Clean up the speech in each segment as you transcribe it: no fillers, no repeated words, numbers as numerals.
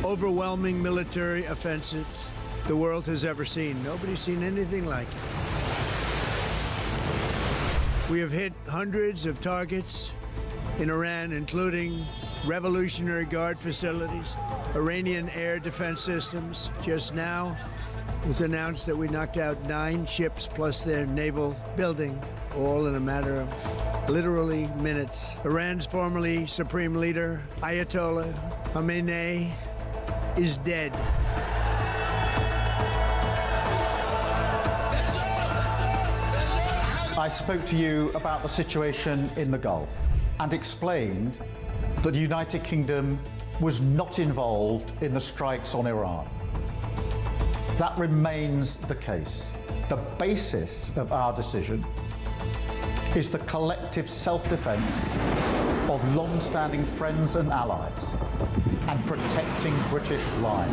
overwhelming military offensives the world has ever seen. Nobody's seen anything like it. We have hit hundreds of targets in Iran, including Revolutionary Guard facilities, Iranian air defense systems. Just now, it was announced that we knocked out 9 ships plus their naval building, all in a matter of literally minutes. Iran's formerly supreme leader, Ayatollah Khamenei, is dead. I spoke to you about the situation in the Gulf and explained that the United Kingdom was not involved in the strikes on Iran. That remains the case. The basis of our decision is the collective self-defence of long-standing friends and allies and protecting British lives.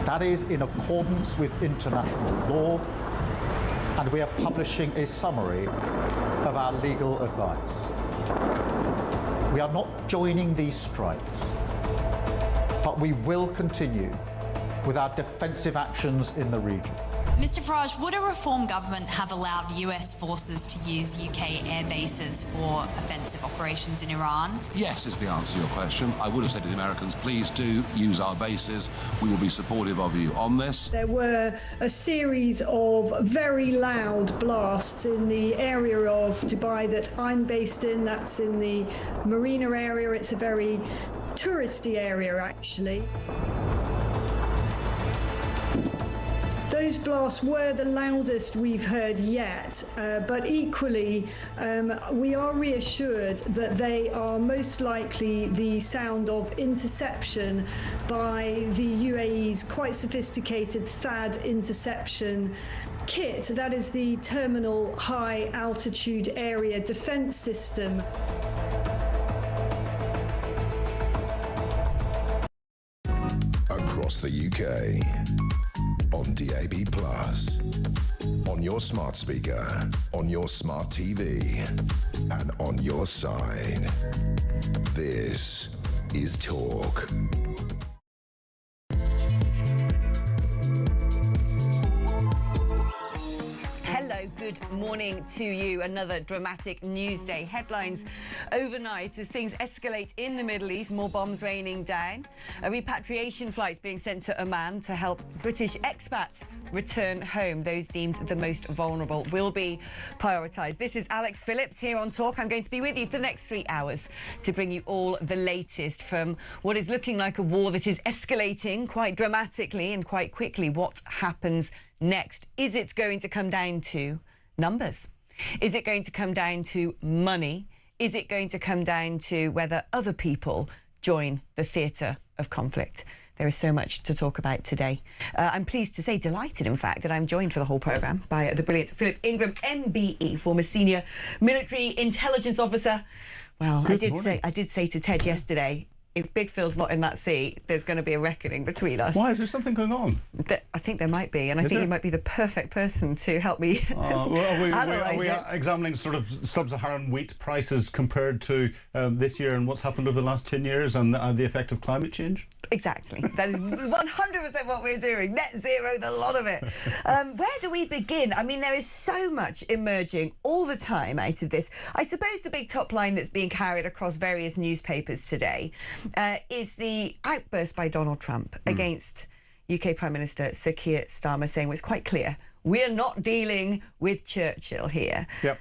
That is in accordance with international law, and we are publishing a summary of our legal advice. We are not joining these strikes, but we will continue with our defensive actions in the region. Mr Farage, would a reform government have allowed US forces to use UK air bases for offensive operations in Iran? Yes is the answer to your question. I would have said to the Americans, please do use our bases. We will be supportive of you on this. There were a series of very loud blasts in the area of Dubai that I'm based in. That's in the Marina area. It's a very touristy area, actually. Those blasts were the loudest we've heard yet, but equally we are reassured that they are most likely the sound of interception by the UAE's quite sophisticated THAAD interception kit. That is the Terminal High Altitude Area Defence System. Across the UK. On DAB+, on your smart speaker, on your smart TV, and on your side. This is Talk. Hello, good morning to you. Another dramatic news day. Headlines overnight as things escalate in the Middle East, more bombs raining down. A repatriation flight being sent to Oman to help British expats return home. Those deemed the most vulnerable will be prioritised. This is Alex Phillips here on Talk. I'm going to be with you for the next 3 hours to bring you all the latest from what is looking like a war that is escalating quite dramatically and quite quickly. What happens next? Is it going to come down to numbers? Is it going to come down to money? Is it going to come down to whether other people join the theatre of conflict? There is so much to talk about today. I'm pleased to say, delighted in fact, that I'm joined for the whole programme by the brilliant Philip Ingram, MBE, former senior military intelligence officer. Well, I did say to Ted yesterday, if Big Phil's not in that seat, there's going to be a reckoning between us. Why? Is there something going on? I think there might be, and I think he might be the perfect person to help me are we examining sort of sub-Saharan wheat prices compared to this year and what's happened over the last 10 years and the effect of climate change? Exactly. That is 100% what we're doing. Net zero, the lot of it. Where do we begin? I mean, there is so much emerging all the time out of this. I suppose the big top line that's being carried across various newspapers today is the outburst by Donald Trump against UK Prime Minister Sir Keir Starmer, saying, well, it's quite clear, we're not dealing with Churchill here. Yep.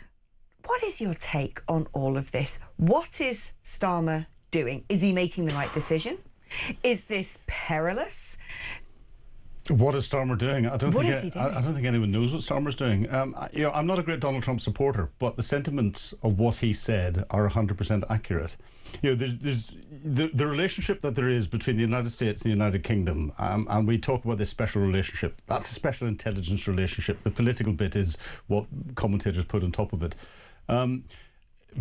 What is your take on all of this? What is Starmer doing? Is he making the right decision? Is this perilous? What is Starmer doing? I don't think anyone knows what Starmer's doing. I'm not a great Donald Trump supporter, but the sentiments of what he said are 100% accurate. There's the relationship that there is between the United States and the United Kingdom, and we talk about this special relationship. That's a special intelligence relationship. The political bit is what commentators put on top of it.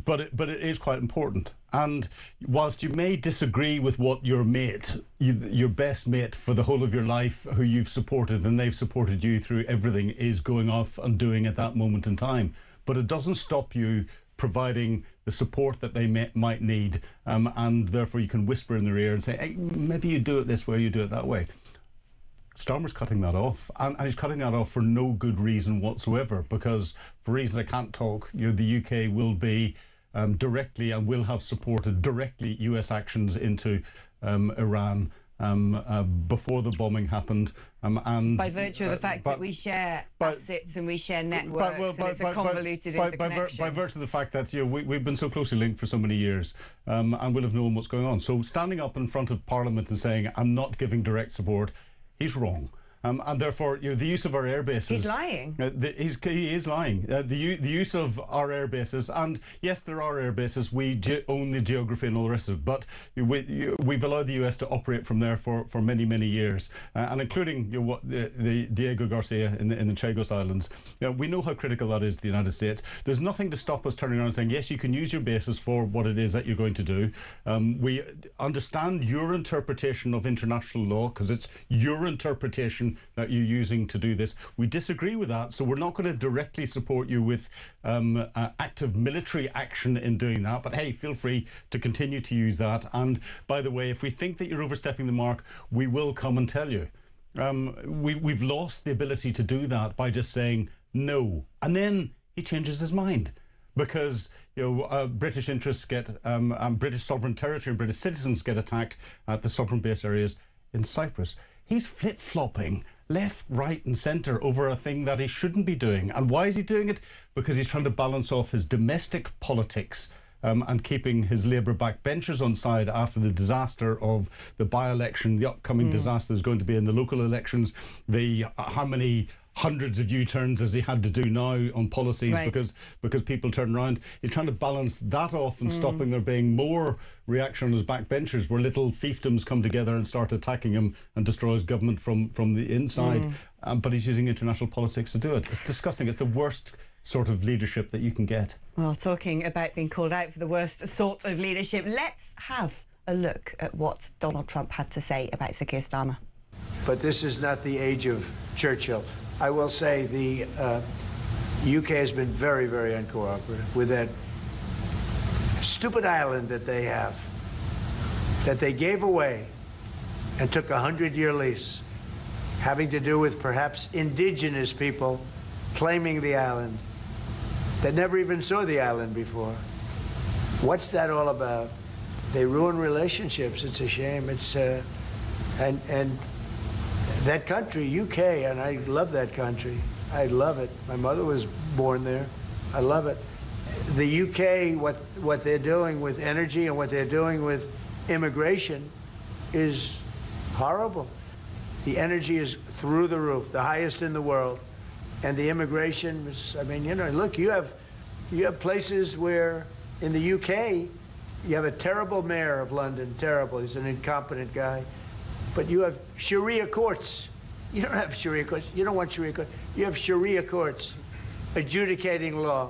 But it is quite important. And whilst you may disagree with what your mate, your best mate for the whole of your life, who you've supported and they've supported you through everything, is going off and doing at that moment in time, but it doesn't stop you providing the support that they might need, and therefore you can whisper in their ear and say, hey, maybe you do it this way, you do it that way. Starmer's cutting that off, and he's cutting that off for no good reason whatsoever, because for reasons I can't talk, the UK will be directly and will have supported directly US actions into Iran before the bombing happened, and by virtue of the fact that we share assets and we share networks, and it's a convoluted interconnection. By virtue of the fact that we've been so closely linked for so many years, and we'll have known what's going on. So standing up in front of Parliament and saying I'm not giving direct support, he's wrong. And therefore, the use of our air bases... He's lying. He is lying. The use of our air bases, and yes, there are air bases, we own the geography and all the rest of it, but we've allowed the US to operate from there for many, many years, and including the Diego Garcia in the Chagos Islands. We know how critical that is to the United States. There's nothing to stop us turning around and saying, yes, you can use your bases for what it is that you're going to do. We understand your interpretation of international law, because it's your interpretation that you're using to do this. We disagree with that, so we're not going to directly support you with active military action in doing that, but hey, feel free to continue to use that. And by the way, if we think that you're overstepping the mark, we will come and tell you. We've lost the ability to do that by just saying no, and then he changes his mind, because British interests get British sovereign territory and British citizens get attacked at the sovereign base areas in Cyprus. He's flip-flopping left, right and centre over a thing that he shouldn't be doing. And why is he doing it? Because he's trying to balance off his domestic politics and keeping his Labour backbenchers on side after the disaster of the by-election, the upcoming disaster is going to be in the local elections, how many hundreds of U-turns as he had to do now on policies, right, because people turn around. He's trying to balance that off and stopping there being more reaction on his backbenchers, where little fiefdoms come together and start attacking him and destroy his government from the inside. But he's using international politics to do it. It's disgusting. It's the worst sort of leadership that you can get. Well, talking about being called out for the worst sort of leadership, let's have a look at what Donald Trump had to say about Sir Keir Starmer. But this is not the age of Churchill. I will say the UK has been very, very uncooperative with that stupid island that they have, that they gave away and took a 100-year lease, having to do with perhaps indigenous people claiming the island that never even saw the island before. What's that all about? They ruin relationships. It's a shame. It's and that country, UK, and I love that country. I love it. My mother was born there. I love it. The UK, what they're doing with energy and what they're doing with immigration is horrible. The energy is through the roof, the highest in the world. And the immigration is, I mean, look, you have places where in the UK, you have a terrible mayor of London, terrible. He's an incompetent guy. But you have Sharia courts. You don't have Sharia courts. You don't want Sharia courts. You have Sharia courts adjudicating law.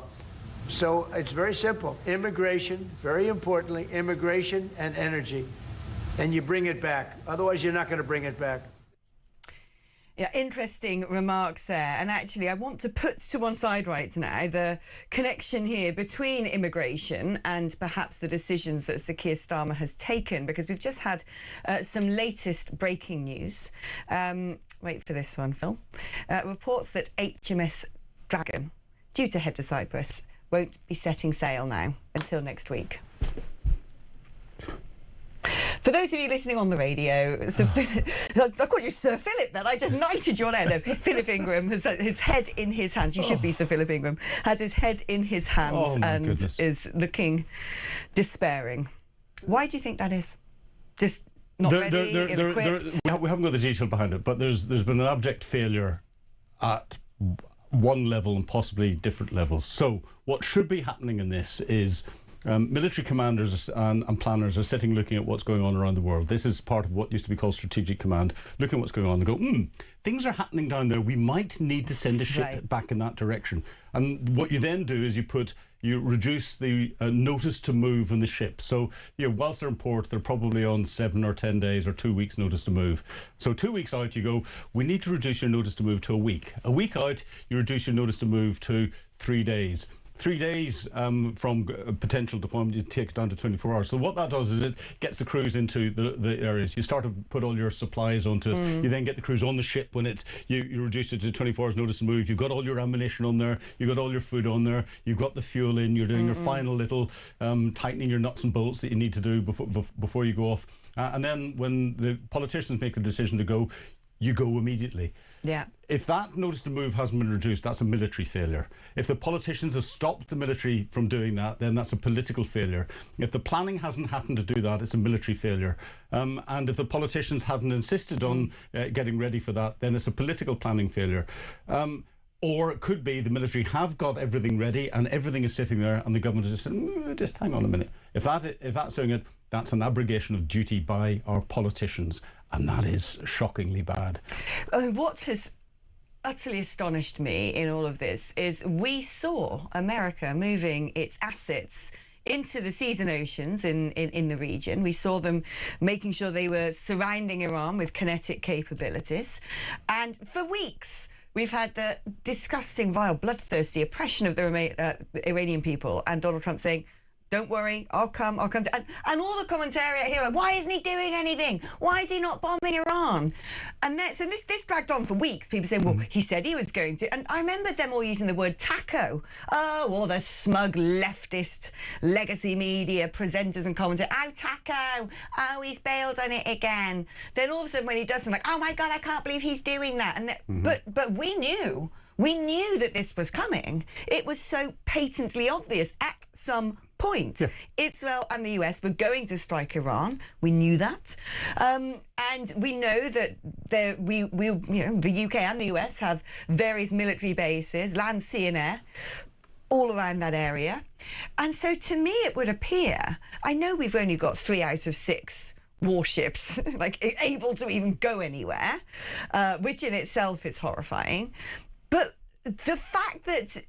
So it's very simple. Immigration, very importantly, immigration and energy. And you bring it back. Otherwise, you're not going to bring it back. Yeah, interesting remarks there. And actually, I want to put to one side right now the connection here between immigration and perhaps the decisions that Sir Keir Starmer has taken, because we've just had some latest breaking news. Wait for this one, Phil. Reports that HMS Dragon, due to head to Cyprus, won't be setting sail now until next week. For those of you listening on the radio, I called you Sir Philip then. I just knighted you on air. No, Philip Ingram has his head in his hands. You should be Sir Philip Ingram. Has his head in his hands and goodness, is looking despairing. Why do you think that is? Just not ready, ill-equipped? We haven't got the detail behind it, but there's been an abject failure at one level and possibly different levels. So what should be happening in this is military commanders and planners are sitting looking at what's going on around the world. This is part of what used to be called strategic command, looking at what's going on and go, things are happening down there. We might need to send a ship back in that direction. And what you then do is you reduce the notice to move on the ship. So whilst they're in port, they're probably on 7 or 10 days or 2 weeks notice to move. So 2 weeks out, you go, we need to reduce your notice to move to a week. A week out, you reduce your notice to move to 3 days. 3 days from potential deployment, you take it down to 24 hours. So what that does is it gets the crews into the areas. You start to put all your supplies onto it. You then get the crews on the ship when you reduce it to 24 hours notice to move. You've got all your ammunition on there. You've got all your food on there. You've got the fuel in. You're doing your final little tightening your nuts and bolts that you need to do before you go off. And then when the politicians make the decision to go, you go immediately. Yeah. If that notice to move hasn't been reduced, that's a military failure. If the politicians have stopped the military from doing that, then that's a political failure. If the planning hasn't happened to do that, it's a military failure. And if the politicians hadn't insisted on getting ready for that, then it's a political planning failure. Or it could be the military have got everything ready and everything is sitting there and the government is just saying, just hang on a minute. If that's doing it, that's an abrogation of duty by our politicians. And that is shockingly bad. What has utterly astonished me in all of this is we saw America moving its assets into the seas and oceans in the region. We saw them making sure they were surrounding Iran with kinetic capabilities. And for weeks, we've had the disgusting, vile, bloodthirsty oppression of the Iranian people, and Donald Trump saying, don't worry, I'll come. And all the commentary here, like, why isn't he doing anything? Why is he not bombing Iran? And so this dragged on for weeks. People saying, well, he said he was going to. And I remember them all using the word taco. Oh, all the smug leftist legacy media presenters and commentators. Oh, taco. Oh, he's bailed on it again. Then all of a sudden when he does something, like, oh my God, I can't believe he's doing that. And but we knew. We knew that this was coming. It was so patently obvious at some point. Yeah. Israel and the US were going to strike Iran. We knew that. And we know that the UK and the US have various military bases, land, sea and air, all around that area. And so to me it would appear, I know we've only got 3 out of 6 warships like able to even go anywhere, which in itself is horrifying. But the fact that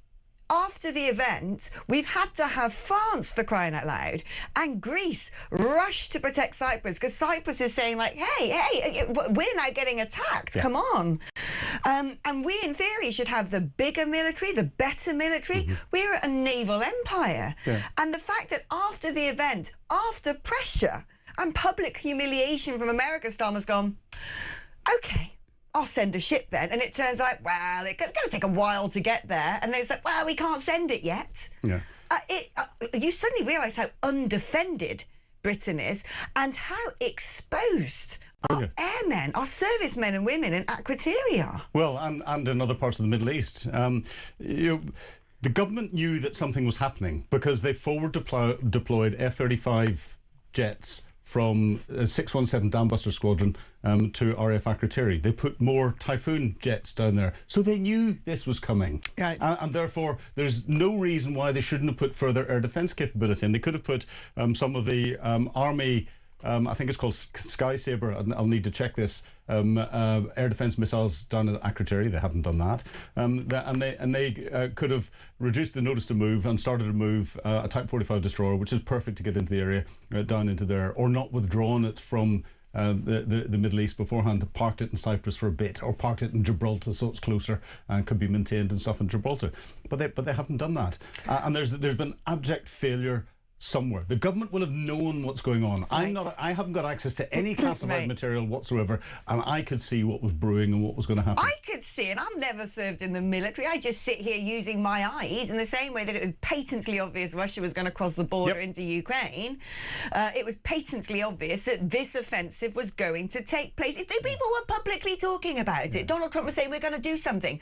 after the event, we've had to have France, for crying out loud, and Greece rush to protect Cyprus, because Cyprus is saying, like, hey, we're now getting attacked, come on. And we, in theory, should have the bigger military, the better military. We're a naval empire. Yeah. And the fact that after the event, after pressure and public humiliation from America, Starmer's gone, OK, I'll send a ship then. And it turns out, well, it's going to take a while to get there. And then it's like, well, we can't send it yet. Yeah. You suddenly realise how undefended Britain is and how exposed our airmen, our servicemen and women in Akrotiri are. Well, and in other parts of the Middle East. The government knew that something was happening because they forward deployed F-35 jets from 617 Downbuster Squadron to RAF Akrotiri. They put more Typhoon jets down there. So they knew this was coming. Right. And therefore, there's no reason why they shouldn't have put further air defence capability in. They could have put some of the Army, I think it's called Sky Sabre, I'll need to check this, air defence missiles down at Akrotiri. They haven't done that. And they could have reduced the notice to move and started to move a Type 45 destroyer, which is perfect to get into the area, down into there, or not withdrawn it from the Middle East beforehand, parked it in Cyprus for a bit, or parked it in Gibraltar so it's closer and could be maintained and stuff in Gibraltar. But they haven't done that. And there's been abject failure somewhere. The government will have known what's going on. Right. I haven't got access to any classified material whatsoever, and I could see what was brewing and what was going to happen. I could see it. I've never served in the military. I just sit here using my eyes in the same way that it was patently obvious Russia was going to cross the border into Ukraine. It was patently obvious that this offensive was going to take place. If the people were publicly talking about it, Donald Trump was saying, we're going to do something.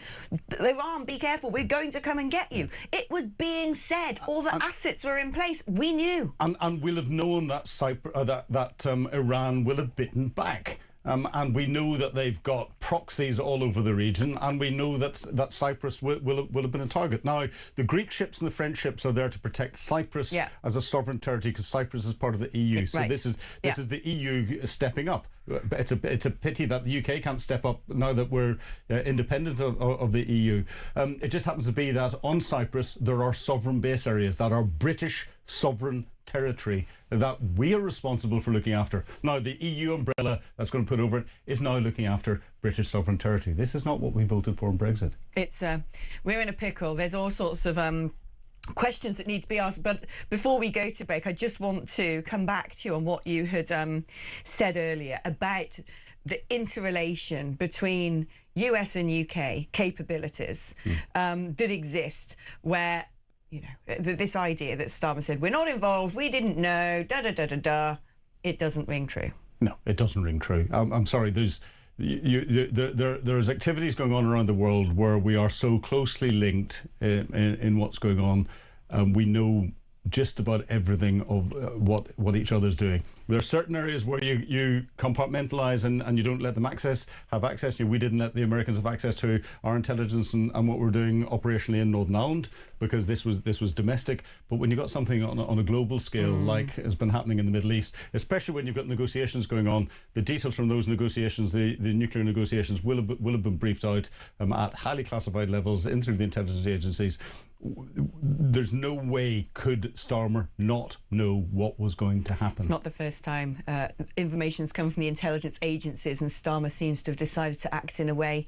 Iran, be careful, we're going to come and get you. It was being said. All the assets were in place. We knew. And we'll have known that Iran will have bitten back. And we know that they've got proxies all over the region, and we know that Cyprus will have been a target. Now, the Greek ships and the French ships are there to protect Cyprus as a sovereign territory, because Cyprus is part of the EU. So this is the EU stepping up. It's a pity that the UK can't step up now that we're independent of the EU. It just happens to be that on Cyprus there are sovereign base areas that are British sovereign territory that we are responsible for looking after. Now, the EU umbrella that's going to put over it is now looking after British sovereign territory. This is not what we voted for in Brexit. It's we're in a pickle. There's all sorts of questions that need to be asked. But before we go to break, I just want to come back to you on what you had said earlier about the interrelation between US and UK capabilities that exist, where, you know, this idea that Starmer said, we're not involved, we didn't know, da-da-da-da-da, it doesn't ring true. No, it doesn't ring true. I'm sorry, there's activities going on around the world where we are so closely linked in what's going on. We know just about everything of what each other's doing. There are certain areas where you compartmentalise and you don't let them have access. We didn't let the Americans have access to our intelligence and what we're doing operationally in Northern Ireland, because this was domestic. But when you've got something on a global scale like has been happening in the Middle East, especially when you've got negotiations going on, the details from those negotiations, the nuclear negotiations, will have been briefed out at highly classified levels in through the intelligence agencies. There's no way could Starmer not know what was going to happen. It's not the first time information's come from the intelligence agencies, and Starmer seems to have decided to act in a way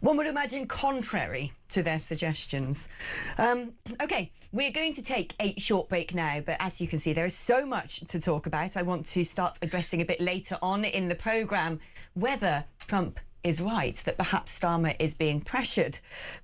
one would imagine contrary to their suggestions. OK, we're going to take a short break now, but as you can see, there is so much to talk about. I want to start addressing a bit later on in the programme whether Trump is right that perhaps Starmer is being pressured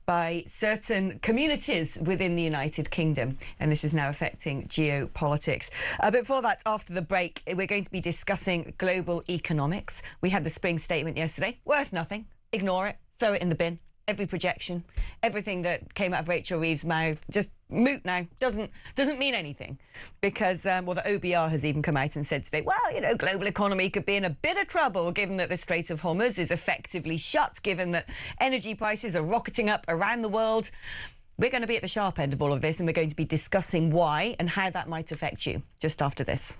by certain communities within the United Kingdom, and this is now affecting geopolitics. But before that, after the break, we're going to be discussing global economics. We had the spring statement yesterday, worth nothing, ignore it, throw it in the bin. Every projection, everything that came out of Rachel Reeves' mouth, just moot now, doesn't mean anything. Because, well, the OBR has even come out and said today, well, you know, global economy could be in a bit of trouble given that the Strait of Hormuz is effectively shut, given that energy prices are rocketing up around the world. We're going to be at the sharp end of all of this, and we're going to be discussing why and how that might affect you just after this.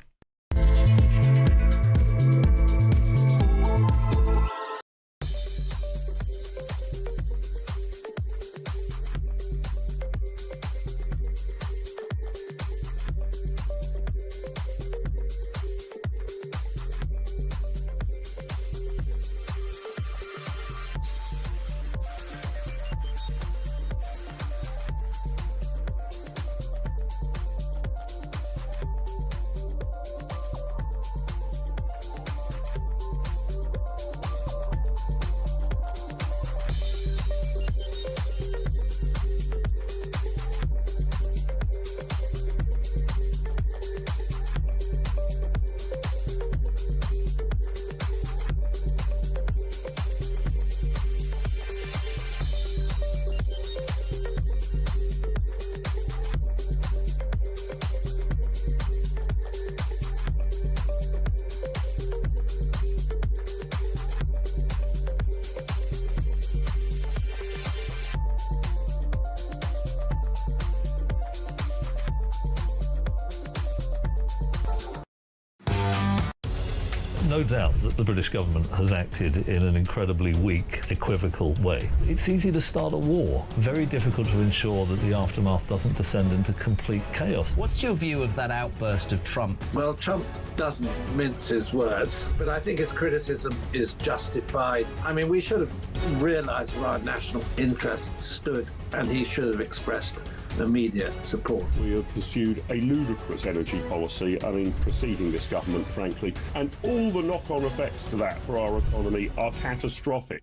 No doubt that the British government has acted in an incredibly weak, equivocal way. It's easy to start a war, very difficult to ensure that the aftermath doesn't descend into complete chaos. What's your view of that outburst of Trump? Well, Trump doesn't mince his words, but I think his criticism is justified. I mean, we should have realised where our national interest stood, and he should have expressed immediate support. We have pursued a ludicrous energy policy, preceding this government, frankly, and all the knock-on effects to that for our economy are catastrophic.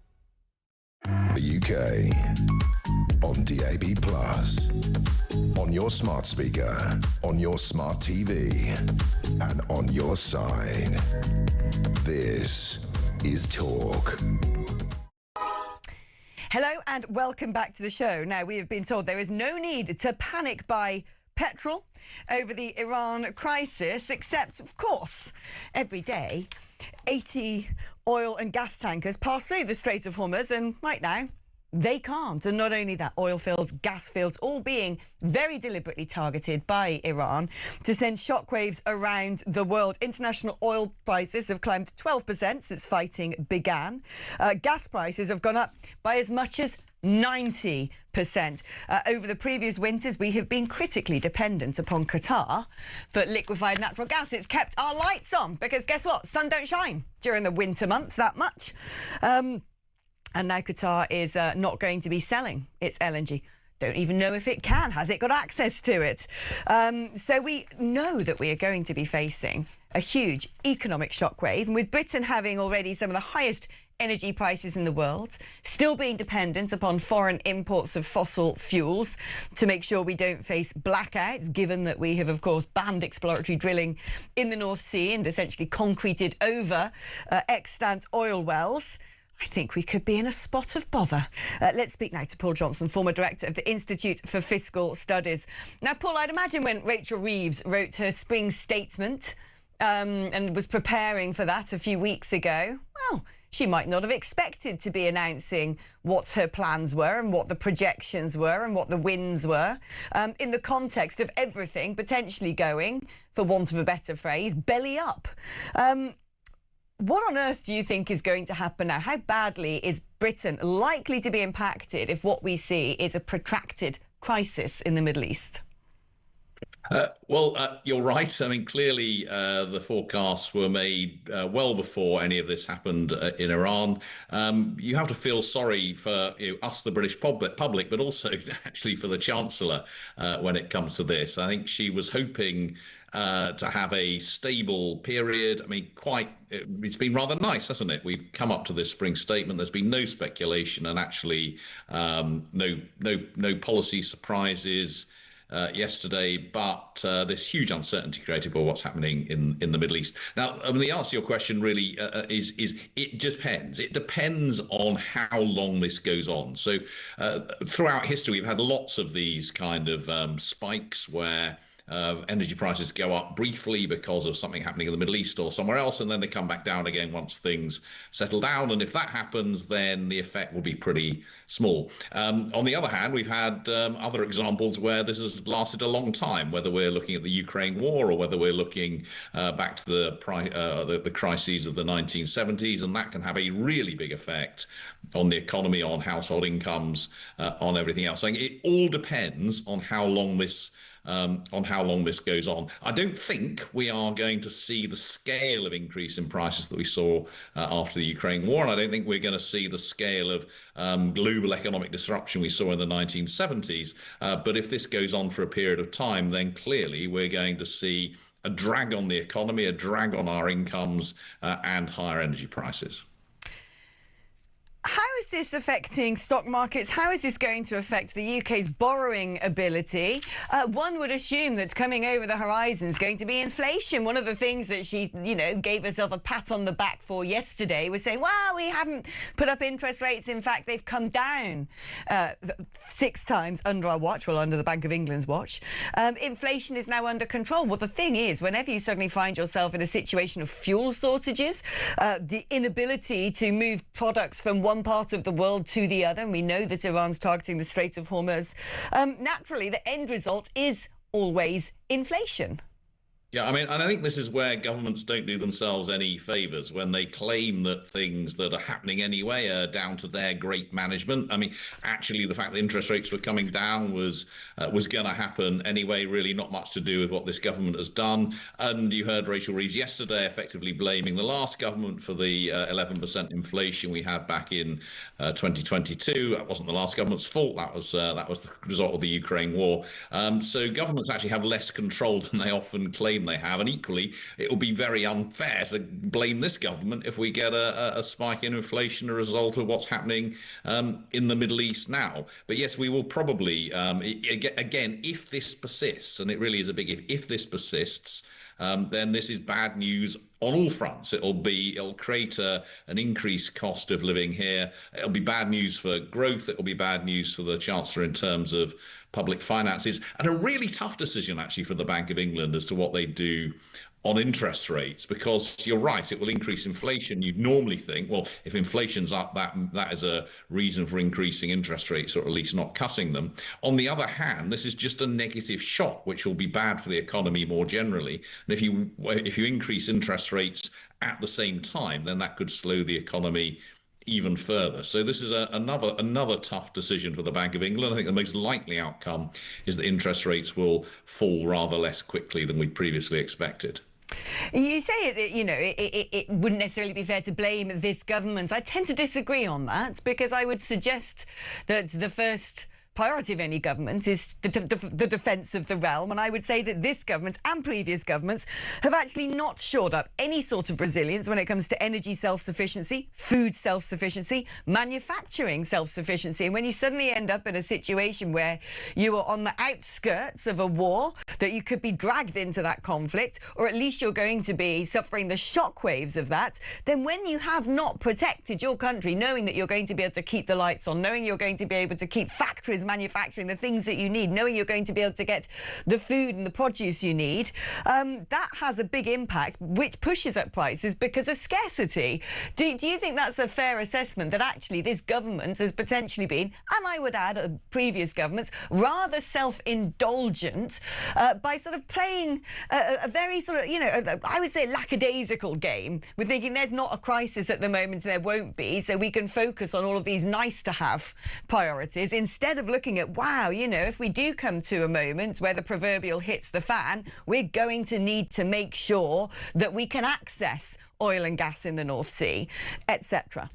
The UK on DAB+, on your smart speaker, on your smart TV, and on your side. This is Talk. Hello and welcome back to the show. Now, we have been told there is no need to panic buy petrol over the Iran crisis, except, of course, every day 80 oil and gas tankers pass through the Strait of Hormuz, and right now they can't. And not only that, oil fields, gas fields, all being very deliberately targeted by Iran to send shockwaves around the world. International oil prices have climbed 12% since fighting began. Gas prices have gone up by as much as 90%. Over the previous winters, we have been critically dependent upon Qatar for liquefied natural gas. It's kept our lights on because guess what? Sun don't shine during the winter months that much. And now Qatar is not going to be selling its LNG don't even know if it can. Has it got access to it? So we know that we are going to be facing a huge economic shockwave, and with Britain having already some of the highest energy prices in the world, still being dependent upon foreign imports of fossil fuels to make sure we don't face blackouts, given that we have, of course, banned exploratory drilling in the North Sea and essentially concreted over extant oil wells. I think we could be in a spot of bother. Let's speak now to Paul Johnson, former director of the Institute for Fiscal Studies. Now, Paul, I'd imagine when Rachel Reeves wrote her spring statement and was preparing for that a few weeks ago, well, she might not have expected to be announcing what her plans were and what the projections were and what the wins were in the context of everything potentially going, for want of a better phrase, belly up. What on earth do you think is going to happen now? How badly is Britain likely to be impacted if what we see is a protracted crisis in the Middle East? You're right. I mean, clearly the forecasts were made well before any of this happened in Iran. You have to feel sorry for us, the British public, but also actually for the Chancellor when it comes to this. I think she was hoping to have a stable period. I mean, it's been rather nice, hasn't it? We've come up to this spring statement. There's been no speculation and actually no policy surprises yesterday, but this huge uncertainty created by what's happening in the Middle East. Now, the answer to your question really is it depends. It depends on how long this goes on. So throughout history, we've had lots of these kind of spikes where energy prices go up briefly because of something happening in the Middle East or somewhere else, and then they come back down again once things settle down. And if that happens, then the effect will be pretty small. On the other hand, we've had other examples where this has lasted a long time, whether we're looking at the Ukraine war or whether we're looking back to the crises of the 1970s, and that can have a really big effect on the economy, on household incomes, on everything else. So it all depends on how long this goes on. I don't think we are going to see the scale of increase in prices that we saw after the Ukraine war, and I don't think we're going to see the scale of global economic disruption we saw in the 1970s. But if this goes on for a period of time, then clearly we're going to see a drag on the economy, a drag on our incomes, and higher energy prices. How is this affecting stock markets? How is this going to affect the UK's borrowing ability? One would assume that coming over the horizon is going to be inflation. One of the things that she, gave herself a pat on the back for yesterday was saying, well, we haven't put up interest rates. In fact, they've come down 6 times under our watch, well, under the Bank of England's watch. Inflation is now under control. Well, the thing is, whenever you suddenly find yourself in a situation of fuel shortages, the inability to move products from one part of the world to the other, and we know that Iran's targeting the Strait of Hormuz, naturally the end result is always inflation. Yeah, I mean, and I think this is where governments don't do themselves any favours when they claim that things that are happening anyway are down to their great management. I mean, actually, the fact that interest rates were coming down was going to happen anyway, really not much to do with what this government has done. And you heard Rachel Reeves yesterday effectively blaming the last government for the 11% inflation we had back in 2022. That wasn't the last government's fault. That was the result of the Ukraine war. So governments actually have less control than they often claim they have, and equally it will be very unfair to blame this government if we get a spike in inflation as a result of what's happening in the Middle East now. But yes, we will probably again, if this persists, and it really is a big if this persists, then this is bad news on all fronts. It'll create an increased cost of living here. It'll be bad news for growth. It'll be bad news for the Chancellor in terms of public finances, and a really tough decision actually for the Bank of England as to what they do on interest rates, because you're right, it will increase inflation. You'd normally think, well, if inflation's up, that is a reason for increasing interest rates, or at least not cutting them. On the other hand, this is just a negative shock, which will be bad for the economy more generally. And if you increase interest rates at the same time, then that could slow the economy even further. So this is another tough decision for the Bank of England. I think the most likely outcome is that interest rates will fall rather less quickly than we previously expected. You say it wouldn't necessarily be fair to blame this government. I tend to disagree on that, because I would suggest that the first priority of any government is the defence of the realm, and I would say that this government and previous governments have actually not shored up any sort of resilience when it comes to energy self-sufficiency, food self-sufficiency, manufacturing self-sufficiency. And when you suddenly end up in a situation where you are on the outskirts of a war, that you could be dragged into that conflict, or at least you're going to be suffering the shockwaves of that, then when you have not protected your country, knowing that you're going to be able to keep the lights on, knowing you're going to be able to keep factories manufacturing the things that you need, knowing you're going to be able to get the food and the produce you need, that has a big impact, which pushes up prices because of scarcity. Do you think that's a fair assessment, that actually this government has potentially been, and I would add previous governments, rather self-indulgent by sort of playing a very sort of, you know, I would say lackadaisical game with thinking there's not a crisis at the moment, there won't be, so we can focus on all of these nice-to-have priorities instead of looking at, wow, you know, if we do come to a moment where the proverbial hits the fan, we're going to need to make sure that we can access oil and gas in the North Sea, etc.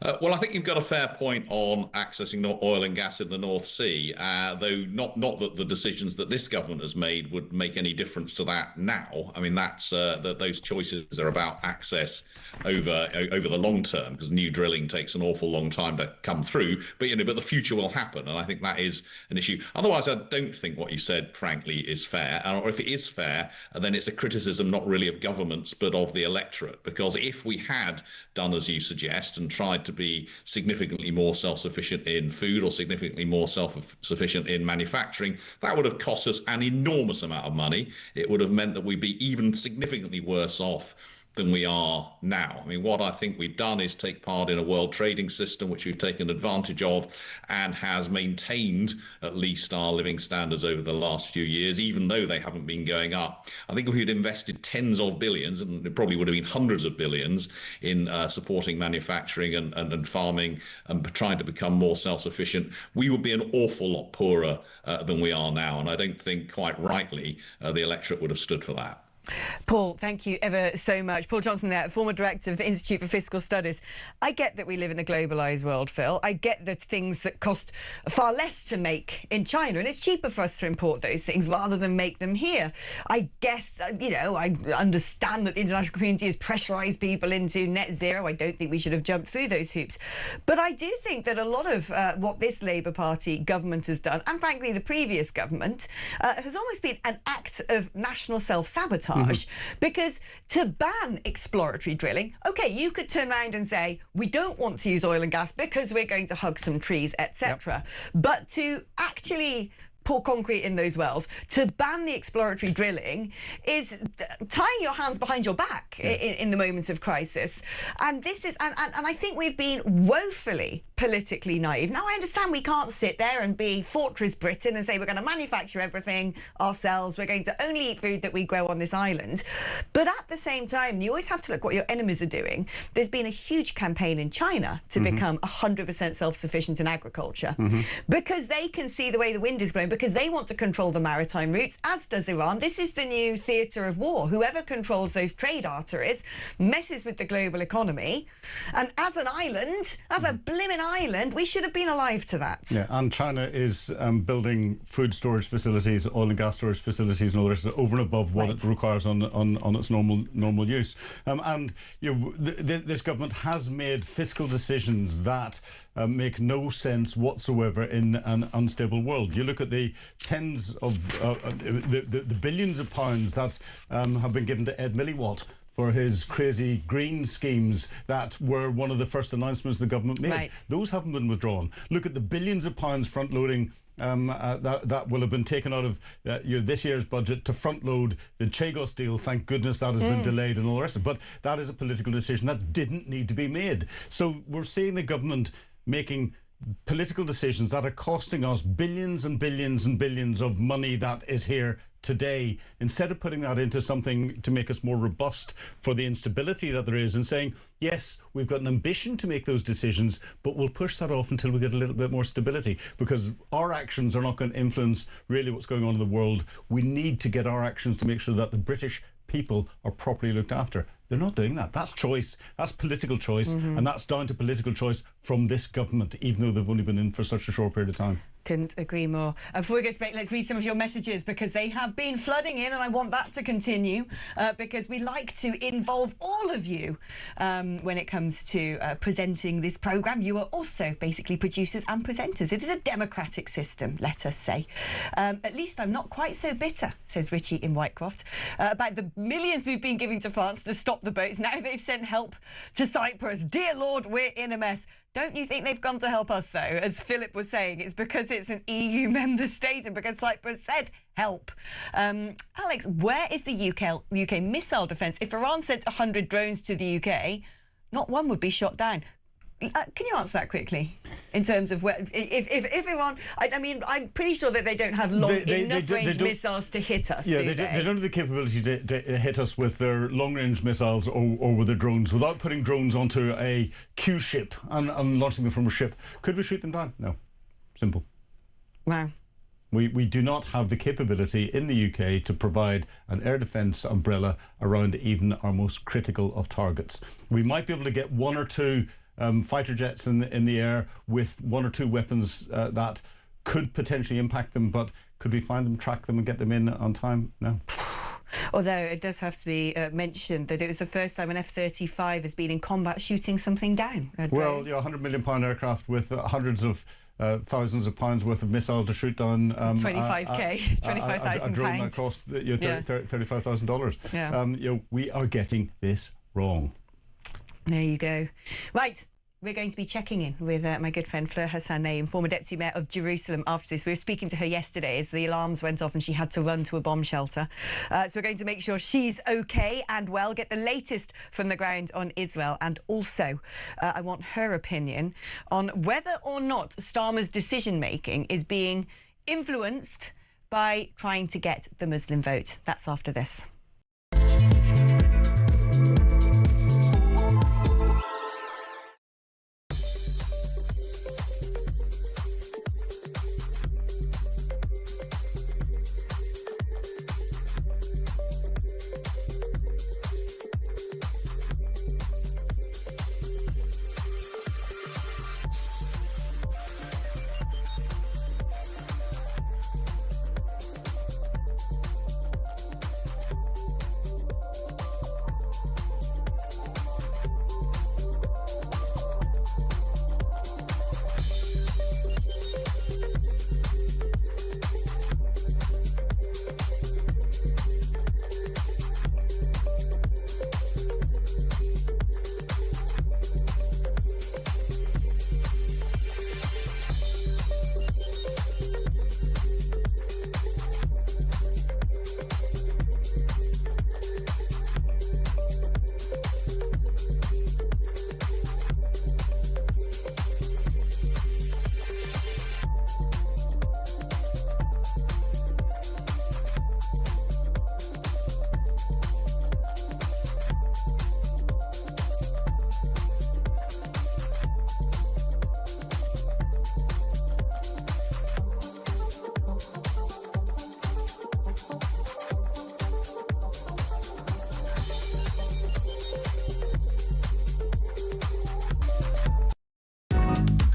Well, I think you've got a fair point on accessing oil and gas in the North Sea, though not that the decisions that this government has made would make any difference to that now. I mean, that's those choices are about access over the long term, because new drilling takes an awful long time to come through. But but the future will happen, and I think that is an issue. Otherwise, I don't think what you said, frankly, is fair. Or if it is fair, then it's a criticism not really of governments but of the electorate. Because if we had done as you suggest and tried to be significantly more self-sufficient in food or significantly more self-sufficient in manufacturing, that would have cost us an enormous amount of money. It would have meant that we'd be even significantly worse off than we are now. I mean, what I think we've done is take part in a world trading system which we've taken advantage of and has maintained at least our living standards over the last few years, even though they haven't been going up. I think if we'd invested tens of billions, and it probably would have been hundreds of billions, in supporting manufacturing and farming and trying to become more self-sufficient, we would be an awful lot poorer than we are now. And I don't think, quite rightly, the electorate would have stood for that. Paul, thank you ever so much. Paul Johnson there, former director of the Institute for Fiscal Studies. I get that we live in a globalised world, Phil. I get that things that cost far less to make in China, and it's cheaper for us to import those things rather than make them here. I guess, I understand that the international community has pressurised people into net zero. I don't think we should have jumped through those hoops. But I do think that a lot of what this Labour Party government has done, and frankly the previous government, has almost been an act of national self-sabotage. Because to ban exploratory drilling, OK, you could turn around and say, we don't want to use oil and gas because we're going to hug some trees, etc. Yep. But to actually pour concrete in those wells, to ban the exploratory drilling is tying your hands behind your back in the moment of crisis. And this is, and I think we've been woefully politically naive. Now, I understand we can't sit there and be Fortress Britain and say we're going to manufacture everything ourselves, we're going to only eat food that we grow on this island. But at the same time, you always have to look what your enemies are doing. There's been a huge campaign in China to become 100% self-sufficient in agriculture because they can see the way the wind is blowing, because they want to control the maritime routes, as does Iran. This is the new theatre of war. Whoever controls those trade arteries messes with the global economy. And as an island, as a blimmin' island, we should have been alive to that. Yeah, and China is building food storage facilities, oil and gas storage facilities and all the rest over and above what it requires on its normal use. And this government has made fiscal decisions that make no sense whatsoever in an unstable world. You look at the tens of the billions of pounds that have been given to Ed Milliwatt for his crazy green schemes that were one of the first announcements the government made. Right. Those haven't been withdrawn. Look at the billions of pounds front-loading that will have been taken out of this year's budget to front-load the Chagos deal. Thank goodness that has been delayed and all the rest of it. But that is a political decision that didn't need to be made. So we're seeing the government making political decisions that are costing us billions and billions and billions of money that is here today, instead of putting that into something to make us more robust for the instability that there is, and saying, yes, we've got an ambition to make those decisions, but we'll push that off until we get a little bit more stability, because our actions are not going to influence really what's going on in the world. We need to get our actions to make sure that the British people are properly looked after. They're not doing that. That's choice. That's political choice. And that's down to political choice from this government, even though they've only been in for such a short period of time. Couldn't agree more. Before we go to break, let's read some of your messages, because they have been flooding in, and I want that to continue, because we like to involve all of you when it comes to presenting this programme. You are also basically producers and presenters. It is a democratic system, let us say. At least I'm not quite so bitter, says Richie in Whitecroft, about the millions we've been giving to France to stop the boats. Now they've sent help to Cyprus. Dear Lord, we're in a mess. Don't you think they've gone to help us, though? As Philip was saying, it's because it's an EU member state and because Cyprus said help. Alex, where is the UK missile defence? If Iran sent 100 drones to the UK, not one would be shot down. Can you answer that quickly? In terms of where, if Iran, I mean, I'm pretty sure that they don't have enough range missiles to hit us. Yeah, they don't have the capability to hit us with their long-range missiles or with their drones. Without putting drones onto a Q ship and launching them from a ship, could we shoot them down? No. Simple. Wow. We do not have the capability in the UK to provide an air defence umbrella around even our most critical of targets. We might be able to get one or two fighter jets in the air with one or two weapons that could potentially impact them, but could we find them, track them and get them in on time? No. Although it does have to be mentioned that it was the first time an F-35 has been in combat shooting something down. Well, yeah, £100 million aircraft with hundreds of thousands of pounds worth of missiles to shoot down 25,000 a drone that costs $35,000. Yeah. We are getting this wrong. There you go. Right, we're going to be checking in with my good friend Fleur Hassanein, former Deputy Mayor of Jerusalem, after this. We were speaking to her yesterday as the alarms went off and she had to run to a bomb shelter. So we're going to make sure she's OK and well, get the latest from the ground on Israel. And also, I want her opinion on whether or not Starmer's decision-making is being influenced by trying to get the Muslim vote. That's after this.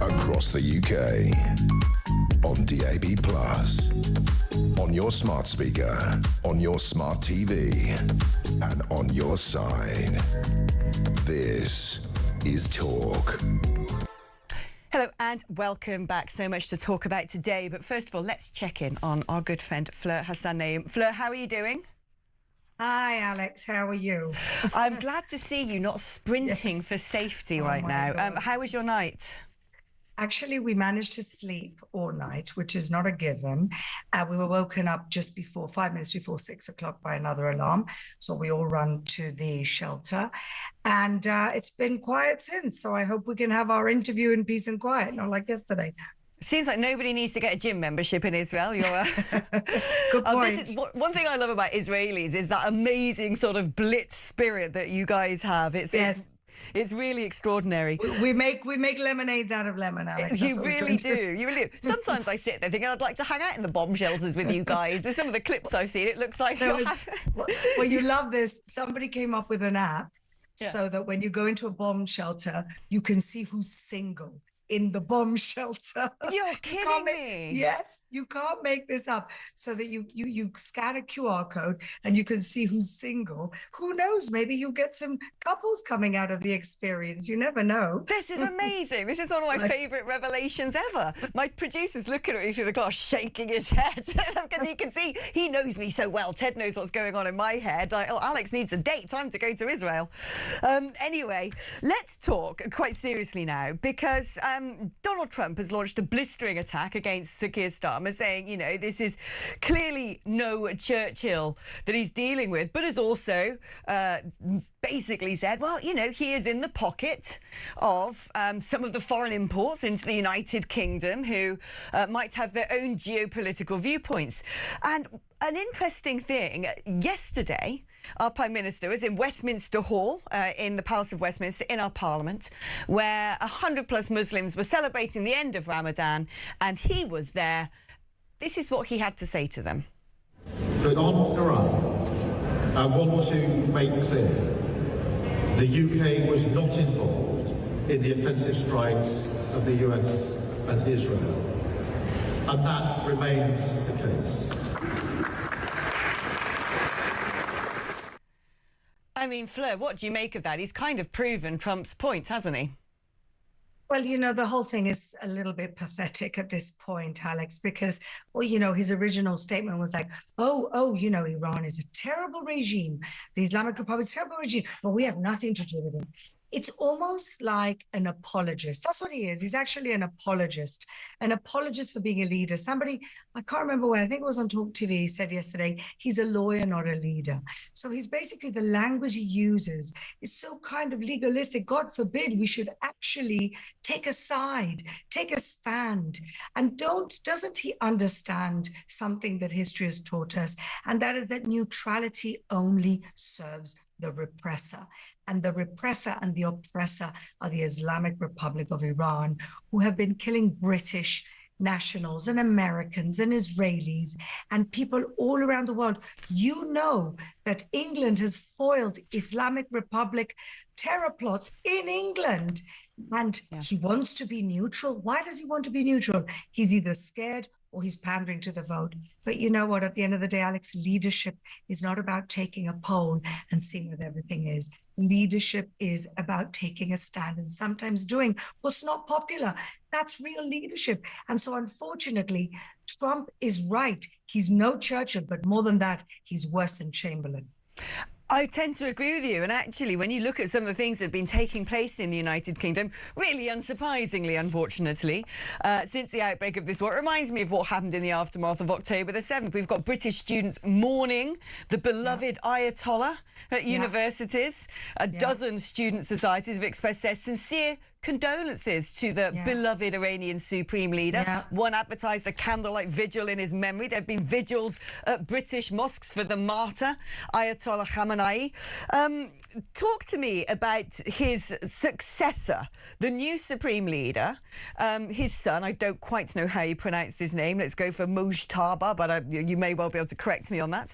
Across the UK, on DAB+, on your smart speaker, on your smart TV, and on your side. This is Talk. Hello and welcome back. So much to talk about today. But first of all, let's check in on our good friend Fleur Hassanein. Fleur, how are you doing? Hi, Alex. How are you? I'm glad to see you not sprinting for safety right now. How was your night? Actually, we managed to sleep all night, which is not a given. We were woken up just before, 5 minutes before 6 o'clock by another alarm. So we all run to the shelter. And it's been quiet since. So I hope we can have our interview in peace and quiet, not like yesterday. Seems like nobody needs to get a gym membership in Israel. You're Good point. One thing I love about Israelis is that amazing sort of blitz spirit that you guys have. It's really extraordinary. We make lemonades out of lemon, Alex. You really do. You really do. Sometimes I sit there thinking I'd like to hang out in the bomb shelters with you guys. There's some of the clips I've seen. It looks like well, you love this. Somebody came up with an app so that when you go into a bomb shelter, you can see who's single in the bomb shelter. You're kidding me. Yes, you can't make this up. So that you scan a QR code and you can see who's single. Who knows? Maybe you'll get some couples coming out of the experience. You never know. This is amazing. This is one of my favourite revelations ever. My producer's looking at me through the glass, shaking his head, because he can see he knows me so well. Ted knows what's going on in my head. Like, oh, Alex needs a date. Time to go to Israel. Anyway, let's talk quite seriously now, because Donald Trump has launched a blistering attack against Sir Keir Starmer, saying, you know, this is clearly no Churchill that he's dealing with, but has also basically said, well, you know, he is in the pocket of some of the foreign imports into the United Kingdom who might have their own geopolitical viewpoints. And an interesting thing, yesterday, our Prime Minister was in Westminster Hall, in the Palace of Westminster, in our Parliament, where 100+ Muslims were celebrating the end of Ramadan, and he was there. This is what he had to say to them. But on Iran, I want to make clear the UK was not involved in the offensive strikes of the US and Israel, and that remains the case. I mean, Fleur, what do you make of that? He's kind of proven Trump's point, hasn't he? Well, you know, the whole thing is a little bit pathetic at this point, Alex, because, well, you know, his original statement was like, oh, you know, Iran is a terrible regime. The Islamic Republic is a terrible regime, but we have nothing to do with it. It's almost like an apologist. That's what he is. He's actually an apologist for being a leader. Somebody, I can't remember when, I think it was on Talk TV, said yesterday, he's a lawyer, not a leader. So he's basically, the language he uses is so kind of legalistic. God forbid we should actually take a side, take a stand. And doesn't he understand something that history has taught us? And that is that neutrality only serves the repressor. And the repressor and the oppressor are the Islamic Republic of Iran, who have been killing British nationals and Americans and Israelis and people all around the world. You know that England has foiled Islamic Republic terror plots in England. And he wants to be neutral. Why does he want to be neutral? He's either scared or he's pandering to the vote. But you know what? At the end of the day, Alex, leadership is not about taking a poll and seeing what everything is. Leadership is about taking a stand and sometimes doing what's not popular. That's real leadership. And so, unfortunately, Trump is right. He's no Churchill, but more than that, he's worse than Chamberlain. I tend to agree with you. And actually, when you look at some of the things that have been taking place in the United Kingdom, really unsurprisingly, unfortunately, since the outbreak of this war, it reminds me of what happened in the aftermath of October the 7th. We've got British students mourning the beloved Ayatollah at universities. A dozen student societies have expressed their sincere condolences to the beloved Iranian Supreme Leader. One advertised a candlelight vigil in his memory. There have been vigils at British mosques for the martyr, Ayatollah Khamenei. Talk to me about his successor, the new Supreme Leader, his son. I don't quite know how you pronounce his name. Let's go for Mujtaba, but you may well be able to correct me on that.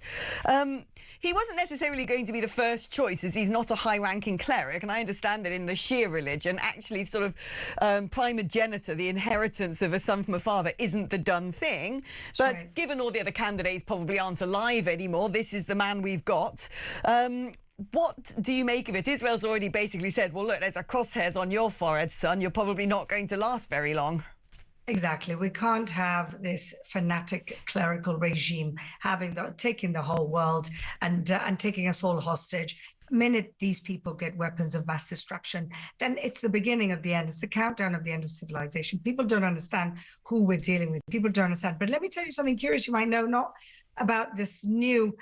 He wasn't necessarily going to be the first choice, as he's not a high-ranking cleric, and I understand that in the Shia religion, actually sort of primogeniture, the inheritance of a son from a father, isn't the done thing. But given all the other candidates probably aren't alive anymore, this is the man we've got. What do you make of it? Israel's already basically said, well, look, there's a crosshairs on your forehead, son. You're probably not going to last very long. Exactly. We can't have this fanatic clerical regime taking the whole world and taking us all hostage. The minute these people get weapons of mass destruction, then it's the beginning of the end. It's the countdown of the end of civilization. People don't understand who we're dealing with. People don't understand. But let me tell you something curious you might know, not about this new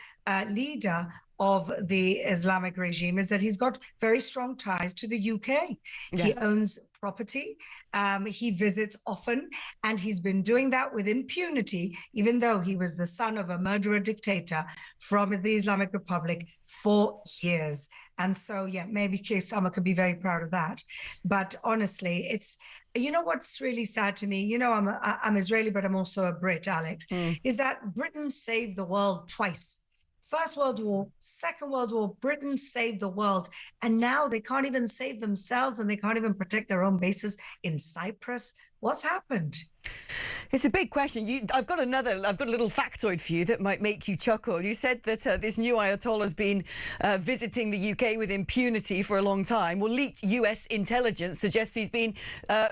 leader of the Islamic regime, is that he's got very strong ties to the UK. He owns property. He visits often, and he's been doing that with impunity, even though he was the son of a murderer dictator from the Islamic Republic for years. And so, yeah, maybe Keir Starmer could be very proud of that. But honestly, it's, you know what's really sad to me? You know, I'm Israeli, but I'm also a Brit, Alex, is that Britain saved the world twice First World War, Second World War, Britain saved the world. And now they can't even save themselves and they can't even protect their own bases in Cyprus. What's happened? It's a big question. I've got a little factoid for you that might make you chuckle. You said that this new Ayatollah has been visiting the UK with impunity for a long time. Well, leaked US intelligence suggests he's been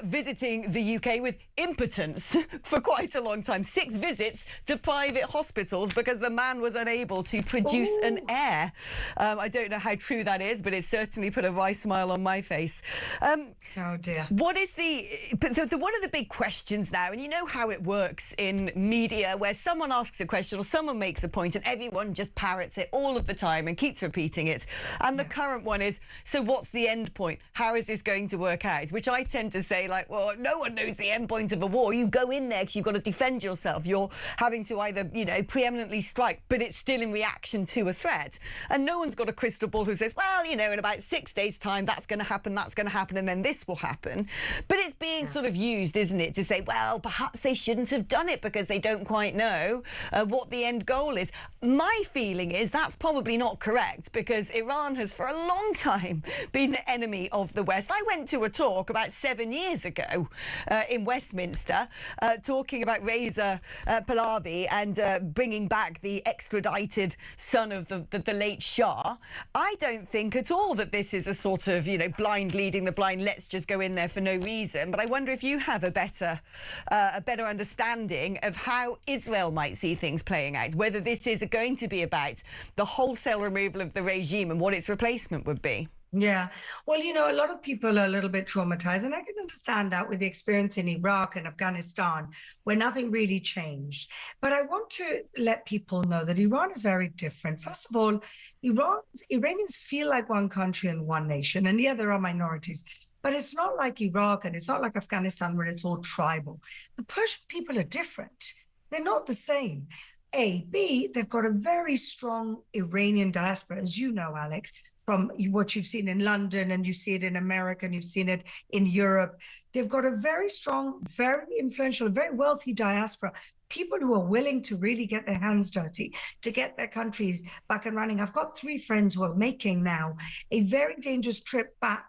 visiting the UK with impotence for quite a long time. 6 visits to private hospitals because the man was unable to produce an heir. I don't know how true that is, but it certainly put a wry smile on my face. Oh, dear. What is one of the big questions now, and you know how it works in media, where someone asks a question or someone makes a point and everyone just parrots it all of the time and keeps repeating it. And the current one is, so what's the end point? How is this going to work out? Which I tend to say, like, well, no one knows the end point of a war. You go in there because you've got to defend yourself. You're having to either, preeminently strike, but it's still in reaction to a threat. And no one's got a crystal ball who says, well, in about 6 days' time, that's going to happen, and then this will happen. But it's being sort of used, isn't it, to say, well, perhaps they shouldn't have done it because they don't quite know what the end goal is. My feeling is that's probably not correct, because Iran has for a long time been the enemy of the West. I went to a talk about 7 years ago in Westminster talking about Reza Pahlavi and bringing back the extradited son of the late Shah. I don't think at all that this is a sort of, blind leading the blind, let's just go in there for no reason. But I wonder if you have a better understanding of how Israel might see things playing out, whether this is going to be about the wholesale removal of the regime and what its replacement would be. Yeah. Well, a lot of people are a little bit traumatized, and I can understand that with the experience in Iraq and Afghanistan, where nothing really changed. But I want to let people know that Iran is very different. First of all, Iranians feel like one country and one nation, and yeah, there are minorities. But it's not like Iraq and it's not like Afghanistan where it's all tribal. The Persian people are different. They're not the same. B, they've got a very strong Iranian diaspora, as you know, Alex, from what you've seen in London, and you see it in America, and you've seen it in Europe. They've got a very strong, very influential, very wealthy diaspora, people who are willing to really get their hands dirty, to get their countries back and running. I've got 3 friends who are making now a very dangerous trip back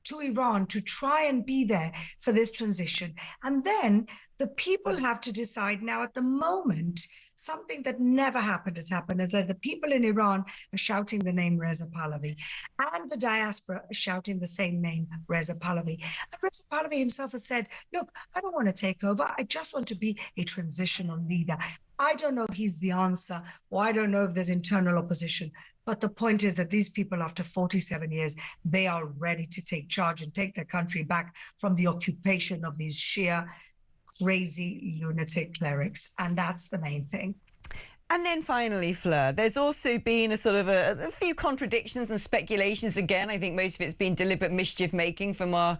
to Iran to try and be there for this transition. And then the people have to decide now. At the moment, something that never happened has happened, is that the people in Iran are shouting the name Reza Pahlavi, and the diaspora are shouting the same name, Reza Pahlavi. And Reza Pahlavi himself has said, look, I don't want to take over. I just want to be a transitional leader. I don't know if he's the answer, or I don't know if there's internal opposition. But the point is that these people, after 47 years, they are ready to take charge and take their country back from the occupation of these Shia crazy lunatic clerics. And that's the main thing. And then finally, Fleur, there's also been a sort of a few contradictions and speculations. Again, I think most of it's been deliberate mischief-making from our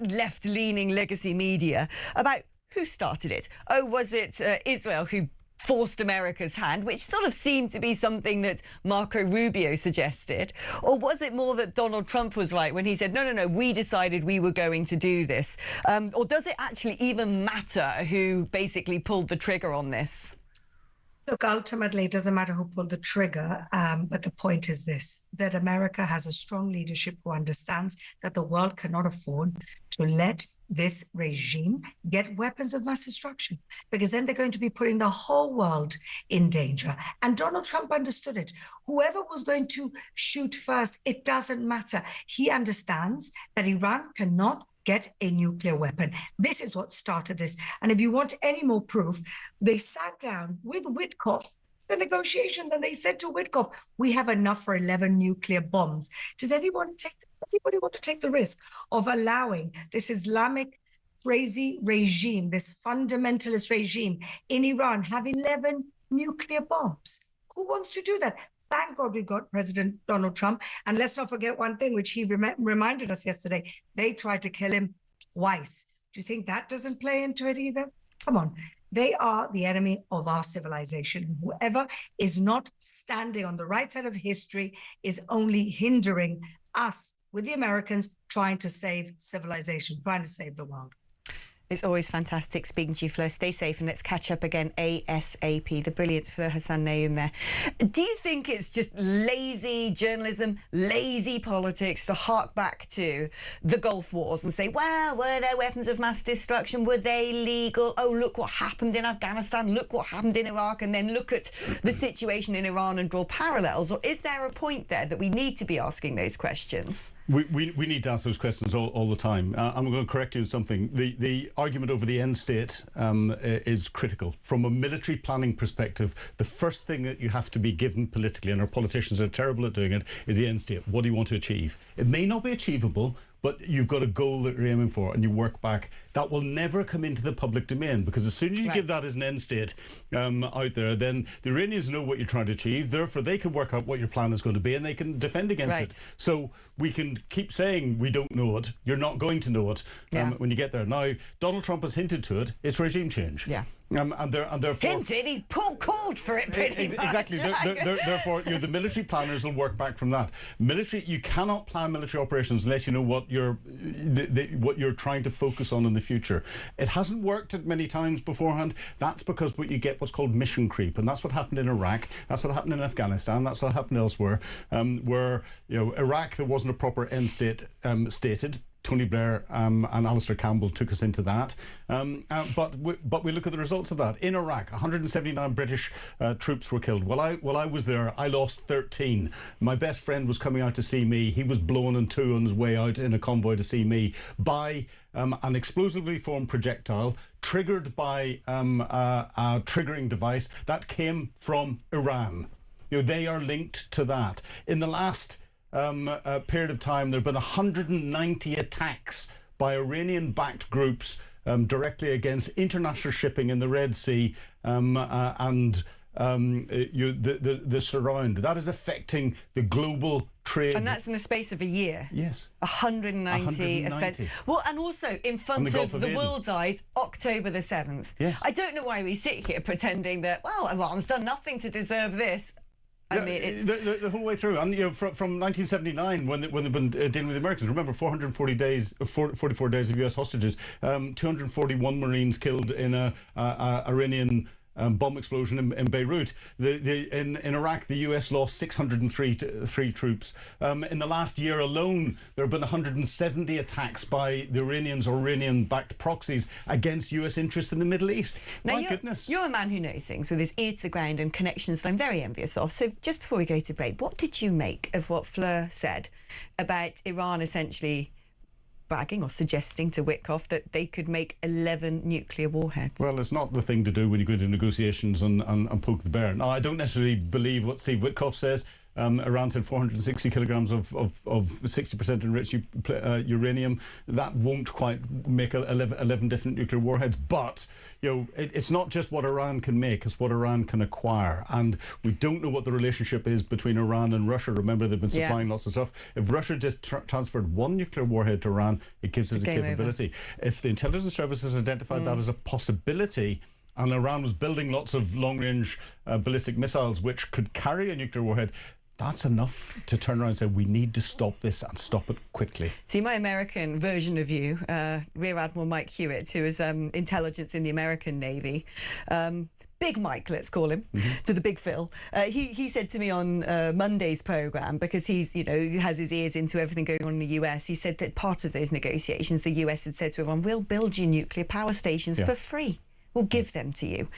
left-leaning legacy media about who started it. Oh, was it Israel who forced America's hand, which sort of seemed to be something that Marco Rubio suggested? Or was it more that Donald Trump was right when he said, no, we decided we were going to do this? Or does it actually even matter who basically pulled the trigger on this? Look, ultimately, it doesn't matter who pulled the trigger, but the point is this, that America has a strong leadership who understands that the world cannot afford to let this regime get weapons of mass destruction, because then they're going to be putting the whole world in danger. And Donald Trump understood it. Whoever was going to shoot first, it doesn't matter. He understands that Iran cannot get a nuclear weapon. This is what started this. And if you want any more proof, they sat down with Witkoff, the negotiations, and they said to Witkoff, we have enough for 11 nuclear bombs. Does anybody want to take the risk of allowing this Islamic crazy regime, this fundamentalist regime in Iran, have 11 nuclear bombs? Who wants to do that? Thank God we got President Donald Trump. And let's not forget one thing, which he reminded us yesterday. They tried to kill him twice. Do you think that doesn't play into it either? Come on. They are the enemy of our civilization. Whoever is not standing on the right side of history is only hindering us, with the Americans, trying to save civilization, trying to save the world. It's always fantastic speaking to you, Fleur. Stay safe and let's catch up again ASAP. The brilliant Fleur Hassan Nayoum there. Do you think it's just lazy journalism, lazy politics to hark back to the Gulf Wars and say, well, were there weapons of mass destruction? Were they legal? Oh, look what happened in Afghanistan. Look what happened in Iraq. And then look at the situation in Iran and draw parallels? Or is there a point there that we need to be asking those questions? We need to ask those questions all the time. I'm going to correct you on something. The argument over the end state is critical. From a military planning perspective, the first thing that you have to be given politically, and our politicians are terrible at doing it, is the end state. What do you want to achieve? It may not be achievable, but you've got a goal that you're aiming for and you work back. That will never come into the public domain, because as soon as you give that as an end state out there, then the Iranians know what you're trying to achieve. Therefore, they can work out what your plan is going to be and they can defend against it. So we can keep saying we don't know it. You're not going to know it when you get there. Now, Donald Trump has hinted to it. It's regime change. Yeah. And therefore... Hinted? He's called for it pretty much. Exactly. Therefore, the military planners will work back from that. You cannot plan military operations unless you know what you're trying to focus on in the future. It hasn't worked many times beforehand. That's because you get what's called mission creep, and that's what happened in Iraq. That's what happened in Afghanistan. That's what happened elsewhere. Where Iraq, there wasn't a proper end state stated. Tony Blair and Alistair Campbell took us into that. But we look at the results of that. In Iraq, 179 British troops were killed. While I was there, I lost 13. My best friend was coming out to see me. He was blown in two on his way out in a convoy to see me by an explosively formed projectile triggered by a triggering device that came from Iran. They are linked to that. In the last period of time, there have been 190 attacks by Iranian-backed groups directly against international shipping in the Red Sea and the surround. That is affecting the global trade. And that's in the space of a year? Yes. 190 offences. Well, and also in front of the world's eyes, October the 7th. Yes. I don't know why we sit here pretending that, well, Iran's done nothing to deserve this. I mean, it's... the whole way through, and from 1979 when they've been dealing with the Americans. Remember, 44 days of US hostages, 241 Marines killed in a Iranian bomb explosion in Beirut. In Iraq, the US lost 603 troops. In the last year alone, there have been 170 attacks by the Iranians or Iranian-backed proxies against US interests in the Middle East. Now, My goodness. You're a man who knows things with his ear to the ground and connections that I'm very envious of. So just before we go to break, what did you make of what Fleur said about Iran essentially bragging or suggesting to Witkoff that they could make 11 nuclear warheads? Well, it's not the thing to do when you go into negotiations and poke the bear. Now, I don't necessarily believe what Steve Witkoff says. Iran said 460 kilograms of 60% enriched uranium. That won't quite make 11 different nuclear warheads. But it's not just what Iran can make; it's what Iran can acquire. And we don't know what the relationship is between Iran and Russia. Remember, they've been supplying lots of stuff. If Russia just transferred one nuclear warhead to Iran, it gives it a capability. Over. If the intelligence services identified that as a possibility, and Iran was building lots of long-range ballistic missiles which could carry a nuclear warhead, that's enough to turn around and say, we need to stop this and stop it quickly. See, my American version of you, Rear Admiral Mike Hewitt, who is intelligence in the American Navy, Big Mike, let's call him, to the Big Phil. He said to me on Monday's programme, because he's, he has his ears into everything going on in the US, he said that part of those negotiations, the US had said to everyone, we'll build you nuclear power stations for free. We'll give them to you.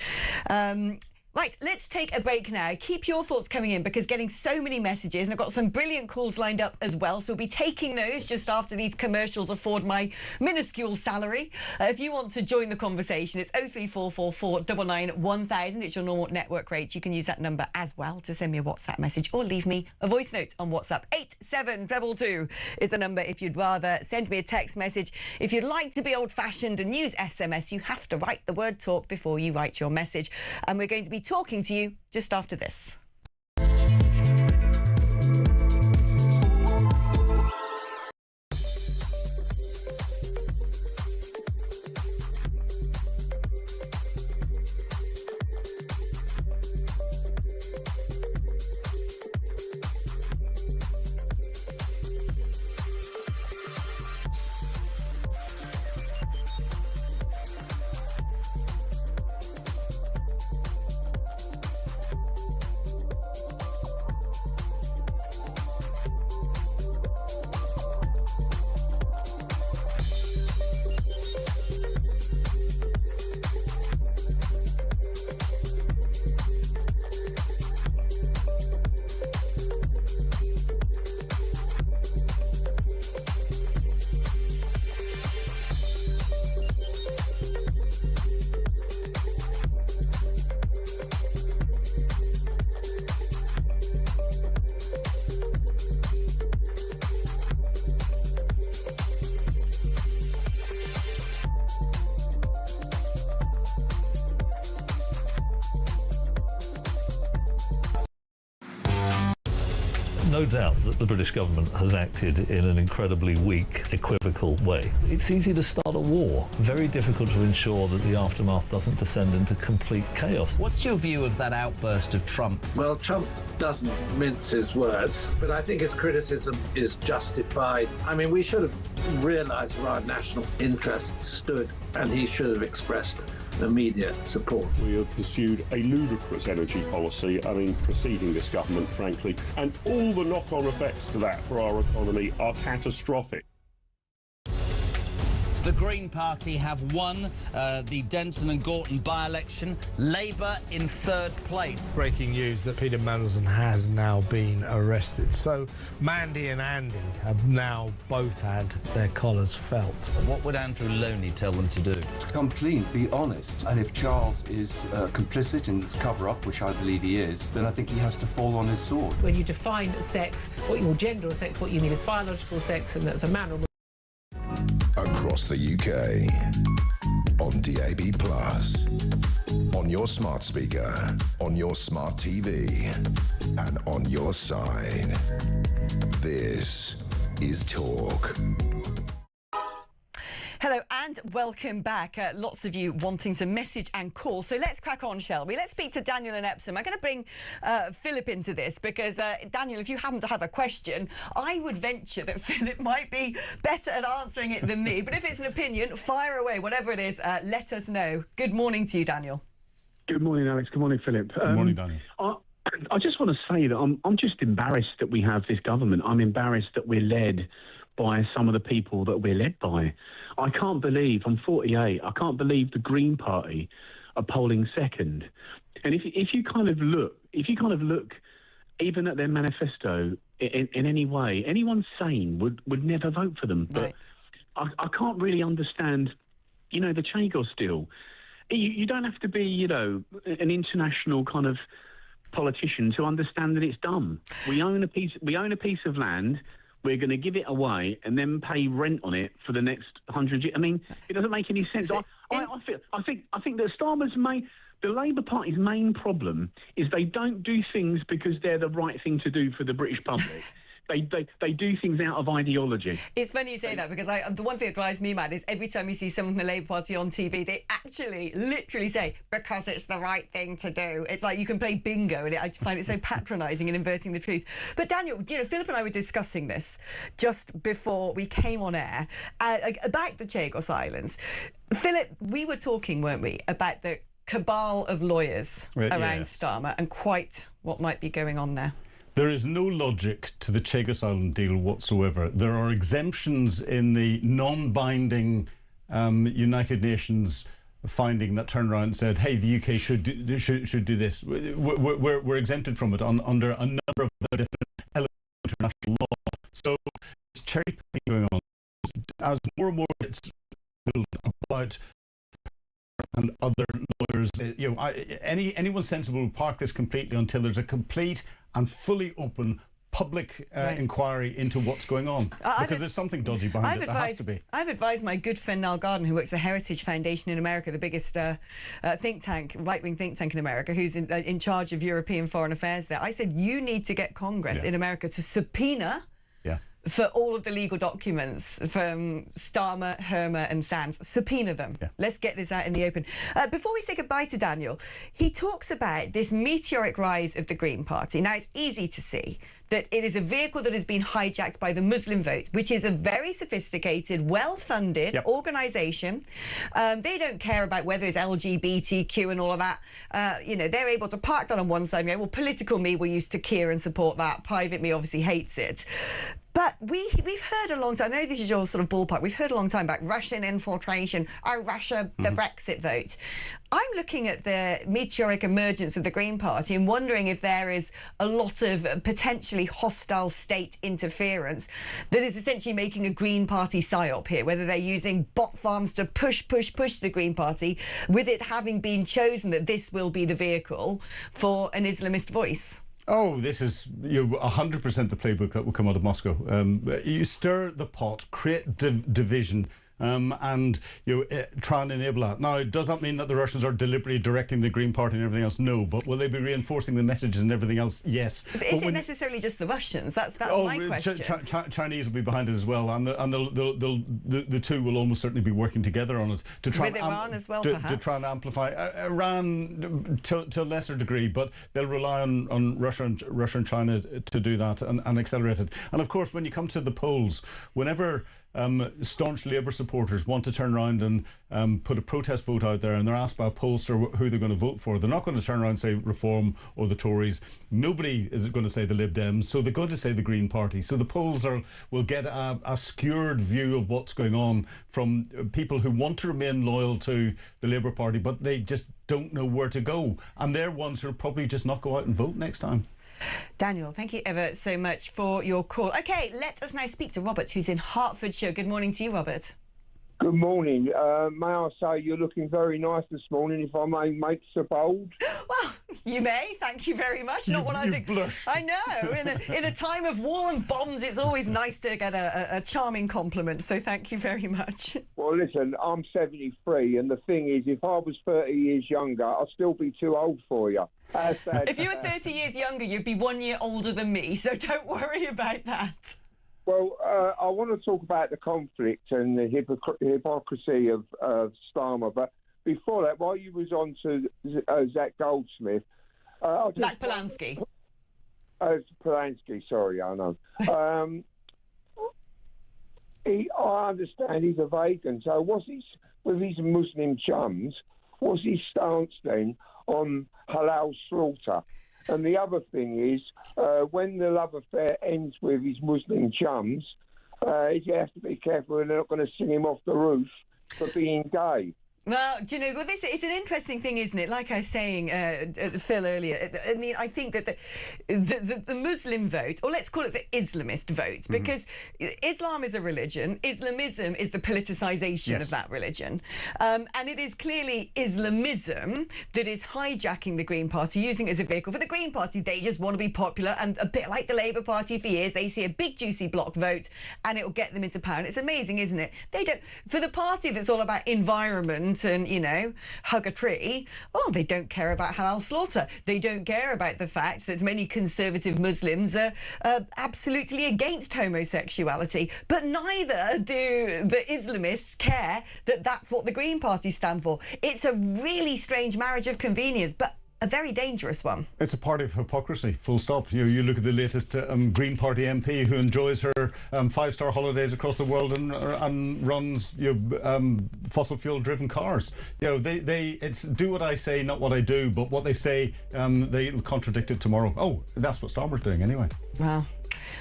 Right, let's take a break now. Keep your thoughts coming in, because getting so many messages, and I've got some brilliant calls lined up as well, so we'll be taking those just after these commercials afford my minuscule salary. If you want to join the conversation, it's 03444 99 1000. It's your normal network rate. You can use that number as well to send me a WhatsApp message or leave me a voice note on WhatsApp. 87222 is the number if you'd rather send me a text message. If you'd like to be old-fashioned and use SMS, you have to write the word talk before you write your message. And we're going to be talking to you just after this. no doubt that the British government has acted in an incredibly weak, equivocal way. It's easy to start a war, very difficult to ensure that the aftermath doesn't descend into complete chaos. What's your view of that outburst of Trump? Well, Trump doesn't mince his words, but I think his criticism is justified. I mean, we should have realised where our national interests stood, and he should have expressed immediate support. We have pursued a ludicrous energy policy, preceding this government, frankly, and all the knock-on effects to that for our economy are catastrophic. The Green Party have won the Denton and Gorton by-election. Labour in third place. Breaking news that Peter Mandelson has now been arrested. So Mandy and Andy have now both had their collars felt. What would Andrew Loney tell them to do? To come clean, be honest. And if Charles is complicit in this cover-up, which I believe he is, then I think he has to fall on his sword. When you define sex, or gender or sex, what you mean is biological sex, and that's a man or woman. Across the UK, on DAB+, on your smart speaker, on your smart TV, and on your side. This is Talk. Hello and welcome back. Lots of you wanting to message and call. So let's crack on, shall we? Let's speak to Daniel in Epsom. I'm going to bring Philip into this because, Daniel, if you happen to have a question, I would venture that Philip might be better at answering it than me. But if it's an opinion, fire away. Whatever it is, let us know. Good morning to you, Daniel. Good morning, Alex. Good morning, Philip. Good morning, Daniel. I just want to say that I'm just embarrassed that we have this government. I'm embarrassed that we're led by some of the people that we're led by. I can't believe, I'm 48, I can't believe the Green Party are polling second. And if you kind of look even at their manifesto in any way, anyone sane would never vote for them. But right. I can't really understand, the Chagos deal. You don't have to be, an international kind of politician to understand that it's dumb. We own a piece of land. We're going to give it away and then pay rent on it for the next 100 years. I mean, it doesn't make any sense. I think that the Labour Party's main problem is they don't do things because they're the right thing to do for the British public. They do things out of ideology. It's funny you say that because the one thing that drives me mad is every time you see someone from the Labour Party on TV, they actually literally say, because it's the right thing to do. It's like you can play bingo, and I find it so patronising and inverting the truth. But Daniel, Philip and I were discussing this just before we came on air about the Chagos Islands. Philip, we were talking, weren't we, about the cabal of lawyers around Starmer and quite what might be going on there. There is no logic to the Chagos Island deal whatsoever. There are exemptions in the non-binding United Nations finding that turned around and said, "Hey, the UK should do this." We're exempted from it under a number of different elements of international law. So it's cherry picking going on as more and more gets built about. And other lawyers, anyone sensible will park this completely until there's a complete and fully open public inquiry into what's going on, because there's something dodgy behind it. There has to be. I've advised my good friend Niall Garden, who works at the Heritage Foundation in America, the biggest think tank, right-wing think tank in America, who's in charge of European foreign affairs there. I said, you need to get Congress in America to subpoena for all of the legal documents from Starmer, Hermer and Sands. Subpoena them. Let's get this out in the open. Before we say goodbye to Daniel, he talks about this meteoric rise of the Green Party. Now, it's easy to see that it is a vehicle that has been hijacked by the Muslim Vote, which is a very sophisticated, well-funded organisation. They don't care about whether it's LGBTQ and all of that. They're able to park that on one side and go, well, political me will use to Keir and support that. Private me obviously hates it. But we've heard a long time, I know this is your sort of ballpark, we've heard a long time about Russian infiltration, Russia, the Brexit vote. I'm looking at the meteoric emergence of the Green Party and wondering if there is a lot of potentially hostile state interference that is essentially making a Green Party psyop here, whether they're using bot farms to push the Green Party, with it having been chosen that this will be the vehicle for an Islamist voice. Oh, this is 100% the playbook that will come out of Moscow. You stir the pot, create division, and try and enable that. Now, does that mean that the Russians are deliberately directing the Green Party and everything else? No. But will they be reinforcing the messages and everything else? Yes. But is it necessarily just the Russians? That's my question. Chinese will be behind it as well, and the two will almost certainly be working together on it to try with Iran as well, to try and amplify Iran to a lesser degree, but they'll rely on Russia and China to do that and accelerate it. And of course, when you come to the polls, whenever staunch Labour supporters want to turn around and put a protest vote out there, and they're asked by a pollster who they're going to vote for, they're not going to turn around and say Reform or the Tories. Nobody is going to say the Lib Dems, so they're going to say the Green Party. So the polls will get a skewed view of what's going on from people who want to remain loyal to the Labour Party, but they just don't know where to go, and they're ones who'll probably just not go out and vote next time. Daniel, thank you ever so much for your call. OK, let us now speak to Robert, who's in Hertfordshire. Good morning to you, Robert. Good morning. May I say you're looking very nice this morning, if I may make so bold? Well, you may. Thank you very much. Not what I think. I know. In a time of war and bombs, it's always nice to get a charming compliment. So thank you very much. Well, listen, I'm 73, and the thing is, if I was 30 years younger, I'd still be too old for you. If you were 30 years younger, you'd be 1 year older than me. So don't worry about that. Well, I want to talk about the conflict and the hypocrisy of Starmer, but before that, while you was on to Zach Goldsmith... Zach Polanski. Polanski, sorry, I know. I understand he's a vegan, so with his Muslim chums, what's his stance then on halal slaughter? And the other thing is, when the love affair ends with his Muslim chums, he has to be careful they're not going to sing him off the roof for being gay. Well, do you know, well, this it's an interesting thing, isn't it? Like I was saying, Phil, earlier, I mean, I think that the Muslim vote, or let's call it the Islamist vote, because Islam is a religion, Islamism is the politicisation of that religion. And it is clearly Islamism that is hijacking the Green Party, using it as a vehicle. For the Green Party, they just want to be popular, and a bit like the Labour Party for years, they see a big juicy bloc vote and it will get them into power. And it's amazing, isn't it? They don't, for the party that's all about environment and, you know, hug a tree, they don't care about halal slaughter. They don't care about the fact that many conservative Muslims are absolutely against homosexuality. But neither do the Islamists care that that's what the Green Party stand for. It's a really strange marriage of convenience, but a very dangerous one. It's a party of hypocrisy, full stop. You look at the latest Green Party MP who enjoys her 5-star holidays across the world and runs fossil fuel driven cars. It's do what I say, not what I do, but what they say, they contradict it tomorrow. Oh, that's what Starmer's doing anyway. Well,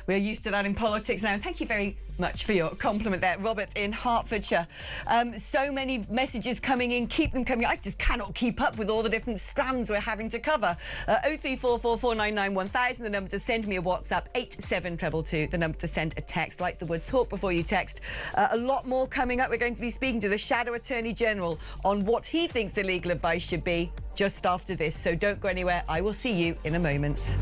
we're used to that in politics now. Thank you very much for your compliment there, Robert in Hertfordshire. So many messages coming in. Keep them coming. I just cannot keep up with all the different strands we're having to cover. 03444991000, the number to send me a WhatsApp, 87222, the number to send a text. Write the word talk before you text. A lot more coming up. We're going to be speaking to the Shadow Attorney General on what he thinks the legal advice should be just after this. So don't go anywhere. I will see you in a moment.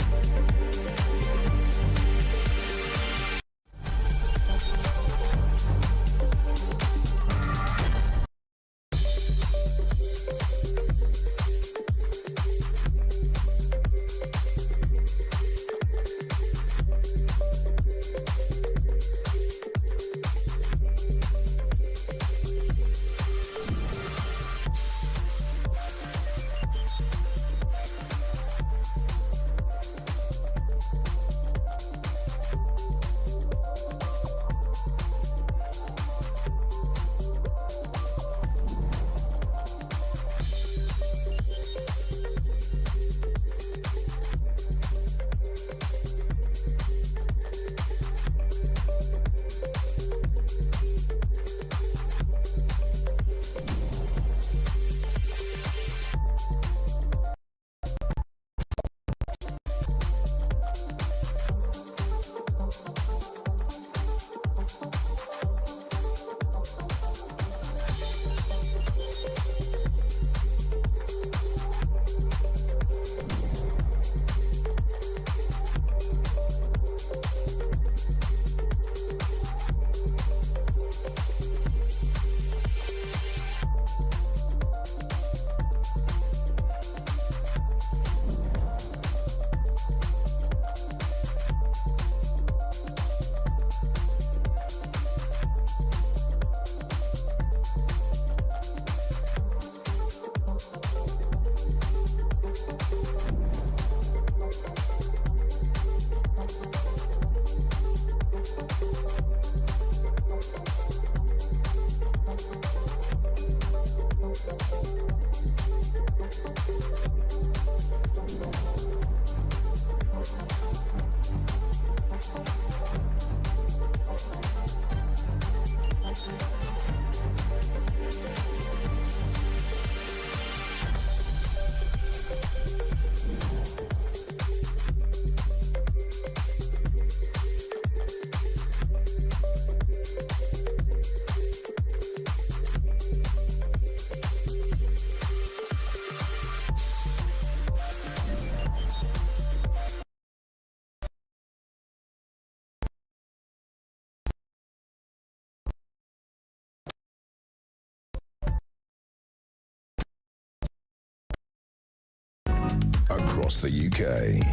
across the UK.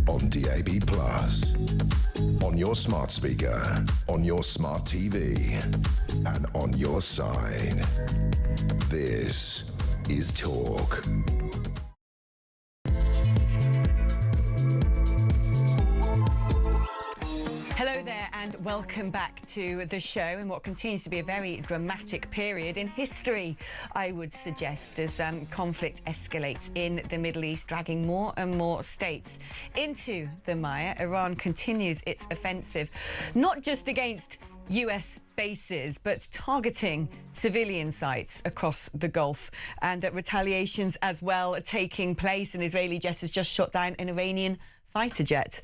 On DAB+, on your smart speaker, on your smart TV, and on your side. This is Talk. Hello there and welcome back to the show in what continues to be a very dramatic period in history, I would suggest, as conflict escalates in the Middle East, dragging more and more states into the mire. Iran continues its offensive, not just against US bases, but targeting civilian sites across the Gulf, and retaliations as well taking place. An Israeli jet has just shot down an Iranian fighter jet.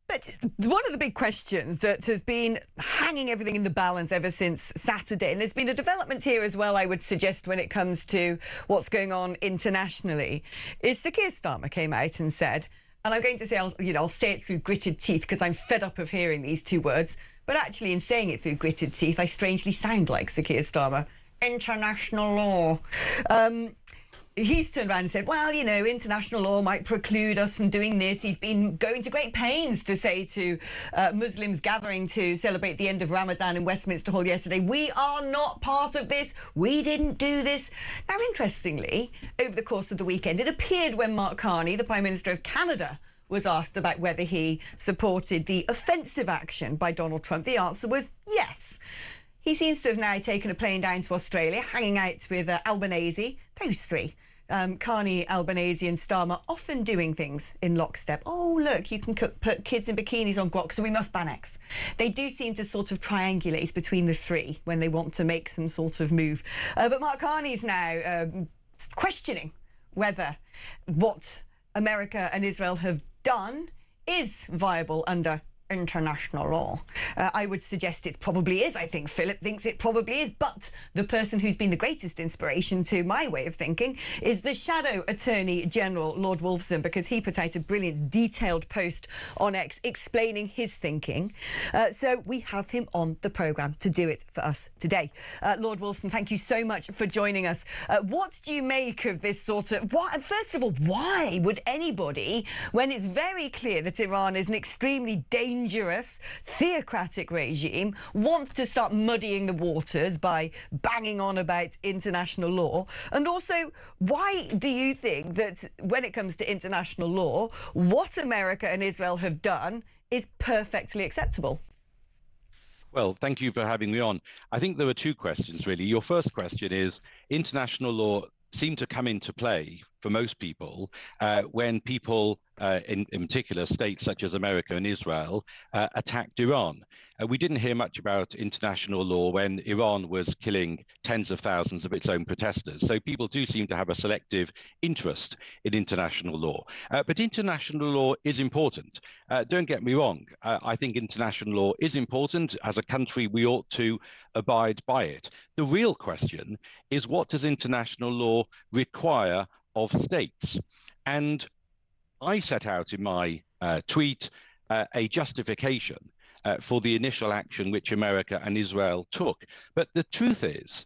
But one of the big questions that has been hanging everything in the balance ever since Saturday, and there's been a development here as well, I would suggest, when it comes to what's going on internationally, is Sir Keir Starmer came out and said, and I'm going to say, I'll say it through gritted teeth because I'm fed up of hearing these two words, but actually in saying it through gritted teeth, I strangely sound like Sir Keir Starmer. International law. He's turned around and said, well, international law might preclude us from doing this. He's been going to great pains to say to Muslims gathering to celebrate the end of Ramadan in Westminster Hall yesterday, we are not part of this. We didn't do this. Now, interestingly, over the course of the weekend, it appeared when Mark Carney, the Prime Minister of Canada, was asked about whether he supported the offensive action by Donald Trump, the answer was yes. He seems to have now taken a plane down to Australia, hanging out with Albanese, those three. Carney, Albanese and Starmer often doing things in lockstep. Oh, look, you can put kids in bikinis on Grok, so we must ban X. They do seem to sort of triangulate between the three when they want to make some sort of move. But Mark Carney's now questioning whether what America and Israel have done is viable under international law. I would suggest it probably is. I think Philip thinks it probably is, but the person who's been the greatest inspiration to my way of thinking is the Shadow Attorney General, Lord Wolfson, because he put out a brilliant detailed post on X explaining his thinking. So we have him on the programme to do it for us today. Lord Wolfson, thank you so much for joining us. What do you make of this sort of... First of all, why would anybody, when it's very clear that Iran is an extremely dangerous, theocratic regime, want to start muddying the waters by banging on about international law? And also, why do you think that when it comes to international law, what America and Israel have done is perfectly acceptable? Well, thank you for having me on. I think there were two questions, really. Your first question is, international law seemed to come into play for most people when people, in particular states such as America and Israel, attacked Iran. We didn't hear much about international law when Iran was killing tens of thousands of its own protesters. So people do seem to have a selective interest in international law. But international law is important. Don't get me wrong. I think international law is important. As a country, we ought to abide by it. The real question is, what does international law require of states? And I set out in my tweet a justification for the initial action which America and Israel took. But the truth is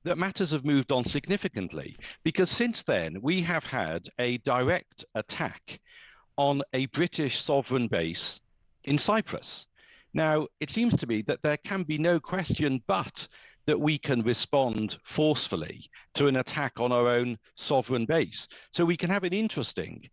that matters have moved on significantly, because since then we have had a direct attack on a British sovereign base in Cyprus. Now, it seems to me that there can be no question but that we can respond forcefully to an attack on our own sovereign base. So we can have an interesting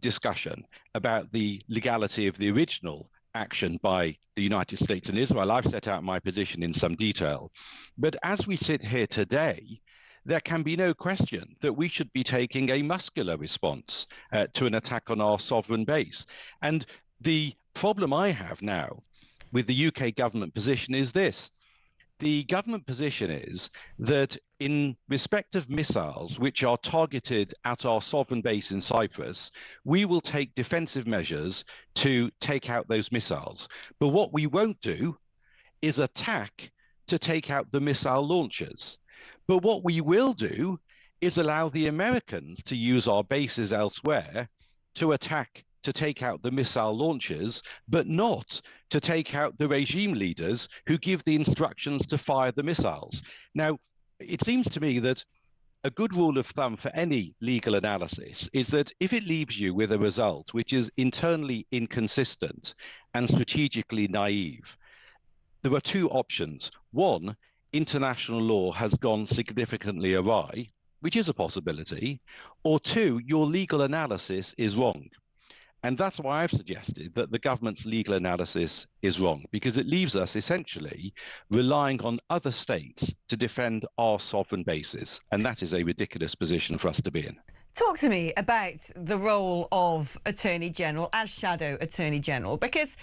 discussion about the legality of the original action by the United States and Israel. I've set out my position in some detail. But as we sit here today, there can be no question that we should be taking a muscular response to an attack on our sovereign base. And the problem I have now with the UK government position is this. The government position is that in respect of missiles which are targeted at our sovereign base in Cyprus, we will take defensive measures to take out those missiles. But what we won't do is attack to take out the missile launchers. But what we will do is allow the Americans to use our bases elsewhere to attack to take out the missile launchers, but not to take out the regime leaders who give the instructions to fire the missiles. Now, it seems to me that a good rule of thumb for any legal analysis is that if it leaves you with a result which is internally inconsistent and strategically naive, there are two options. One, international law has gone significantly awry, which is a possibility, or two, your legal analysis is wrong. And that's why I've suggested that the government's legal analysis is wrong, because it leaves us essentially relying on other states to defend our sovereign bases. And that is a ridiculous position for us to be in. Talk to me about the role of Attorney General as Shadow Attorney General, because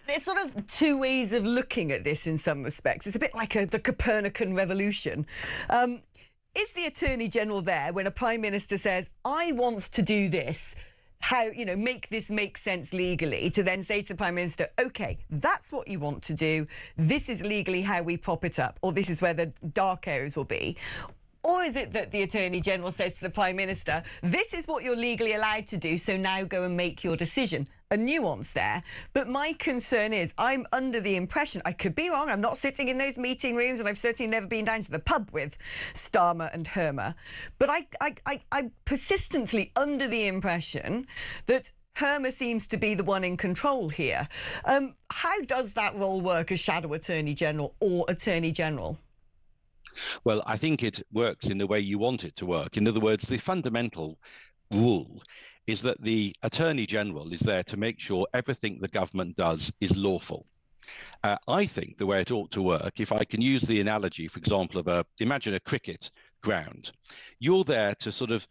there's sort of two ways of looking at this in some respects. It's a bit like the Copernican revolution. Is the Attorney General there when a Prime Minister says, I want to do this, how, you know, make this make sense legally, to then say to the Prime Minister, OK, that's what you want to do. This is legally how we prop it up, or this is where the dark areas will be. Or is it that the Attorney General says to the Prime Minister, this is what you're legally allowed to do, so now go and make your decision? A nuance there. But my concern is, I'm under the impression, I could be wrong, I'm not sitting in those meeting rooms, and I've certainly never been down to the pub with Starmer and Hermer, but I'm persistently under the impression that Hermer seems to be the one in control here. How does that role work as Shadow Attorney General or Attorney General? Well, I think it works in the way you want it to work. In other words, the fundamental rule is that the Attorney General is there to make sure everything the government does is lawful. I think the way it ought to work, if I can use the analogy, for example, of imagine a cricket ground. You're there to sort of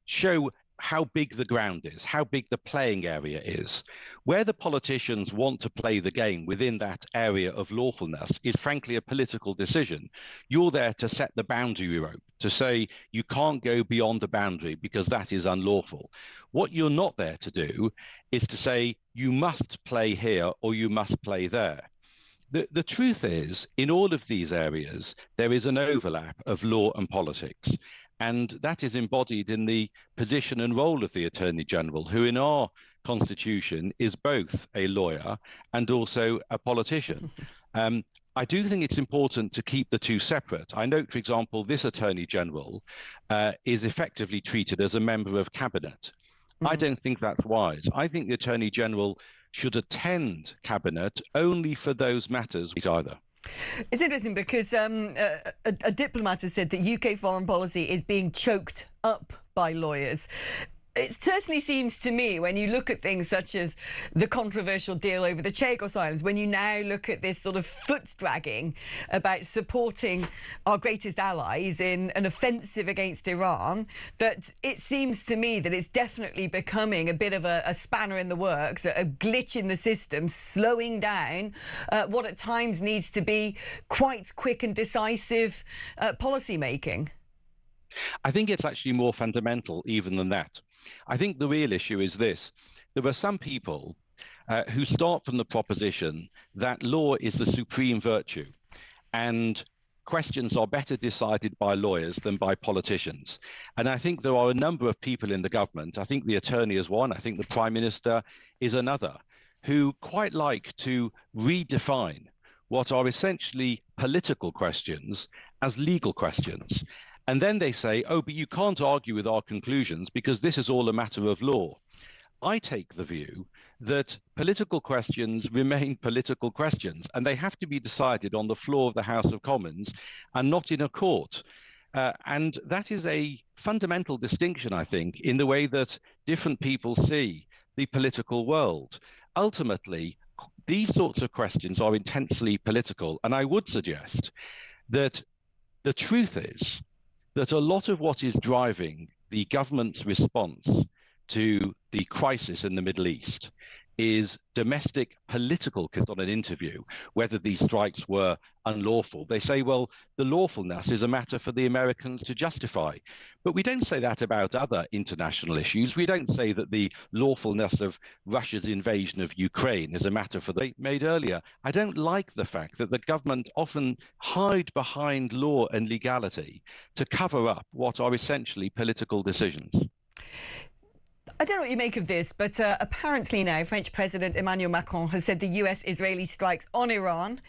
show how big the ground is, how big the playing area is. Where the politicians want to play the game within that area of lawfulness is frankly a political decision. You're there to set the boundary rope, to say you can't go beyond the boundary because that is unlawful. What you're not there to do is to say you must play here or you must play there. The truth is, in all of these areas, there is an overlap of law and politics. And that is embodied in the position and role of the Attorney General, who in our Constitution is both a lawyer and also a politician. I do think it's important to keep the two separate. I note, for example, this Attorney General is effectively treated as a member of Cabinet. I don't think that's wise. I think the Attorney General should attend Cabinet only for those matters either. It's interesting because a diplomat has said that UK foreign policy is being choked up by lawyers. It certainly seems to me, when you look at things such as the controversial deal over the Chagos Islands, when you now look at this sort of foot-dragging about supporting our greatest allies in an offensive against Iran, that it seems to me that it's definitely becoming a bit of a spanner in the works, a glitch in the system, slowing down what at times needs to be quite quick and decisive policy making. I think it's actually more fundamental even than that. I think the real issue is this. There are some people who start from the proposition that law is the supreme virtue and questions are better decided by lawyers than by politicians. And I think there are a number of people in the government, I think the attorney is one, I think the Prime Minister is another, who quite like to redefine what are essentially political questions as legal questions. And then they say, oh, but you can't argue with our conclusions because this is all a matter of law. I take the view that political questions remain political questions and they have to be decided on the floor of the House of Commons and not in a court. And that is a fundamental distinction, I think, in the way that different people see the political world. Ultimately, these sorts of questions are intensely political. And I would suggest that the truth is that a lot of what is driving the government's response to the crisis in the Middle East is domestic political on an interview, whether these strikes were unlawful. They say, well, the lawfulness is a matter for the Americans to justify. But we don't say that about other international issues. We don't say that the lawfulness of Russia's invasion of Ukraine is a matter for the made earlier. I don't like the fact that the government often hide behind law and legality to cover up what are essentially political decisions. I don't know what you make of this, but apparently now French President Emmanuel Macron has said the US-Israeli strikes on Iran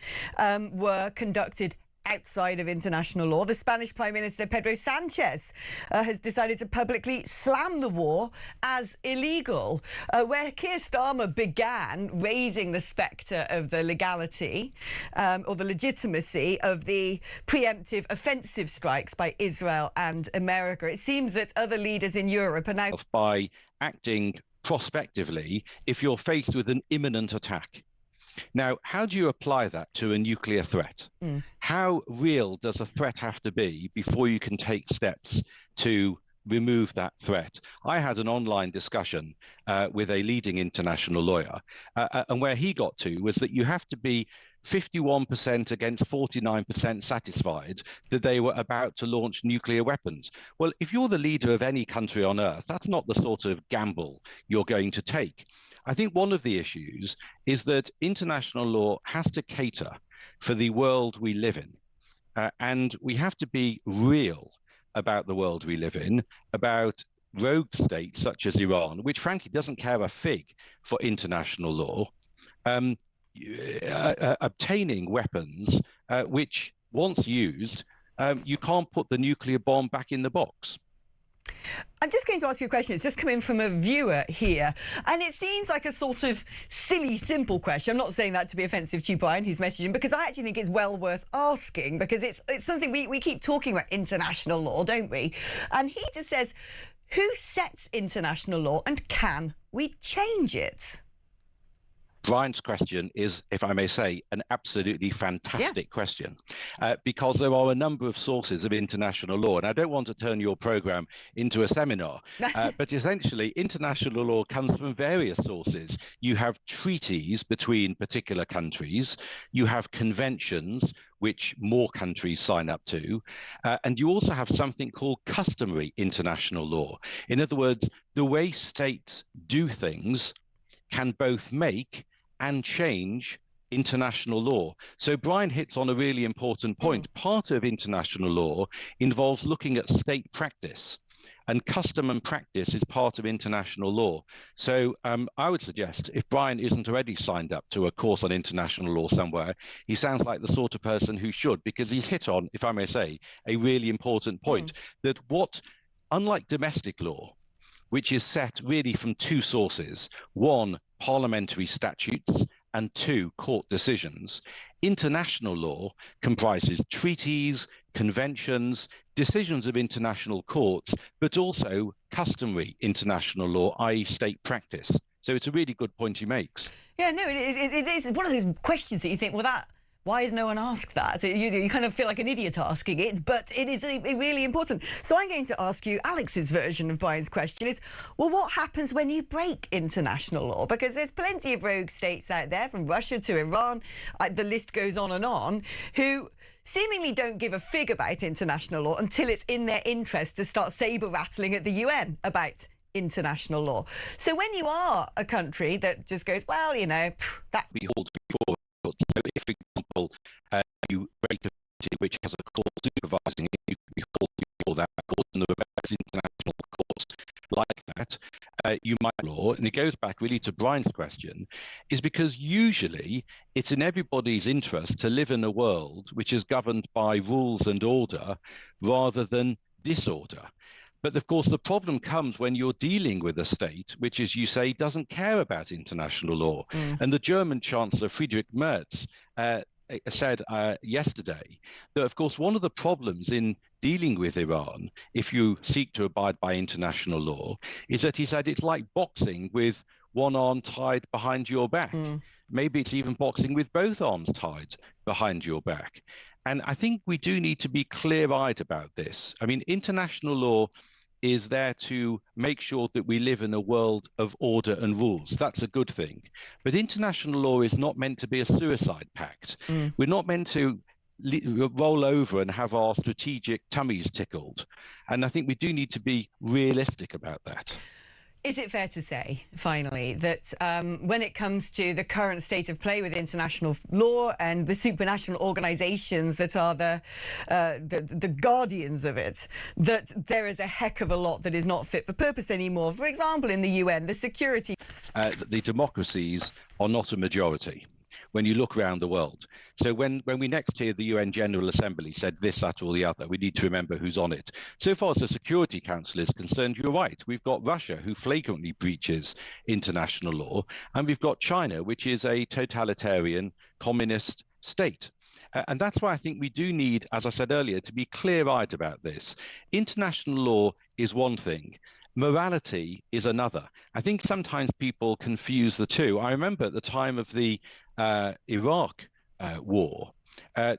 were conducted outside of international law. The Spanish Prime Minister Pedro Sanchez has decided to publicly slam the war as illegal, where Keir Starmer began raising the spectre of the legality or the legitimacy of the preemptive offensive strikes by Israel and America. It seems that other leaders in Europe are now... by acting prospectively if you're faced with an imminent attack. Now, how do you apply that to a nuclear threat? How real does a threat have to be before you can take steps to remove that threat? I had an online discussion with a leading international lawyer, and where he got to was that you have to be 51% against 49% satisfied that they were about to launch nuclear weapons. Well, if you're the leader of any country on earth, that's not the sort of gamble you're going to take. I think one of the issues is that international law has to cater for the world we live in. And we have to be real about the world we live in, about rogue states such as Iran, which frankly doesn't care a fig for international law, obtaining weapons which, once used, you can't put the nuclear bomb back in the box. I'm just going to ask you a question. It's just come in from a viewer here, and it seems like a sort of silly, simple question. I'm not saying that to be offensive to you, Brian, who's messaging, because I actually think it's well worth asking, because it's something we keep talking about, international law, don't we? And he just says, who sets international law, and can we change it? Brian's question is, if I may say, an absolutely fantastic question, because there are a number of sources of international law. And I don't want to turn your programme into a seminar, but essentially international law comes from various sources. You have treaties between particular countries, you have conventions which more countries sign up to, and you also have something called customary international law. In other words, the way states do things can both make and change international law. So Brian hits on a really important point. Part of international law involves looking at state practice, and custom and practice is part of international law. So I would suggest, if Brian isn't already signed up to a course on international law somewhere, he sounds like the sort of person who should, because he's hit on, if I may say, a really important point, that unlike domestic law, which is set really from two sources, one, parliamentary statutes, and two, court decisions, international law comprises treaties, conventions, decisions of international courts, but also customary international law, i.e. state practice. So it's a really good point he makes. Yeah, no, it is one of those questions that you think, well, why has no one asked that? You kind of feel like an idiot asking it, but it is really important. So I'm going to ask you, Alex's version of Brian's question is, well, what happens when you break international law? Because there's plenty of rogue states out there, from Russia to Iran, the list goes on, who seemingly don't give a fig about international law until it's in their interest to start saber-rattling at the UN about international law. So when you are a country that just goes, well, you know, that... We hold before. So if, for example, you break a treaty which has a court supervising it, you can be hauled before that court, and there are international courts like that. You might law, and it goes back really to Brian's question, is because usually it's in everybody's interest to live in a world which is governed by rules and order rather than disorder. But of course, the problem comes when you're dealing with a state which, as you say, doesn't care about international law. And the German Chancellor Friedrich Merz said yesterday that, of course, one of the problems in dealing with Iran, if you seek to abide by international law, is that he said it's like boxing with one arm tied behind your back. Maybe it's even boxing with both arms tied behind your back. And I think we do need to be clear-eyed about this. I mean, international law is there to make sure that we live in a world of order and rules. That's a good thing. But international law is not meant to be a suicide pact. We're not meant to roll over and have our strategic tummies tickled. And I think we do need to be realistic about that. Is it fair to say, finally, that when it comes to the current state of play with international law and the supranational organisations that are the guardians of it, that there is a heck of a lot that is not fit for purpose anymore? For example, in the UN, the security... The democracies are not a majority. when you look around the world. So when we next hear the UN General Assembly said this, that, or the other, we need to remember who's on it. So far as the Security Council is concerned, you're right. We've got Russia, who flagrantly breaches international law, and we've got China, which is a totalitarian communist state. And that's why I think we do need, as I said earlier, to be clear-eyed about this. International law is one thing. Morality is another. I think sometimes people confuse the two. I remember at the time of the Iraq war,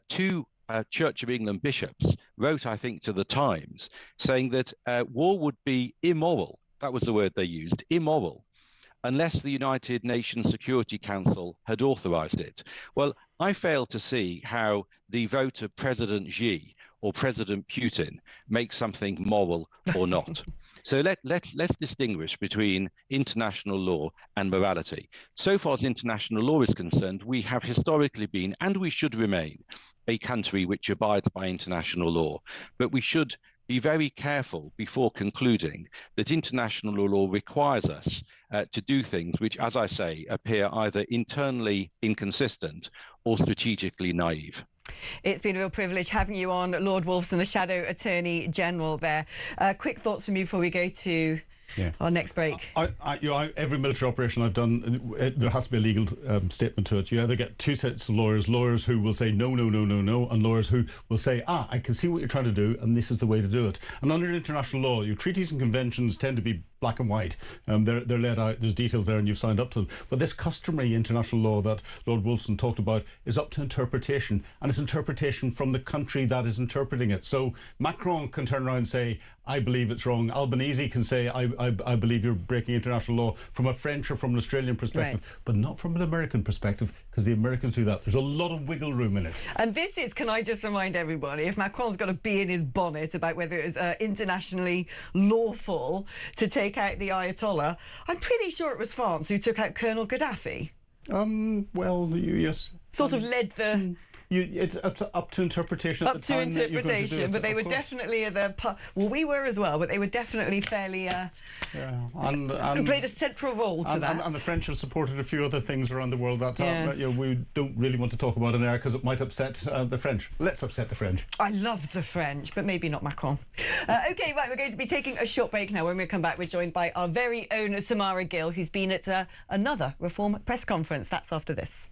two Church of England bishops wrote, I think, to the Times, saying that war would be immoral. That was the word they used, immoral, unless the United Nations Security Council had authorized it. Well, I fail to see how the vote of President Xi or President Putin makes something moral or not. So let's distinguish between international law and morality. So far as international law is concerned, we have historically been, and we should remain, a country which abides by international law. But we should be very careful before concluding that international law requires us to do things which, as I say, appear either internally inconsistent or strategically naive. It's been a real privilege having you on, Lord Wolfson, the Shadow Attorney General there. Quick thoughts from you before we go to our next break. Every military operation I've done, there has to be a legal statement to it. You either get two sets of lawyers who will say no, no, no, no, no, and lawyers who will say, I can see what you're trying to do, and this is the way to do it. And under international law, your treaties and conventions tend to be black and white. They're laid out, there's details there, and you've signed up to them. But this customary international law that Lord Wolfson talked about is up to interpretation, and it's interpretation from the country that is interpreting it. So Macron can turn around and say, I believe it's wrong. Albanese can say, I believe you're breaking international law from a French or from an Australian perspective, but not from an American perspective, because the Americans do that. There's a lot of wiggle room in it. And this is, can I just remind everybody, if Macron's got a bee in his bonnet about whether it's internationally lawful to take out the Ayatollah, I'm pretty sure it was France who took out Colonel Gaddafi. Well, yes. Sort of led the... It's up to interpretation. Up to interpretation, but they were definitely at the... Well, we were as well, but they were definitely fairly... and played a central role to that. And the French have supported a few other things around the world that we don't really want to talk about in there because it might upset the French. Let's upset the French. I love the French, but maybe not Macron. OK, right, we're going to be taking a short break now. When we come back, we're joined by our very own Samara Gill, who's been at another Reform press conference. That's after this.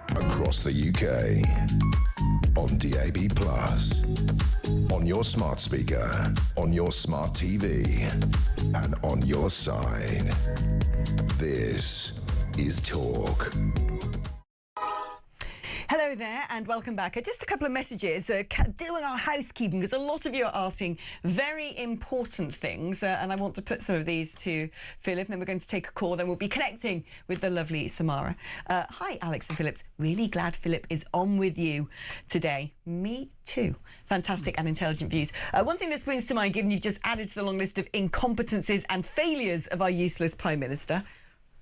Across the UK, on DAB+, on your smart speaker, on your smart TV, and on your side. This is Talk. Hello there and welcome back. Just a couple of messages doing our housekeeping, because a lot of you are asking very important things and I want to put some of these to Philip, and then we're going to take a call, then we'll be connecting with the lovely Samara. Hi Alex and Phillips, really glad Philip is on with you today. Me too. Fantastic and intelligent views. One thing that springs to mind, given you've just added to the long list of incompetencies and failures of our useless Prime Minister,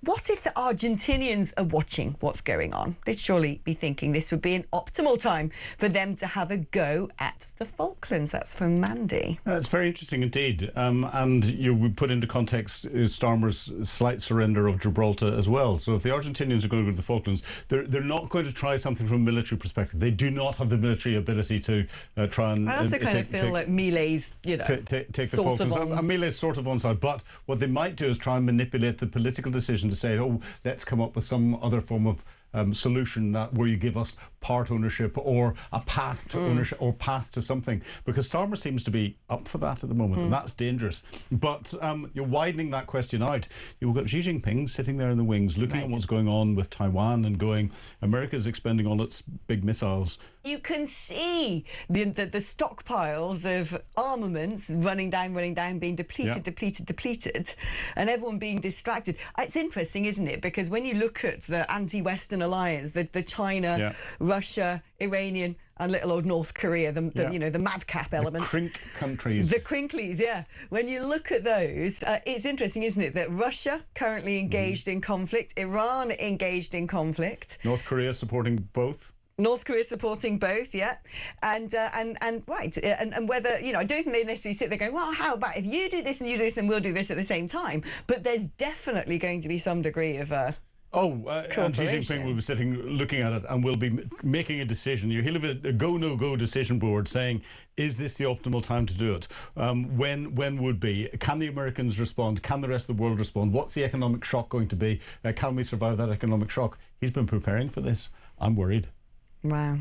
what if the Argentinians are watching what's going on? They'd surely be thinking this would be an optimal time for them to have a go at the Falklands. That's from Mandy. It's very interesting indeed. And we put into context Starmer's slight surrender of Gibraltar as well. So if the Argentinians are going to go to the Falklands, they're not going to try something from a military perspective. They do not have the military ability to try and... I also kind of feel like Milei's, take the Falklands. And Milei's sort of on side. But what they might do is try and manipulate the political decision to say, oh, let's come up with some other form of solution where you give us part ownership or a path to ownership or path to something, because Starmer seems to be up for that at the moment, and that's dangerous. But you're widening that question out. You've got Xi Jinping sitting there in the wings looking at what's going on with Taiwan and going, America's expending all its big missiles. You can see the stockpiles of armaments running down, being depleted, and everyone being distracted. It's interesting, isn't it? Because when you look at the anti-Western alliance, the China, Russia, Iranian, and little old North Korea, the madcap elements. The crink countries. The crinklies, yeah. When you look at those, it's interesting, isn't it, that Russia currently engaged in conflict, Iran engaged in conflict. North Korea supporting both. North Korea supporting both, yeah, and whether, I don't think they necessarily sit there going, well, how about if you do this and you do this and we'll do this at the same time? But there's definitely going to be some degree of and Xi Jinping will be sitting looking at it and will be making a decision. He'll have a go, no-go decision board saying, is this the optimal time to do it? When would be? Can the Americans respond? Can the rest of the world respond? What's the economic shock going to be? Can we survive that economic shock? He's been preparing for this. I'm worried. Wow.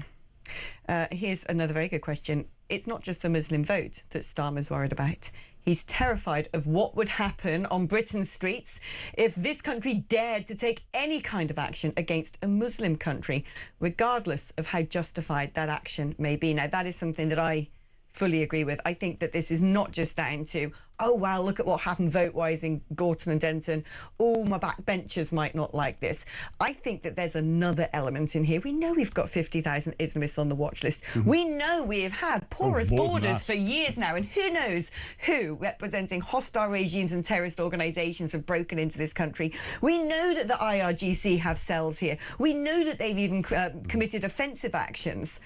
Here's another very good question. It's not just the Muslim vote that Starmer's worried about. He's terrified of what would happen on Britain's streets if this country dared to take any kind of action against a Muslim country, regardless of how justified that action may be. Now, that is something that I fully agree with. I think that this is not just down to, oh, wow, look at what happened vote-wise in Gorton and Denton. Oh, my backbenchers might not like this. I think that there's another element in here. We know we've got 50,000 Islamists on the watch list. We know we have had porous borders for years now, and who knows who, representing hostile regimes and terrorist organisations, have broken into this country. We know that the IRGC have cells here. We know that they've even committed offensive actions.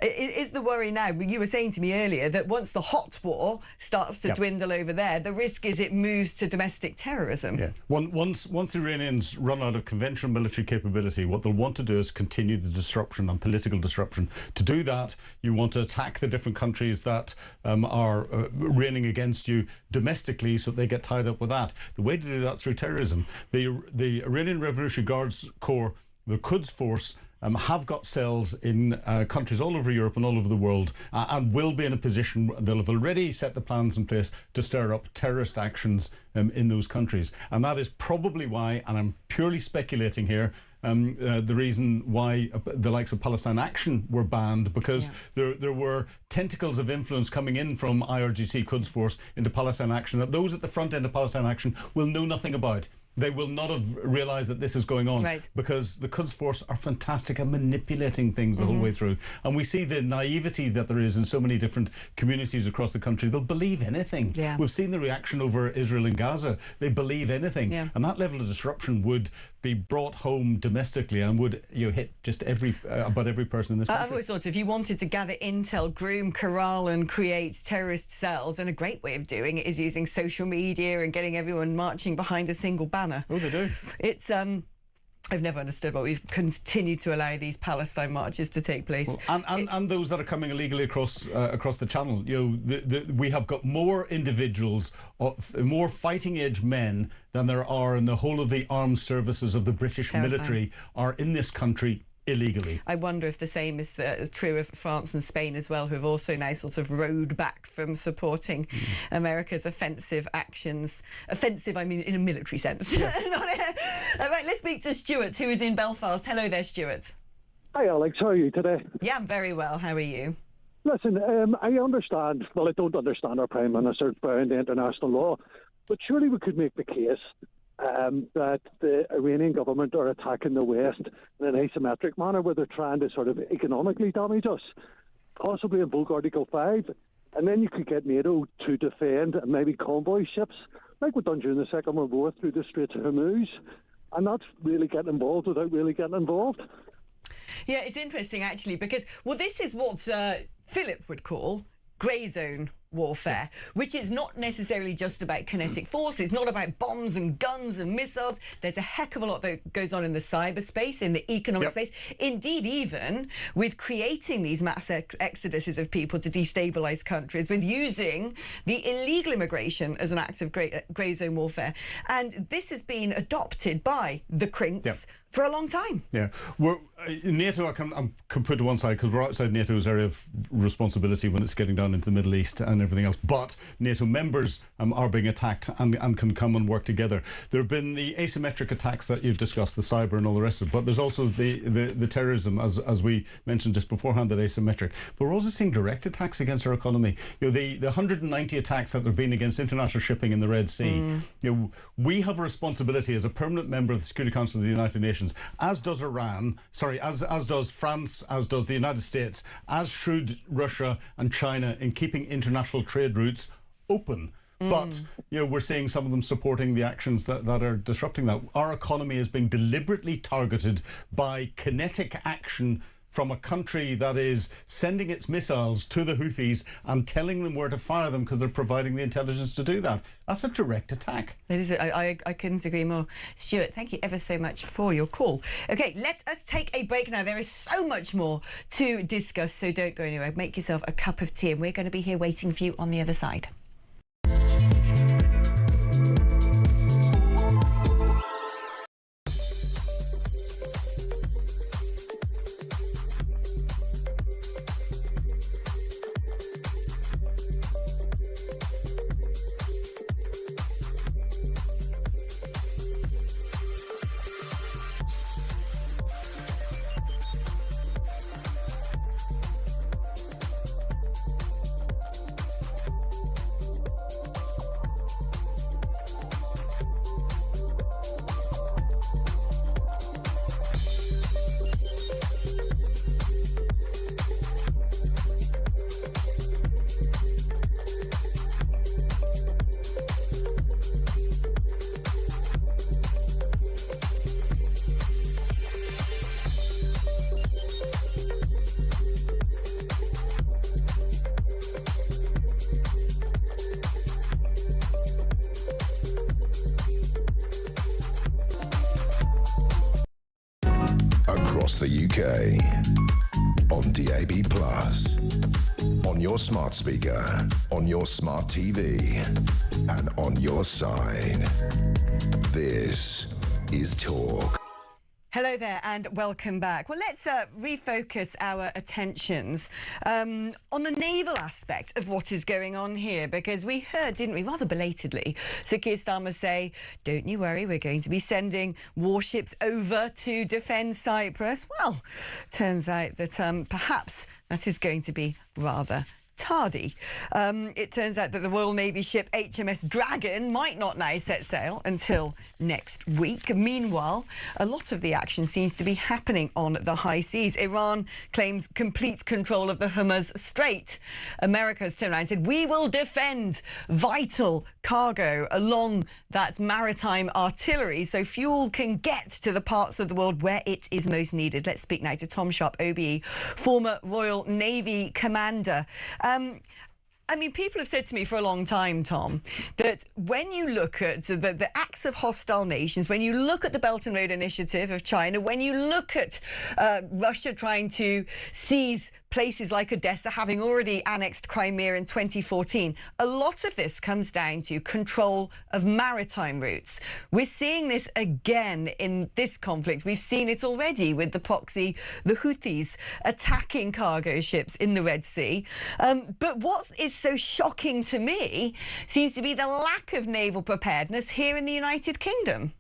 Is the worry now, you were saying to me earlier, that once the hot war starts to dwindle over there, the risk is it moves to domestic terrorism? Yeah. Once the Iranians run out of conventional military capability, what they'll want to do is continue the disruption and political disruption. To do that, you want to attack the different countries that are raining against you domestically, so they get tied up with that. The way to do that is through terrorism. The Iranian Revolutionary Guards Corps, the Quds Force, have got cells in countries all over Europe and all over the world, and will be in a position, they'll have already set the plans in place to stir up terrorist actions in those countries. And that is probably why, and I'm purely speculating here, the reason why the likes of Palestine Action were banned, because there were tentacles of influence coming in from IRGC Quds Force into Palestine Action that those at the front end of Palestine Action will know nothing about. They will not have realised that this is going on, because the Quds Force are fantastic at manipulating things the whole way through. And we see the naivety that there is in so many different communities across the country. They'll believe anything. We've seen the reaction over Israel and Gaza. They believe anything. And that level of disruption would be brought home domestically and would hit just about every person in this country. I've always thought if you wanted to gather intel, groom, corral and create terrorist cells, then a great way of doing it is using social media and getting everyone marching behind a single banner. Oh, they do. It's I've never understood why we've continued to allow these Palestine marches to take place. Well, and those that are coming illegally across the channel. We have got more individuals, more fighting age men than there are in the whole of the armed services of the British military are in this country illegally. I wonder if the same is true of France and Spain as well, who have also now sort of rowed back from supporting America's offensive actions. Offensive, I mean, in a military sense. Yes. Right, let's speak to Stuart, who is in Belfast. Hello there, Stuart. Hi, Alex. How are you today? Yeah, I'm very well. How are you? Listen, I understand, well, I don't understand our Prime Minister bowing to international law, but surely we could make the case that the Iranian government are attacking the West in an asymmetric manner where they're trying to sort of economically damage us, possibly invoke Article 5, and then you could get NATO to defend and maybe convoy ships, like we've done during the Second World War through the Strait of Hormuz, and that's really getting involved without really getting involved. Yeah, it's interesting, actually, because, well, this is what Philip would call grey zone warfare, which is not necessarily just about kinetic force. It's not about bombs and guns and missiles. There's a heck of a lot that goes on in the cyberspace, in the economic space. Indeed, even with creating these mass exoduses of people to destabilise countries, with using the illegal immigration as an act of grey zone warfare. And this has been adopted by the crinks for a long time. Yeah. NATO, I can put to one side because we're outside NATO's area of responsibility when it's getting down into the Middle East and everything else. But NATO members are being attacked and can come and work together. There have been the asymmetric attacks that you've discussed, the cyber and all the rest of it. But there's also the terrorism, as we mentioned just beforehand, that asymmetric. But we're also seeing direct attacks against our economy. You know, the 190 attacks that there have been against international shipping in the Red Sea. You know, we have a responsibility as a permanent member of the Security Council of the United Nations, as does Iran, as does France, as does the United States, as should Russia and China, in keeping international trade routes open. But you know, we're seeing some of them supporting the actions that are disrupting that. Our economy is being deliberately targeted by kinetic action from a country that is sending its missiles to the Houthis and telling them where to fire them because they're providing the intelligence to do that. That's a direct attack. It is. I couldn't agree more. Stuart, thank you ever so much for your call. OK, let us take a break now. There is so much more to discuss, so don't go anywhere. Make yourself a cup of tea and we're going to be here waiting for you on the other side. Across the UK, on DAB+, on your smart speaker, on your smart TV, and on your side. This is Talk. Hello there and welcome back. Well, let's refocus our attentions on the naval aspect of what is going on here, because we heard, didn't we, rather belatedly, Sir Keir Starmer say, don't you worry, we're going to be sending warships over to defend Cyprus. Well, turns out that perhaps that is going to be rather tardy. It turns out that the Royal Navy ship HMS Dragon might not now set sail until next week. Meanwhile, a lot of the action seems to be happening on the high seas. Iran claims complete control of the Hormuz Strait. America's turned around and said, we will defend vital cargo along that maritime artillery so fuel can get to the parts of the world where it is most needed. Let's speak now to Tom Sharp, OBE, former Royal Navy commander. I mean, people have said to me for a long time, Tom, that when you look at the acts of hostile nations, when you look at the Belt and Road Initiative of China, when you look at Russia trying to seize places like Odessa, having already annexed Crimea in 2014, a lot of this comes down to control of maritime routes. We're seeing this again in this conflict. We've seen it already with the proxy, the Houthis, attacking cargo ships in the Red Sea. But what is so shocking to me seems to be the lack of naval preparedness here in the United Kingdom.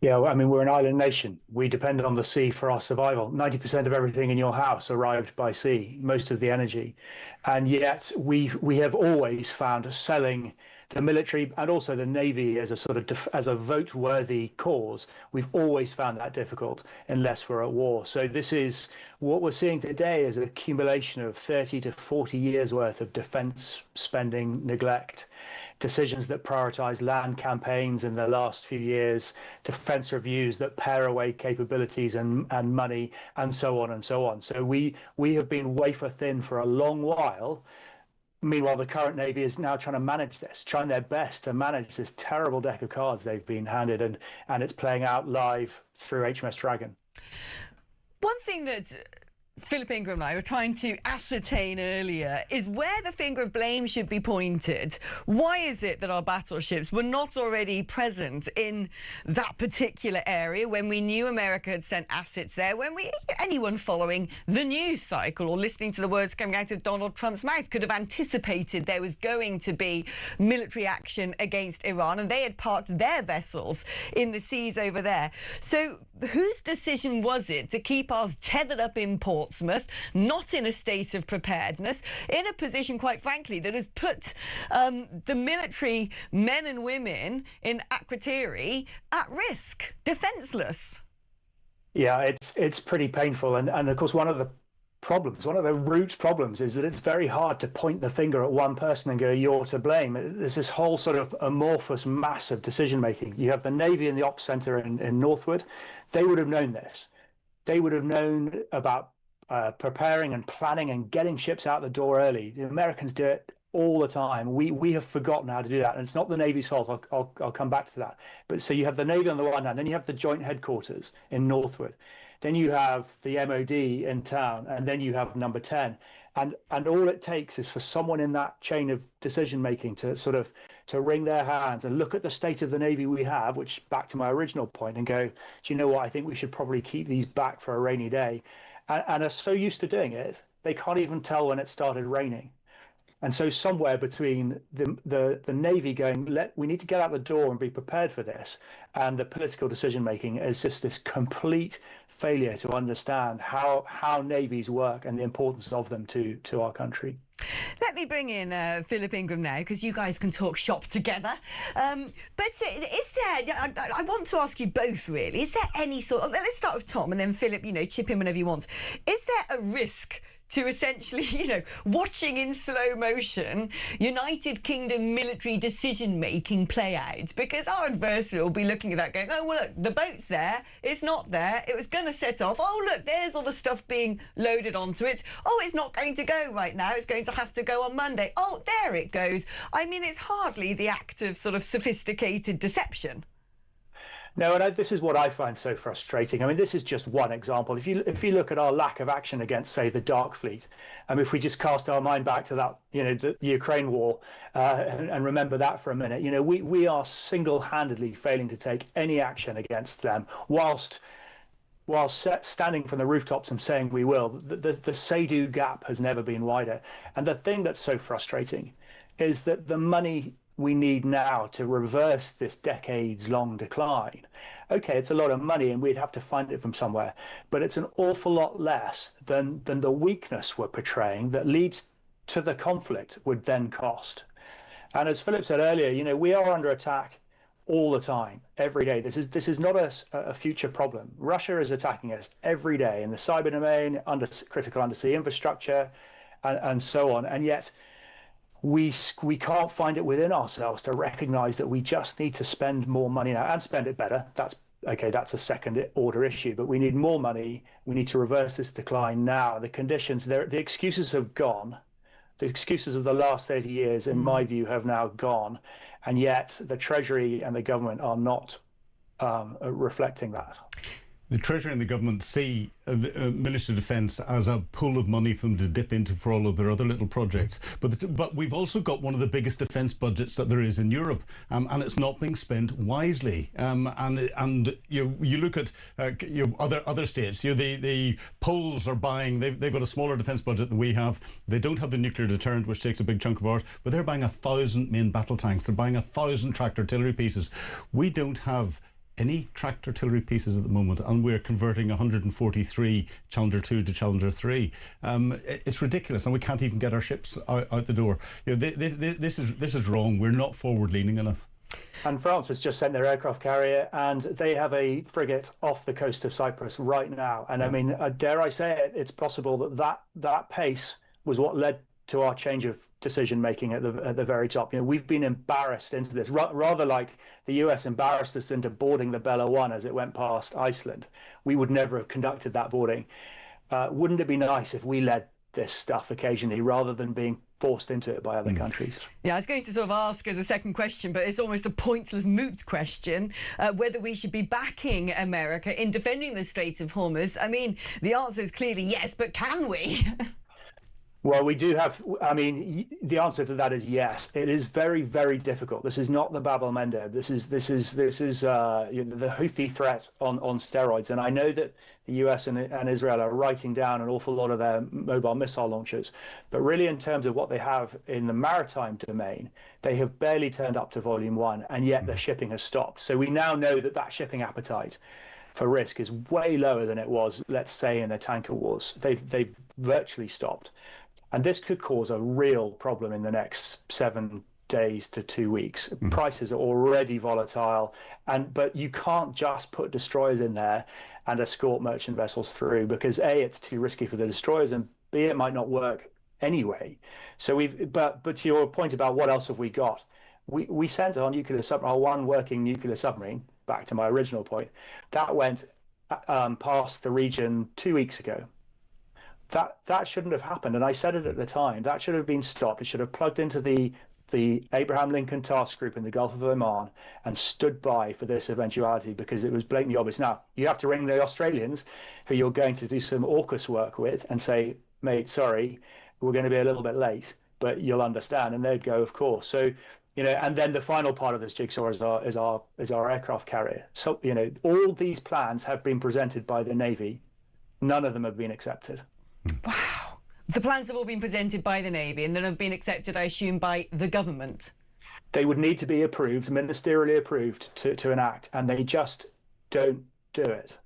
Yeah, well, I mean, we're an island nation. We depend on the sea for our survival. 90% of everything in your house arrived by sea, most of the energy. And yet we have always found selling the military and also the Navy as a sort of as a vote-worthy cause. We've always found that difficult unless we're at war. So this is what we're seeing today is an accumulation of 30 to 40 years worth of defense spending neglect. Decisions that prioritize land campaigns in the last few years, defense reviews that pare away capabilities and money, and so on and so on. So we have been wafer thin for a long while. Meanwhile, the current Navy is now trying to manage this, trying their best to manage this terrible deck of cards they've been handed, and it's playing out live through HMS Dragon. One thing that Philip Ingram and I were trying to ascertain earlier is where the finger of blame should be pointed. Why is it that our battleships were not already present in that particular area when we knew America had sent assets there, when anyone following the news cycle or listening to the words coming out of Donald Trump's mouth could have anticipated there was going to be military action against Iran, and they had parked their vessels in the seas over there. So whose decision was it to keep us tethered up in Portsmouth, not in a state of preparedness, in a position, quite frankly, that has put the military men and women in Akrotiri at risk, defenceless? Yeah, it's pretty painful. And of course, one of the root problems is that it's very hard to point the finger at one person and go, you're to blame. There's this whole sort of amorphous mass of decision making. You have the Navy and the Ops Centre in Northwood. They would have known this. They would have known about preparing and planning and getting ships out the door early. The Americans do it all the time. We have forgotten how to do that, and it's not the Navy's fault. I'll come back to that. But so you have the Navy on the one hand, then you have the Joint Headquarters in Northwood, then you have the MOD in town, and then you have Number 10. And all it takes is for someone in that chain of decision making to sort of to wring their hands and look at the state of the Navy we have, which back to my original point, and go, do you know what? I think we should probably keep these back for a rainy day. And are so used to doing it, they can't even tell when it started raining. And so somewhere between the Navy going, we need to get out the door and be prepared for this, and the political decision making is just this complete failure to understand how navies work and the importance of them to our country. Let me bring in Philip Ingram now, because you guys can talk shop together. But is there, I want to ask you both really, is there any sort of, let's start with Tom and then Philip, chip in whenever you want. Is there a risk to essentially, watching in slow motion United Kingdom military decision-making play out? Because our adversary will be looking at that going, oh, well, look, the boat's there, it's not there, it was going to set off, oh, look, there's all the stuff being loaded onto it, oh, it's not going to go right now, it's going to have to go on Monday, oh, there it goes. I mean, it's hardly the act of sort of sophisticated deception. No, and this is what I find so frustrating. I mean, this is just one example. If you look at our lack of action against, say, the Dark Fleet, if we just cast our mind back to that, the Ukraine war, and remember that for a minute, we are single-handedly failing to take any action against them, whilst standing from the rooftops and saying we will. The say-do gap has never been wider. And the thing that's so frustrating is that the money we need now to reverse this decades-long decline. Okay, it's a lot of money and we'd have to find it from somewhere, but it's an awful lot less than the weakness we're portraying that leads to the conflict would then cost. And as Philip said earlier, we are under attack all the time, every day. This is not a future problem. Russia is attacking us every day in the cyber domain, critical undersea infrastructure, and so on. And yet, we can't find it within ourselves to recognize that we just need to spend more money now and spend it better. That's a second order issue, but we need more money. We need to reverse this decline now. The conditions, the excuses have gone. The excuses of the last 30 years, in my view, have now gone. And yet the Treasury and the government are not reflecting that. The Treasury and the government see the Ministry of Defence as a pool of money for them to dip into for all of their other little projects. But we've also got one of the biggest defence budgets that there is in Europe, and it's not being spent wisely. And you look at other states. The Poles are buying. They've got a smaller defence budget than we have. They don't have the nuclear deterrent, which takes a big chunk of ours. But they're buying 1,000 main battle tanks. They're buying 1,000 tracked artillery pieces. We don't have any tracked artillery pieces at the moment, and we're converting 143 Challenger 2 to Challenger 3. It's ridiculous, and we can't even get our ships out the door. This is wrong. We're not forward-leaning enough. And France has just sent their aircraft carrier, and they have a frigate off the coast of Cyprus right now. And I mean, dare I say it, it's possible that pace was what led to our change of decision making at the very top. We've been embarrassed into this, rather like the US embarrassed us into boarding the Bella 1 as it went past Iceland. We would never have conducted that boarding. Wouldn't it be nice if we led this stuff occasionally rather than being forced into it by other countries? Yeah, I was going to sort of ask as a second question, but it's almost a pointless moot question, whether we should be backing America in defending the Strait of Hormuz. I mean, the answer is clearly yes, but can we? Well, we do have, I mean, the answer to that is yes. It is very, very difficult. This is not the Bab el-Mandeb. This is the Houthi threat on steroids. And I know that the US and Israel are writing down an awful lot of their mobile missile launchers. But really, in terms of what they have in the maritime domain, they have barely turned up to volume 1, and yet the shipping has stopped. So we now know that shipping appetite for risk is way lower than it was, let's say, in the tanker wars. They've virtually stopped. And this could cause a real problem in the next 7 days to 2 weeks. Prices are already volatile, but you can't just put destroyers in there and escort merchant vessels through, because A, it's too risky for the destroyers, and B, it might not work anyway. So but to your point about what else have we got, we sent our one working nuclear submarine, back to my original point, that went past the region 2 weeks ago. That shouldn't have happened, and I said it at the time. That should have been stopped. It should have plugged into the Abraham Lincoln Task Group in the Gulf of Oman and stood by for this eventuality, because it was blatantly obvious. Now, you have to ring the Australians, who you're going to do some AUKUS work with, and say, mate, sorry, we're going to be a little bit late, but you'll understand. And they'd go, of course. So, and then the final part of this jigsaw is our aircraft carrier. So, all these plans have been presented by the Navy. None of them have been accepted. Wow. The plans have all been presented by the Navy and then have been accepted, I assume, by the government. They would need to be approved, ministerially approved, to enact, and they just don't do it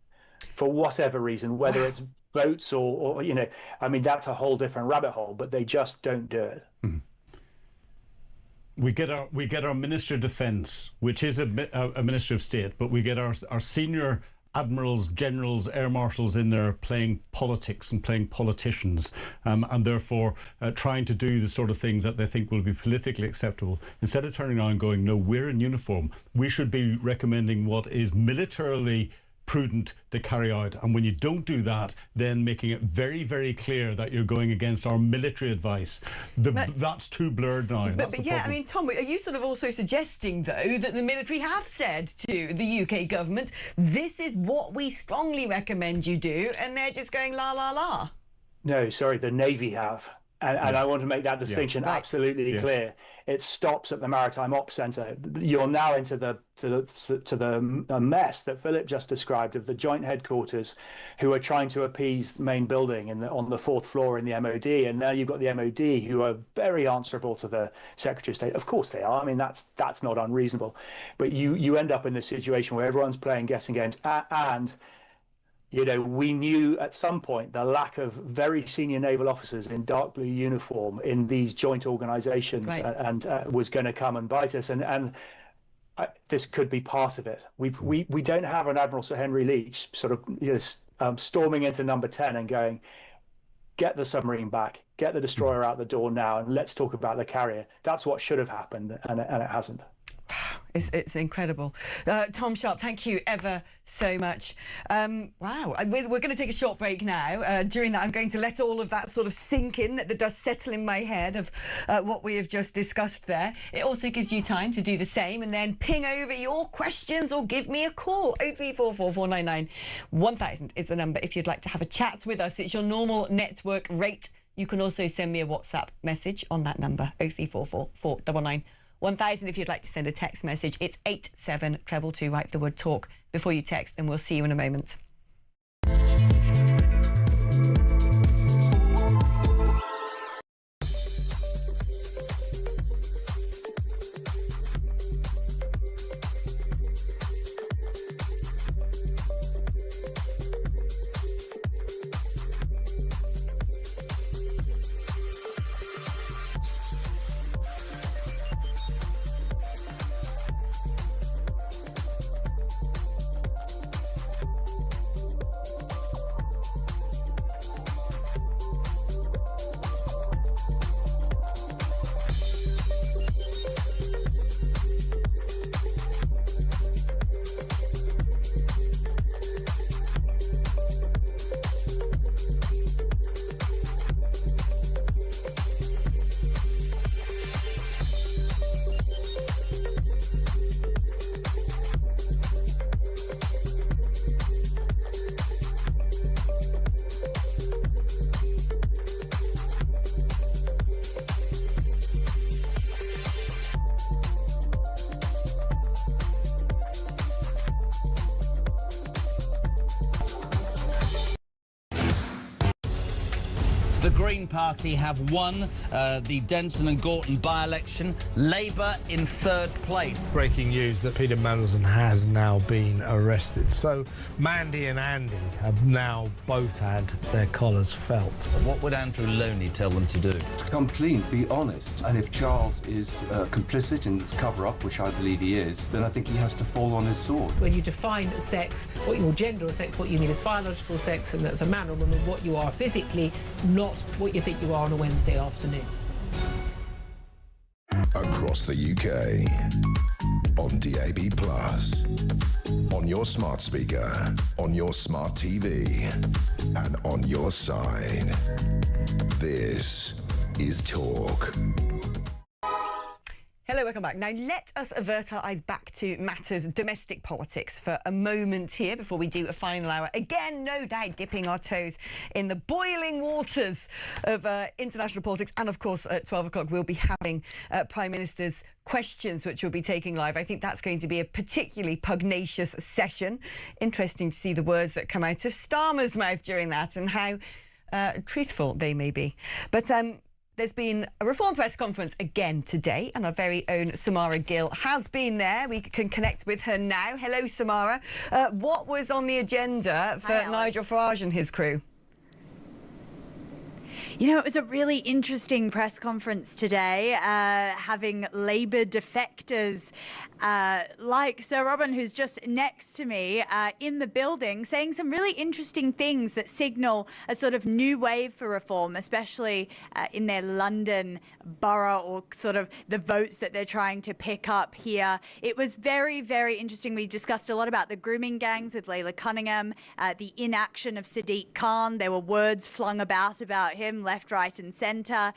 for whatever reason, whether it's votes or I mean, that's a whole different rabbit hole, but they just don't do it. We get our Minister of Defence, which is a Minister of State, but we get our senior admirals, generals, air marshals in there playing politics and playing politicians, and therefore trying to do the sort of things that they think will be politically acceptable. Instead of turning around and going, no, we're in uniform, we should be recommending what is militarily prudent to carry out. And when you don't do that, then making it very, very clear that you're going against our military advice. That's too blurred now. But yeah, I mean, Tom, are you sort of also suggesting, though, that the military have said to the UK government, this is what we strongly recommend you do, and they're just going la, la, la? No, sorry, the Navy have. And I want to make that distinction absolutely clear. It stops at the Maritime Ops Centre. You're now into the mess that Philip just described of the joint headquarters, who are trying to appease the main building on the 4th floor in the MOD. And now you've got the MOD, who are very answerable to the Secretary of State. Of course they are. I mean, that's not unreasonable. But you end up in this situation where everyone's playing guessing games, and we knew at some point the lack of very senior naval officers in dark blue uniform in these joint organisations, and was going to come and bite us. And this could be part of it. We don't have an Admiral Sir Henry Leach sort of storming into number 10 and going, get the submarine back, get the destroyer out the door now, and let's talk about the carrier. That's what should have happened, and it hasn't. It's incredible. Tom Sharp, thank you ever so much. Wow, we're going to take a short break now. During that, I'm going to let all of that sort of sink in, let the dust settle in my head of what we have just discussed there. It also gives you time to do the same and then ping over your questions or give me a call. 0344 499 1000 is the number if you'd like to have a chat with us. It's your normal network rate. You can also send me a WhatsApp message on that number, 0344 499 1000. If you'd like to send a text message, it's 87222. Write the word talk before you text, and we'll see you in a moment. The Green Party have won the Denton and Gorton by-election. Labour in third place. Breaking news that Peter Mandelson has now been arrested. So Mandy and Andy have now both had their collars felt. What would Andrew Loney tell them to do? To come clean, be honest. And if Charles is complicit in this cover-up, which I believe he is, then I think he has to fall on his sword. When you define sex, what your gender or sex, what you mean is biological sex, and that's a man or woman, what you are physically, not what you think you are on a Wednesday afternoon. Across the UK, on DAB+, on your smart speaker, on your smart TV, and on your side. This is Talk. Hello, welcome back. Now, let us avert our eyes back to matters domestic politics for a moment here before we do a final hour. Again, no doubt dipping our toes in the boiling waters of international politics. And, of course, at 12 o'clock, we'll be having Prime Minister's questions, which we'll be taking live. I think that's going to be a particularly pugnacious session. Interesting to see the words that come out of Starmer's mouth during that and how truthful they may be. But there's been a Reform press conference again today, and our very own Samara Gill has been there. We can connect with her now. Hello, Samara. What was on the agenda for Nigel Farage and his crew? You know, it was a really interesting press conference today, having Labour defectors like Sir Robin, who's just next to me in the building, saying some really interesting things that signal a sort of new wave for reform, especially in their London borough, or sort of the votes that they're trying to pick up here. It was very, very interesting. We discussed a lot about the grooming gangs with Layla Cunningham, the inaction of Sadiq Khan. There were words flung about him, left, right and centre.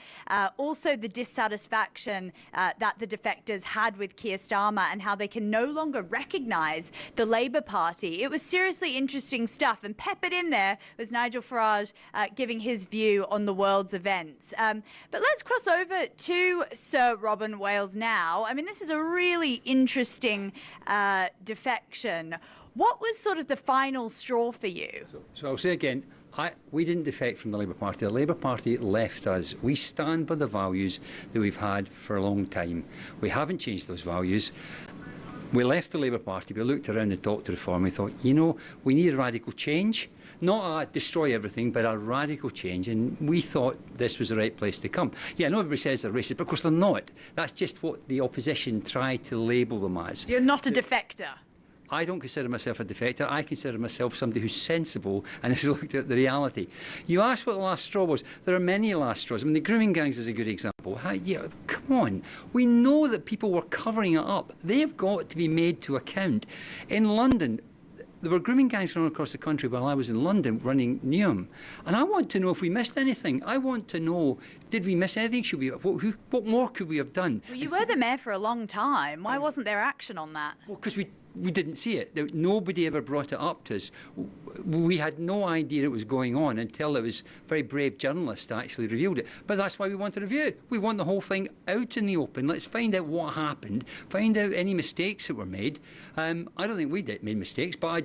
Also the dissatisfaction that the defectors had with Keir Starmer and how they can no longer recognise the Labour Party. It was seriously interesting stuff, and peppered in there was Nigel Farage giving his view on the world's events. But let's cross over to Sir Robin Wales now. I mean, this is a really interesting defection. What was sort of the final straw for you? So I'll say again, we didn't defect from the Labour Party. The Labour Party left us. We stand by the values that we've had for a long time. We haven't changed those values. We left the Labour Party, we looked around and talked to Reform, we thought, you know, we need a radical change. Not a destroy everything, but a radical change, and we thought this was the right place to come. Yeah, I know everybody says they're racist, but of course they're not. That's just what the opposition tried to label them as. You're not a defector? I don't consider myself a defector. I consider myself somebody who's sensible and has looked at the reality. You asked what the last straw was. There are many last straws. I mean, the grooming gangs is a good example. Come on. We know that people were covering it up. They've got to be made to account. In London, there were grooming gangs running across the country while I was in London running Newham. And I want to know if we missed anything. I want to know, did we miss anything? What more could we have done? Well, you were the mayor for a long time. Why wasn't there action on that? Well, because we didn't see it. Nobody ever brought it up to us. We had no idea it was going on until it was very brave journalists actually revealed it. But that's why we want to review it. We want the whole thing out in the open. Let's find out what happened, find out any mistakes that were made. I don't think we made mistakes, but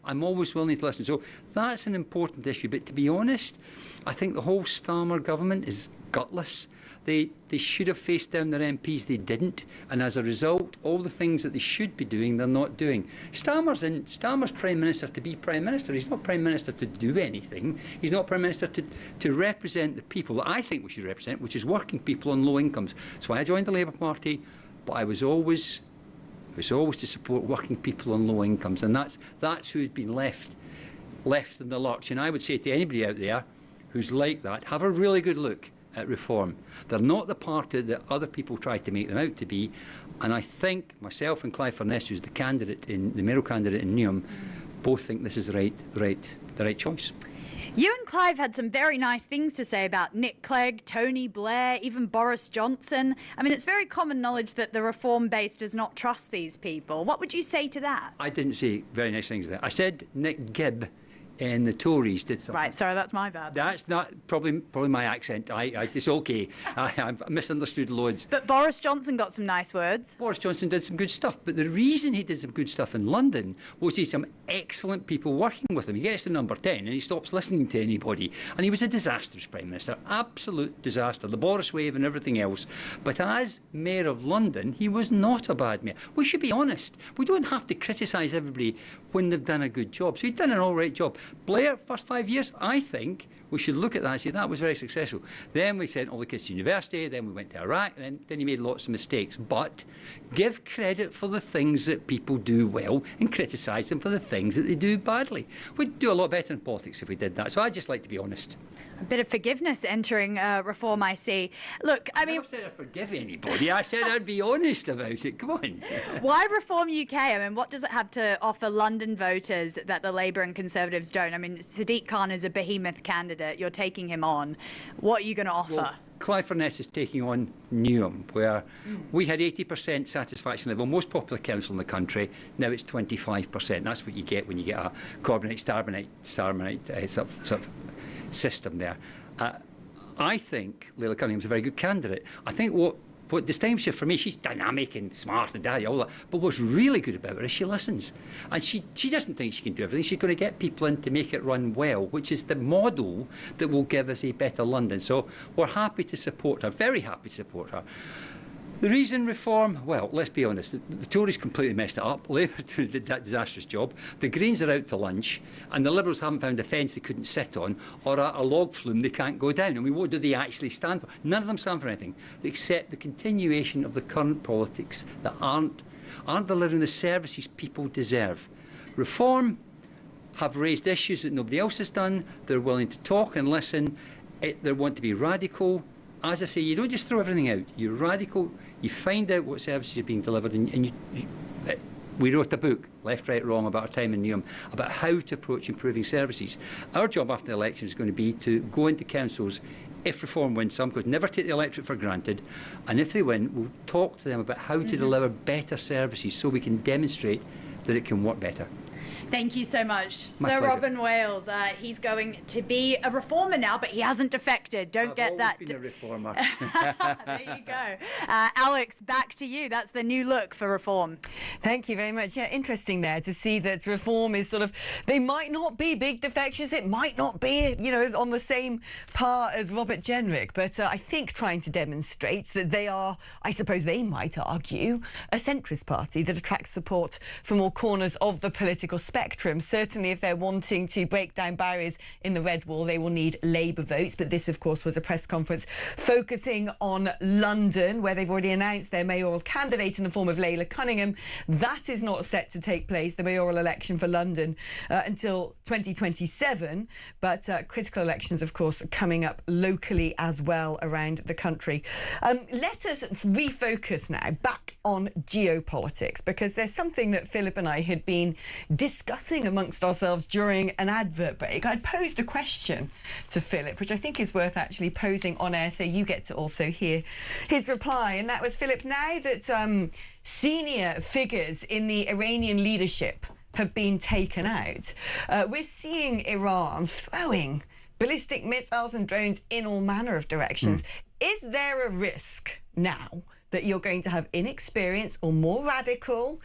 I'm always willing to listen. So that's an important issue. But to be honest, I think the whole Starmer government is gutless. They should have faced down their MPs, they didn't, and as a result, all the things that they should be doing, they're not doing. Starmer's Prime Minister to be Prime Minister. He's not Prime Minister to do anything. He's not Prime Minister to represent the people that I think we should represent, which is working people on low incomes. So I joined the Labour Party, but I was always to support working people on low incomes, and that's who's been left in the lurch. And I would say to anybody out there who's like that, have a really good look at Reform. They're not the party that other people try to make them out to be, and I think myself and Clive Furness, who's the mayoral candidate in Newham, both think this is the right choice. You and Clive had some very nice things to say about Nick Clegg, Tony Blair, even Boris Johnson. I mean, it's very common knowledge that the Reform base does not trust these people. What would you say to that? I didn't say very nice things there. I said Nick Gibb and the Tories did something. Right, sorry, that's my bad. That's not probably my accent. It's okay. I've misunderstood loads. But Boris Johnson got some nice words. Boris Johnson did some good stuff, but the reason he did some good stuff in London was he had some excellent people working with him. He gets to number 10 and he stops listening to anybody. And he was a disastrous Prime Minister, absolute disaster, the Boris wave and everything else. But as Mayor of London, he was not a bad mayor. We should be honest. We don't have to criticise everybody when they've done a good job. So he'd done an all right job. Blair, first 5 years, I think we should look at that and say that was very successful. Then we sent all the kids to university, then we went to Iraq, and then he made lots of mistakes. But give credit for the things that people do well and criticise them for the things that they do badly. We'd do a lot better in politics if we did that. So I'd just like to be honest. A bit of forgiveness entering Reform, I see. Look, I mean... I said I'd forgive anybody. I said I'd be honest about it. Come on. Why Reform UK? I mean, what does it have to offer London voters that the Labour and Conservatives don't? I mean, Sadiq Khan is a behemoth candidate. You're taking him on. What are you going to offer? Well, Clive Furness is taking on Newham, where we had 80% satisfaction level, most popular council in the country. Now it's 25%. That's what you get when you get a Corbynite, Starmerite sort of system there. I think Leila Cunningham's a very good candidate. I think what distinguishes her for me, she's dynamic and smart and all that, but what's really good about her is she listens. And she doesn't think she can do everything. She's going to get people in to make it run well, which is the model that will give us a better London. So we're happy to support her, very happy to support her. The reason Reform, well, let's be honest, the Tories completely messed it up. Labour did that disastrous job. The Greens are out to lunch, and the Liberals haven't found a fence they couldn't sit on, or a log flume they can't go down. I mean, what do they actually stand for? None of them stand for anything, except the continuation of the current politics that aren't delivering the services people deserve. Reform have raised issues that nobody else has done. They're willing to talk and listen. They want to be radical. As I say, you don't just throw everything out. You're radical. You find out what services are being delivered, and we wrote a book, Left, Right, Wrong, about our time in Newham, about how to approach improving services. Our job after the election is going to be to go into councils, if Reform wins some, because never take the electorate for granted, and if they win, we'll talk to them about how to deliver better services so we can demonstrate that it can work better. Thank you so much. My Sir pleasure. Robin Wales, he's going to be a reformer now, but he hasn't defected. Don't get that. I've always been a reformer. There you go. Alex, back to you. That's the new look for Reform. Thank you very much. Yeah, interesting there to see that Reform is sort of, they might not be big defections, it might not be, you know, on the same par as Robert Jenrick, but I think trying to demonstrate that they are, I suppose they might argue, a centrist party that attracts support from all corners of the political spectrum. spectrum. Certainly, if they're wanting to break down barriers in the Red Wall, they will need Labour votes. But this, of course, was a press conference focusing on London, where they've already announced their mayoral candidate in the form of Layla Cunningham. That is not set to take place, the mayoral election for London, until 2027. But critical elections, of course, coming up locally as well around the country. Let us refocus now back on geopolitics, because there's something that Philip and I had been discussing amongst ourselves during an advert break. I posed a question to Philip, which I think is worth actually posing on air, so you get to also hear his reply. And that was, Philip, now that senior figures in the Iranian leadership have been taken out, we're seeing Iran throwing ballistic missiles and drones in all manner of directions. Is there a risk now that you're going to have inexperienced or more radical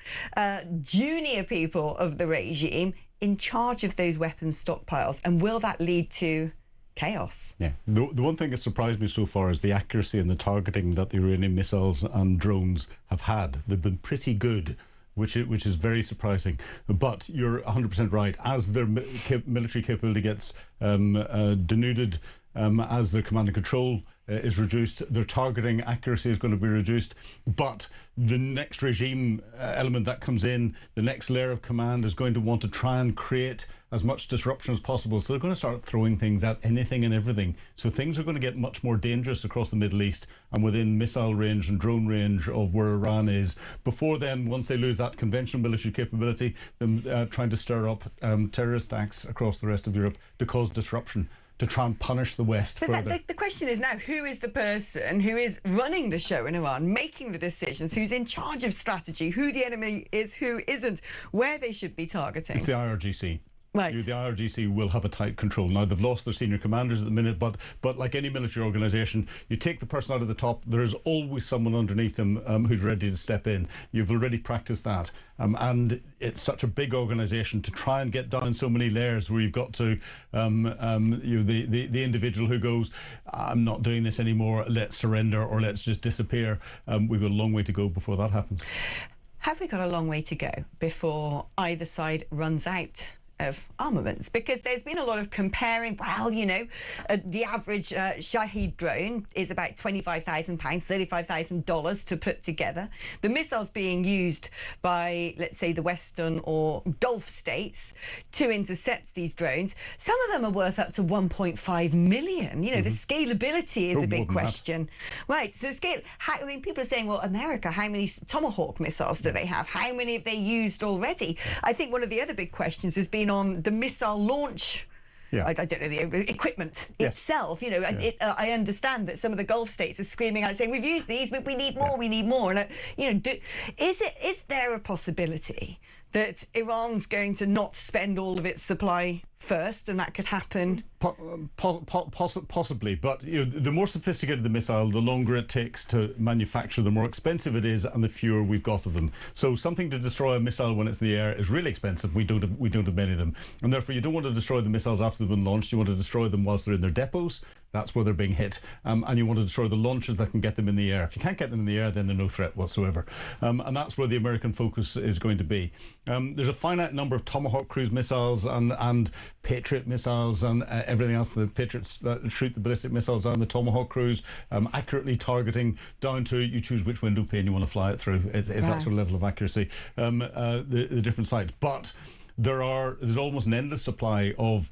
junior people of the regime in charge of those weapons stockpiles? And will that lead to chaos? Yeah. The one thing that surprised me so far is the accuracy and the targeting that the Iranian missiles and drones have had. They've been pretty good, which is very surprising. But you're 100% right. As their military capability gets denuded, as their command and control is reduced, their targeting accuracy is going to be reduced. But the next regime element that comes in, the next layer of command, is going to want to try and create as much disruption as possible. So they're going to start throwing things at anything and everything. So things are going to get much more dangerous across the Middle East and within missile range and drone range of where Iran is. Before then, once they lose that conventional military capability, them trying to stir up terrorist acts across the rest of Europe to cause disruption, to try and punish the West further. The question is now, who is the person who is running the show in Iran, making the decisions, who's in charge of strategy, who the enemy is, who isn't, where they should be targeting? It's the IRGC. Right. The IRGC will have a tight control. Now, they've lost their senior commanders at the minute, but like any military organisation, you take the person out of the top, there is always someone underneath them who's ready to step in. You've already practiced that. And it's such a big organisation to try and get down so many layers where you've got to, the individual who goes, I'm not doing this anymore, let's surrender or let's just disappear. We've got a long way to go before that happens. Have we got a long way to go before either side runs out of armaments? Because there's been a lot of comparing. Well, you know, the average Shahed drone is about £25,000, $35,000 to put together. The missiles being used by, let's say, the Western or Gulf states to intercept these drones, some of them are worth up to 1.5 million. You know, the scalability is a big question. Right, so the scale, I mean, people are saying, well, America, how many Tomahawk missiles do they have? How many have they used already? I think one of the other big questions has been on the missile launch. I don't know, the equipment itself. You know, I understand that some of the Gulf states are screaming out saying, we've used these, but we need more, we need more. And, you know, is there a possibility that Iran's going to not spend all of its supply first, and that could happen? Possibly, but you know, the more sophisticated the missile, the longer it takes to manufacture, the more expensive it is, and the fewer we've got of them. So something to destroy a missile when it's in the air is really expensive. We don't have many of them, and therefore you don't want to destroy the missiles after they've been launched. You want to destroy them whilst they're in their depots. That's where they're being hit, and you want to destroy the launches that can get them in the air. If you can't get them in the air, then they're no threat whatsoever, and that's where the American focus is going to be. There's a finite number of Tomahawk cruise missiles and Patriot missiles and everything else. The Patriots that shoot the ballistic missiles down the Tomahawk cruise, accurately targeting down to you choose which window pane you want to fly it through. It's that sort of level of accuracy. The different sites, but there's almost an endless supply of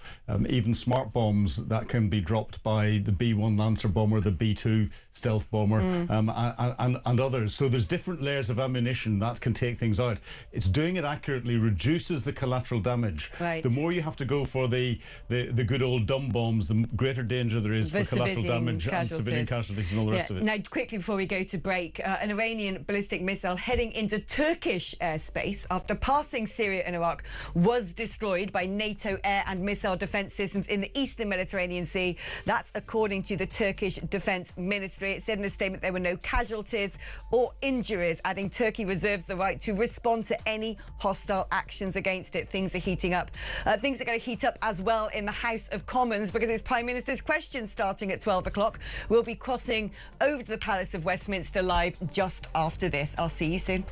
even smart bombs that can be dropped by the B-1 Lancer bomber, the B-2 stealth bomber, and others. So there's different layers of ammunition that can take things out. It's doing it accurately reduces the collateral damage. Right. The more you have to go for the good old dumb bombs, the greater danger there is for collateral damage and civilian casualties and all the rest of it. Now, quickly before we go to break, an Iranian ballistic missile heading into Turkish airspace after passing Syria and Iraq was destroyed by NATO air and missile defence systems in the eastern Mediterranean Sea. That's according to the Turkish Defence Ministry. It said in a statement there were no casualties or injuries, adding Turkey reserves the right to respond to any hostile actions against it. Things are heating up. Things are going to heat up as well in the House of Commons because it's Prime Minister's questions starting at 12 o'clock. We'll be crossing over to the Palace of Westminster live just after this. I'll see you soon.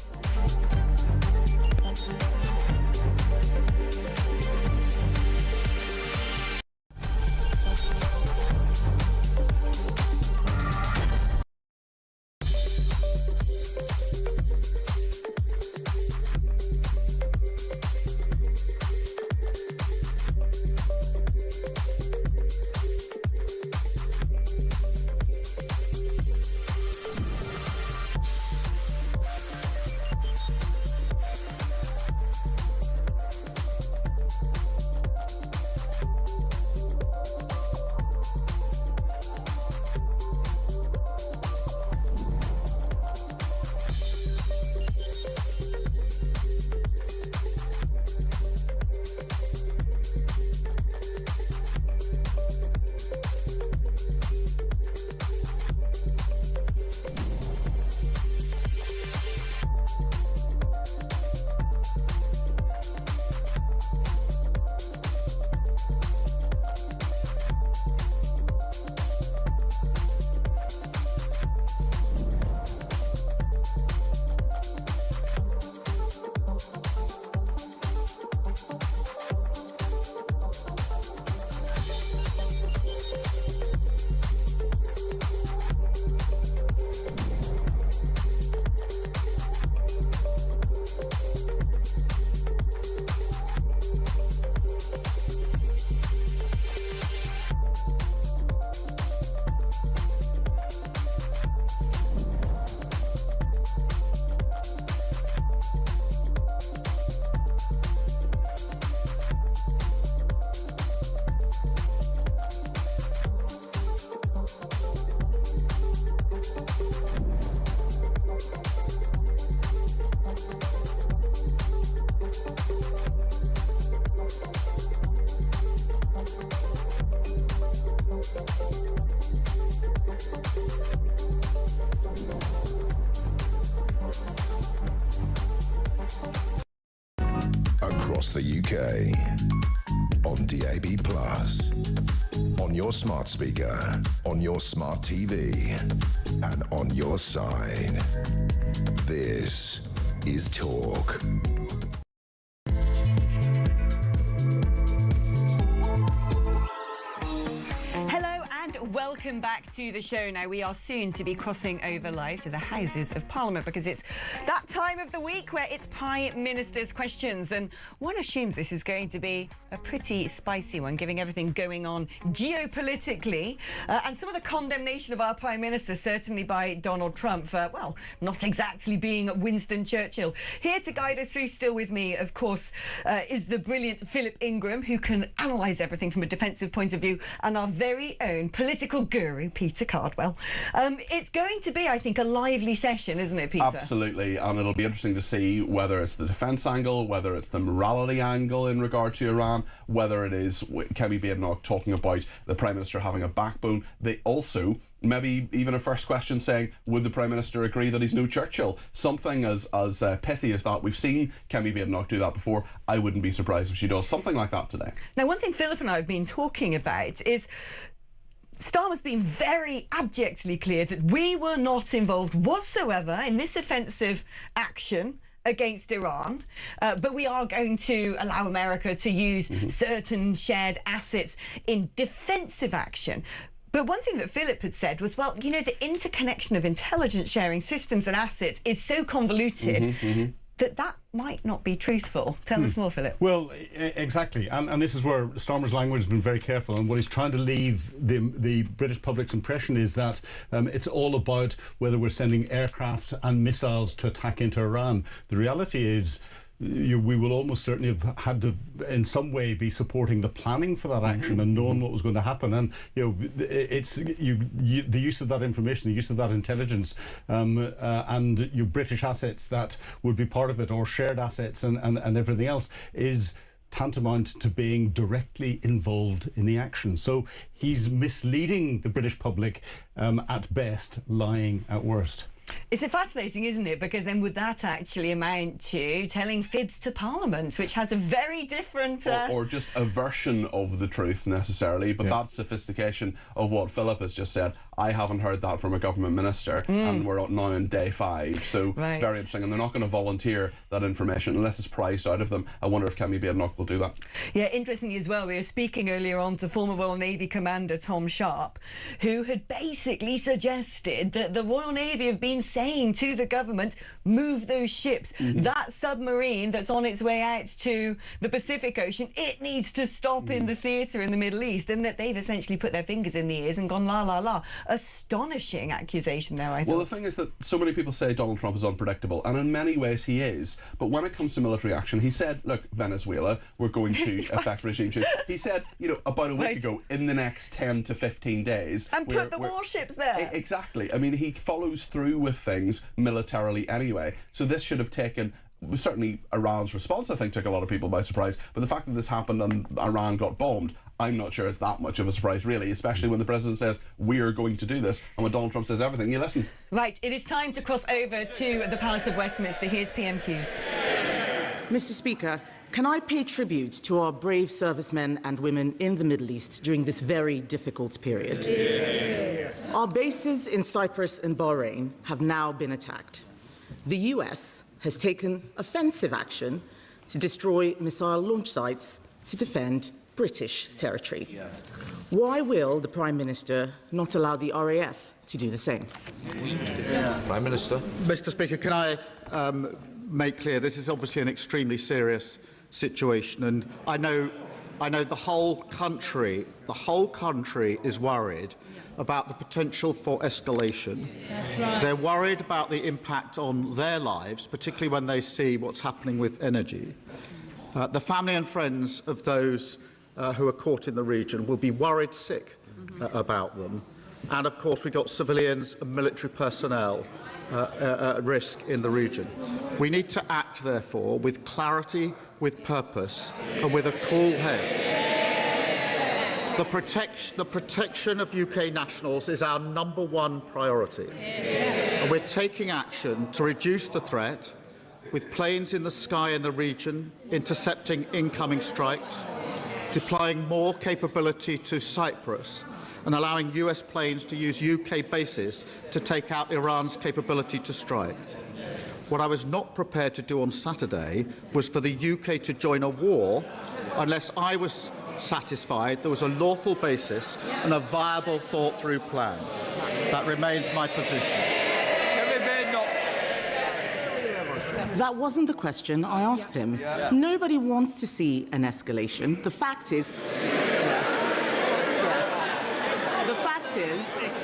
on DAB+, on your smart speaker, on your smart TV, and on your side. This is Talk. Welcome back to the show. Now, we are soon to be crossing over live to the Houses of Parliament because it's that time of the week where it's Prime Minister's questions. And one assumes this is going to be a pretty spicy one, given everything going on geopolitically and some of the condemnation of our Prime Minister, certainly by Donald Trump, for, well, not exactly being Winston Churchill. Here to guide us through, still with me, of course, is the brilliant Philip Ingram, who can analyse everything from a defensive point of view, and our very own political guru, Peter Cardwell. It's going to be, I think, a lively session, isn't it, Peter? Absolutely, and it'll be interesting to see whether it's the defence angle, whether it's the morality angle in regard to Iran, whether it is Kemi Badenoch talking about the Prime Minister having a backbone. They also, maybe even a first question saying, would the Prime Minister agree that he's no Churchill? Something as pithy as that. We've seen Kemi Badenoch do that before. I wouldn't be surprised if she does something like that today. Now, one thing Philip and I have been talking about is Starmer's been very abjectly clear that we were not involved whatsoever in this offensive action against Iran, but we are going to allow America to use certain shared assets in defensive action. But one thing that Philip had said was, well, you know, the interconnection of intelligence sharing systems and assets is so convoluted that might not be truthful. Tell us more, Philip. Well, exactly. And this is where Starmer's language has been very careful. And what he's trying to leave the British public's impression is that it's all about whether we're sending aircraft and missiles to attack into Iran. The reality is, we will almost certainly have had to, in some way, be supporting the planning for that action and knowing what was going to happen. And it's the use of that information, the use of that intelligence, and your British assets that would be part of it, or shared assets and everything else, is tantamount to being directly involved in the action. So he's misleading the British public at best, lying at worst. It's fascinating, isn't it? Because then would that actually amount to telling fibs to Parliament, which has a very different... Or just a version of the truth, necessarily, but that sophistication of what Philip has just said, I haven't heard that from a government minister, and we're now on day 5, so very interesting. And they're not going to volunteer that information unless it's prized out of them. I wonder if Kemi Badenoch will do that. Yeah, interestingly as well, we were speaking earlier on to former Royal Navy Commander Tom Sharp, who had basically suggested that the Royal Navy have been saying to the government, move those ships. That submarine that's on its way out to the Pacific Ocean, it needs to stop in the theatre in the Middle East, and that they've essentially put their fingers in the ears and gone la la la. Astonishing accusation there, I thought. Well, the thing is that so many people say Donald Trump is unpredictable, and in many ways he is. But when it comes to military action, he said, look, Venezuela, we're going to affect regime change. He said, you know, about a week ago, in the next 10 to 15 days... And put the warships there. Exactly. I mean, he follows through with things militarily anyway. So this should have taken... Certainly Iran's response, I think, took a lot of people by surprise. But the fact that this happened and Iran got bombed, I'm not sure it's that much of a surprise, really, especially when the president says, we're going to do this, and when Donald Trump says everything, you listen. Right, it is time to cross over to the Palace of Westminster. Here's PMQs. Mr. Speaker, can I pay tribute to our brave servicemen and women in the Middle East during this very difficult period? Our bases in Cyprus and Bahrain have now been attacked. The US has taken offensive action to destroy missile launch sites to defend British territory. Why will the Prime Minister not allow the RAF to do the same? Prime Minister. Mr. Speaker, can I make clear this is obviously an extremely serious situation, and I know the whole country is worried about the potential for escalation. Right. They're worried about the impact on their lives, particularly when they see what's happening with energy. The family and friends of those who are caught in the region will be worried sick about them. And, of course, we've got civilians and military personnel at risk in the region. We need to act, therefore, with clarity, with purpose, and with a cool head. The protection of UK nationals is our #1 priority. And we're taking action to reduce the threat, with planes in the sky in the region, intercepting incoming strikes, deploying more capability to Cyprus and allowing US planes to use UK bases to take out Iran's capability to strike. What I was not prepared to do on Saturday was for the UK to join a war unless I was satisfied there was a lawful basis and a viable, thought-through plan. That remains my position. That wasn't the question I asked him. Nobody wants to see an escalation. The fact is,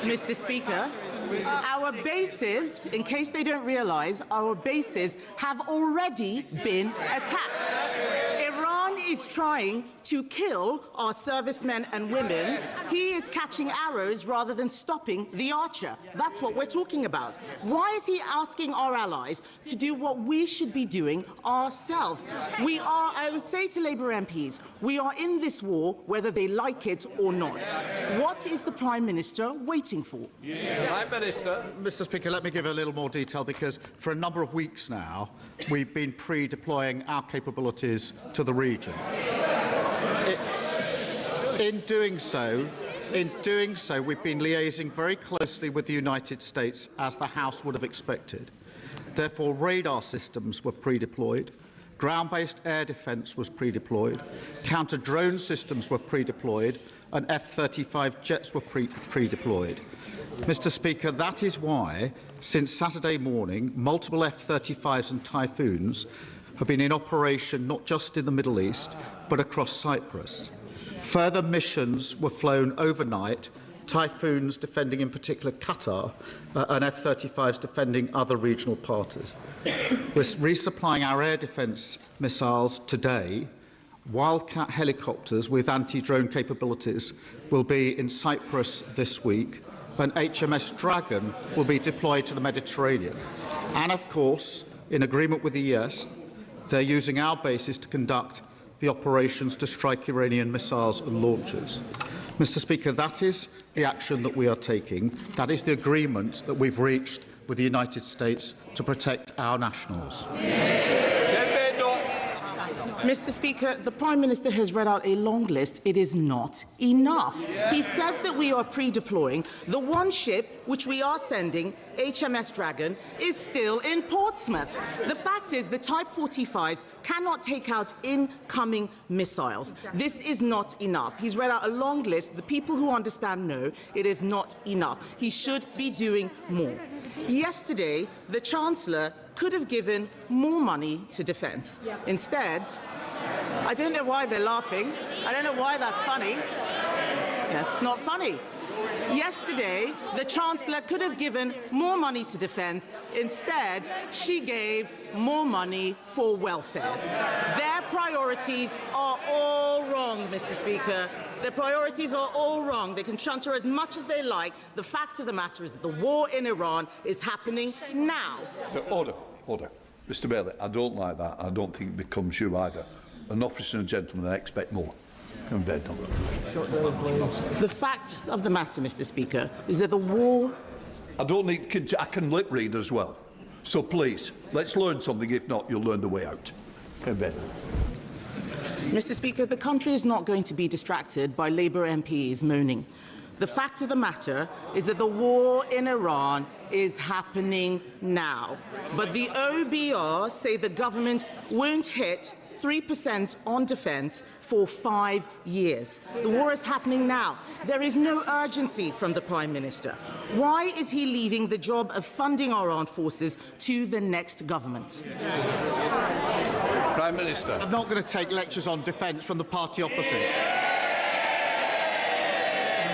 Mr. Speaker, our bases, in case they don't realise, our bases have already been attacked. Iran is trying to kill our servicemen and women. He is catching arrows rather than stopping the archer. That's what we're talking about. Why is he asking our allies to do what we should be doing ourselves? We are, I would say to Labour MPs, we are in this war whether they like it or not. What is the Prime Minister waiting for? Prime Minister. Mr. Speaker, let me give a little more detail because for a number of weeks now we've been pre-deploying our capabilities to the region. In doing so, we've been liaising very closely with the United States, as the House would have expected. Therefore, radar systems were pre-deployed, ground-based air defence was pre-deployed, counter-drone systems were pre-deployed, and F-35 jets were pre-deployed. Mr. Speaker, that is why, since Saturday morning, multiple F-35s and Typhoons have been in operation not just in the Middle East, but across Cyprus. Further missions were flown overnight, Typhoons defending in particular Qatar, and F-35s defending other regional parties. We're resupplying our air defence missiles today. Wildcat helicopters with anti-drone capabilities will be in Cyprus this week, and HMS Dragon will be deployed to the Mediterranean. And of course, in agreement with the US, they're using our bases to conduct the operations to strike Iranian missiles and launchers. Mr. Speaker, that is the action that we are taking. That is the agreement that we've reached with the United States to protect our nationals. Mr. Speaker, the Prime Minister has read out a long list. It is not enough. He says that we are pre-deploying. The one ship which we are sending, HMS Dragon, is still in Portsmouth. The fact is the Type 45s cannot take out incoming missiles. This is not enough. He's read out a long list. The people who understand know it is not enough. He should be doing more. Yesterday, the Chancellor could have given more money to defence. Instead, I don't know why they're laughing. I don't know why that's funny. Yes, not funny. Yesterday, the Chancellor could have given more money to defence. Instead, she gave more money for welfare. Their priorities are all wrong, Mr. Speaker. Their priorities are all wrong. They can chanter as much as they like. The fact of the matter is that the war in Iran is happening now. Order. Mr. Bailey, I don't like that. I don't think it becomes you either. An officer and a gentleman, I expect more. Come bed, The fact of the matter, Mr. Speaker, is that the war... I can lip read as well. So please, let's learn something. If not, you'll learn the way out. Come bed. Mr. Speaker, the country is not going to be distracted by Labour MPs moaning. The fact of the matter is that the war in Iran is happening now. But the OBR say the government won't hit 3% on defence for 5 years. The war is happening now. There is no urgency from the Prime Minister. Why is he leaving the job of funding our armed forces to the next government? Prime Minister. I'm not going to take lectures on defence from the party opposite.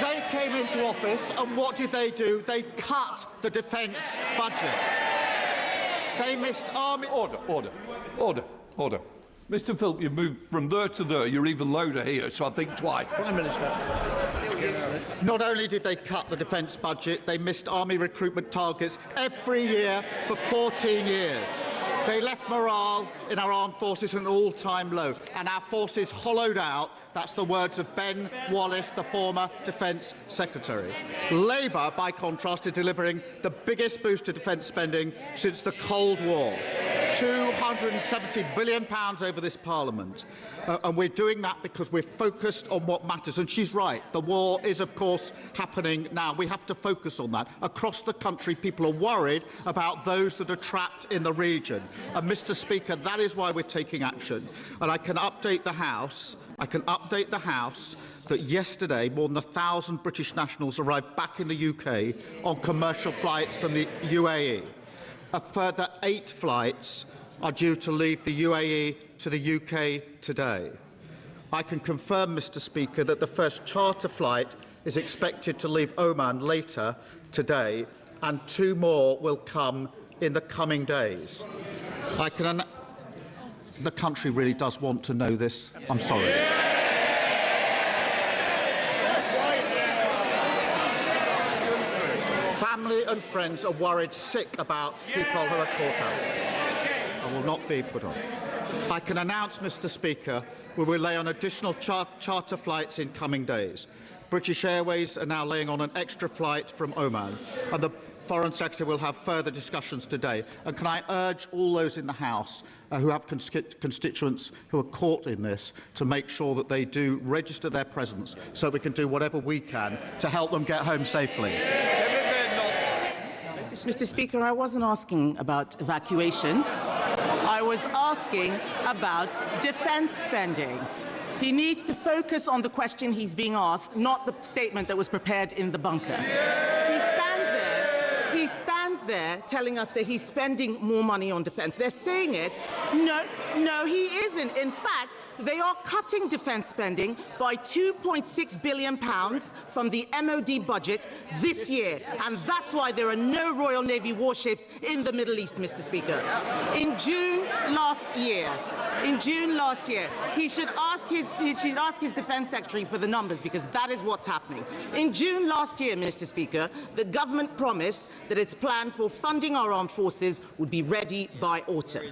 They came into office and what did they do? They cut the defence budget. They missed army... Order. Mr. Phillips, you've moved from there to there. You're even louder here, so I think twice. Prime Minister. Not only did they cut the defence budget, they missed army recruitment targets every year for 14 years. They left morale in our armed forces at an all-time low, and our forces hollowed out. That's the words of Ben Wallace, the former Defence Secretary. Labour, by contrast, is delivering the biggest boost to defence spending since the Cold War. £270 billion over this Parliament. And we're doing that because we're focused on what matters. And she's right. The war is, of course, happening now. We have to focus on that. Across the country, people are worried about those that are trapped in the region. And, Mr. Speaker, that is why we're taking action. And I can update the House. That yesterday more than 1,000 British nationals arrived back in the UK on commercial flights from the UAE. A further 8 flights are due to leave the UAE to the UK today. I can confirm, Mr. Speaker, that the first charter flight is expected to leave Oman later today, and 2 more will come in the coming days. The country really does want to know this. I'm sorry. Family and friends are worried sick about people who are caught out. I will not be put off. I can announce, Mr. Speaker, we will lay on additional charter flights in coming days. British Airways are now laying on an extra flight from Oman, and the Foreign Secretary will have further discussions today. And can I urge all those in the House who have constituents who are caught in this to make sure that they do register their presence so we can do whatever we can to help them get home safely. Mr. Speaker, I wasn't asking about evacuations. I was asking about defence spending. He needs to focus on the question he's being asked, not the statement that was prepared in the bunker. He stands there telling us that he's spending more money on defence. They're saying it. No, he isn't. In fact, they are cutting defence spending by £2.6 billion from the MOD budget this year. And that's why there are no Royal Navy warships in the Middle East, Mr. Speaker. In June last year, he should ask his Defence Secretary for the numbers, because that is what's happening. In June last year, Mr. Speaker, the government promised that its plan for funding our armed forces would be ready by autumn.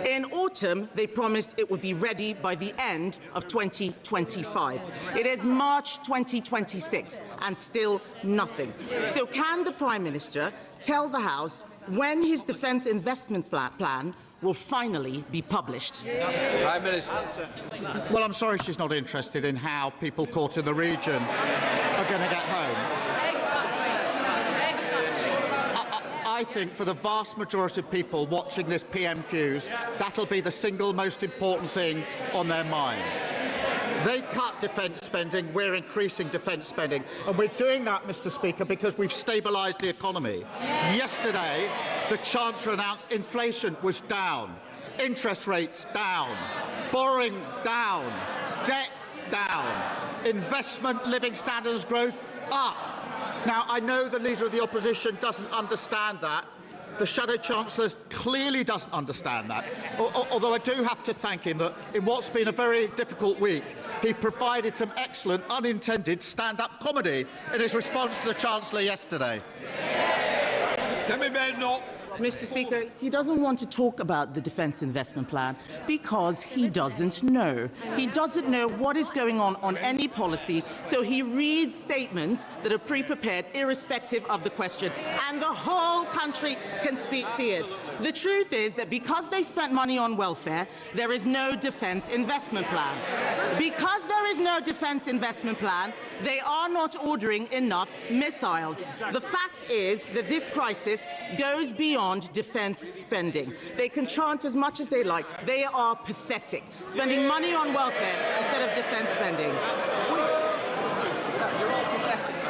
In autumn, they promised it would be ready by the end of 2025. It is March 2026, and still nothing. So can the Prime Minister tell the House when his defence investment plan will finally be published? Prime Minister. Well, I'm sorry she's not interested in how people caught in the region are going to get home. I think for the vast majority of people watching this PMQs, that'll be the single most important thing on their mind. They cut defence spending, we're increasing defence spending. And we're doing that, Mr. Speaker, because we've stabilised the economy. Yesterday, the Chancellor announced inflation was down, interest rates down, borrowing down, debt down, investment, living standards growth up. Now, I know the Leader of the Opposition doesn't understand that. The Shadow Chancellor clearly doesn't understand that, although I do have to thank him that in what's been a very difficult week, he provided some excellent unintended stand-up comedy in his response to the Chancellor yesterday. Mr. Speaker, he doesn't want to talk about the defence investment plan because he doesn't know. He doesn't know what is going on any policy, so he reads statements that are pre-prepared irrespective of the question, and the whole country can see it. The truth is that because they spent money on welfare, there is no defence investment plan. Because there is no defence investment plan, they are not ordering enough missiles. The fact is that this crisis goes beyond defence spending. They can chant as much as they like. They are pathetic, spending money on welfare instead of defence spending.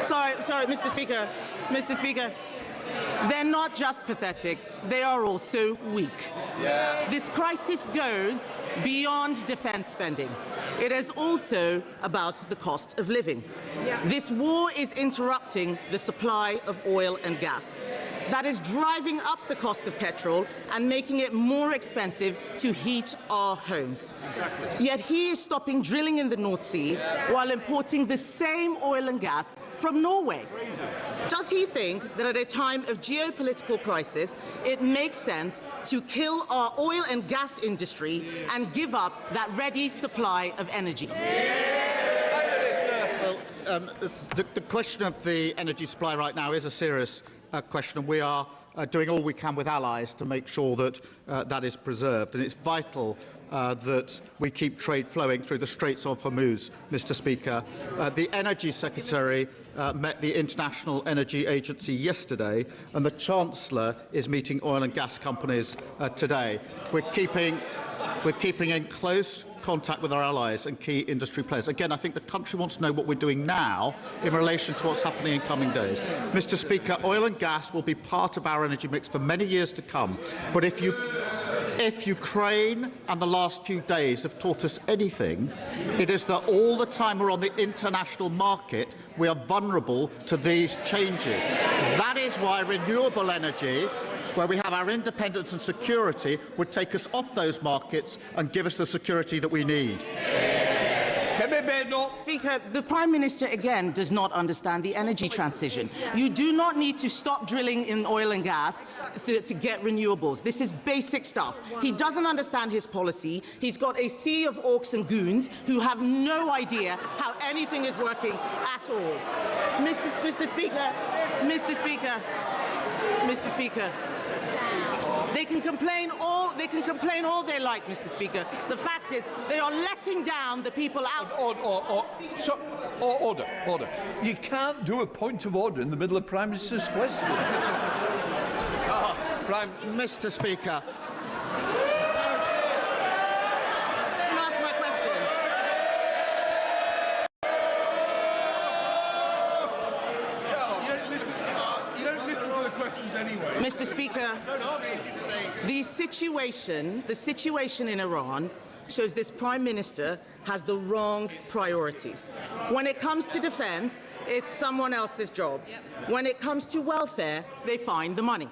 Sorry, Mr. Speaker. Mr. Speaker. They're not just pathetic, they are also weak. This crisis goes beyond defence spending. It is also about the cost of living. This war is interrupting the supply of oil and gas. That is driving up the cost of petrol and making it more expensive to heat our homes. Yet he is stopping drilling in the North Sea while importing the same oil and gas from Norway. Does he think that at a time of geopolitical crisis, it makes sense to kill our oil and gas industry and give up that ready supply of energy? Well, the question of the energy supply right now is a serious question, and we are doing all we can with allies to make sure that that is preserved. And it's vital that we keep trade flowing through the Straits of Hormuz, Mr. Speaker. The Energy Secretary met the International Energy Agency yesterday, and the Chancellor is meeting oil and gas companies today. We're keeping in close contact with our allies and key industry players. Again, I think the country wants to know what we're doing now in relation to what's happening in coming days. Mr. Speaker, oil and gas will be part of our energy mix for many years to come. But if Ukraine and the last few days have taught us anything, it is that all the time we're on the international market, we are vulnerable to these changes. That is why renewable energy, where we have our independence and security, would take us off those markets and give us the security that we need. Speaker, the Prime Minister again does not understand the energy transition. You do not need to stop drilling in oil and gas to get renewables. This is basic stuff. He doesn't understand his policy. He's got a sea of orcs and goons who have no idea how anything is working at all. Mr. Speaker. They can complain all they like, Mr. Speaker. The fact is, they are letting down the people out. Order. You can't do a point of order in the middle of Prime Minister's question. Mr. Speaker. Anyway. Mr. Speaker, the situation in Iran shows this Prime Minister has the wrong priorities. When it comes to defence, it's someone else's job. When it comes to welfare, they find the money.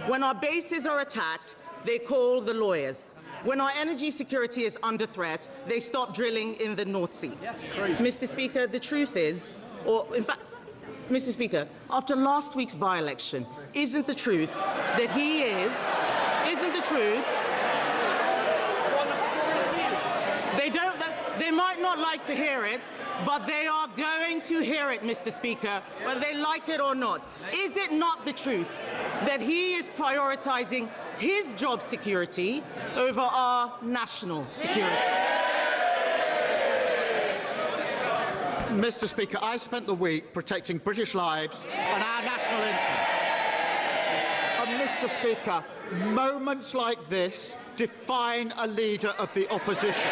When our bases are attacked, they call the lawyers. When our energy security is under threat, they stop drilling in the North Sea. Mr. Speaker, the truth is, or in fact, Mr. Speaker, after last week's by-election, isn't the truth that he is, isn't the truth, they might not like to hear it, but they are going to hear it, Mr. Speaker, whether they like it or not. Is it not the truth that he is prioritising his job security over our national security? Mr. Speaker, I spent the week protecting British lives and our national interest. And Mr. Speaker, moments like this define a leader of the opposition.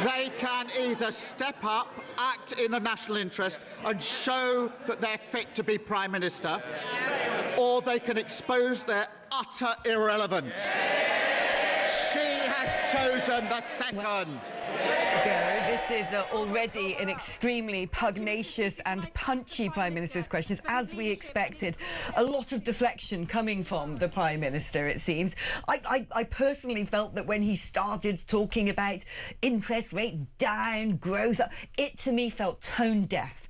They can either step up, act in the national interest and show that they're fit to be Prime Minister, or they can expose their utter irrelevance. She has chosen the second. This is already an extremely pugnacious and punchy Prime Minister's questions, as we expected. A lot of deflection coming from the Prime Minister, it seems. I personally felt that when he started talking about interest rates down, growth up, it to me felt tone deaf,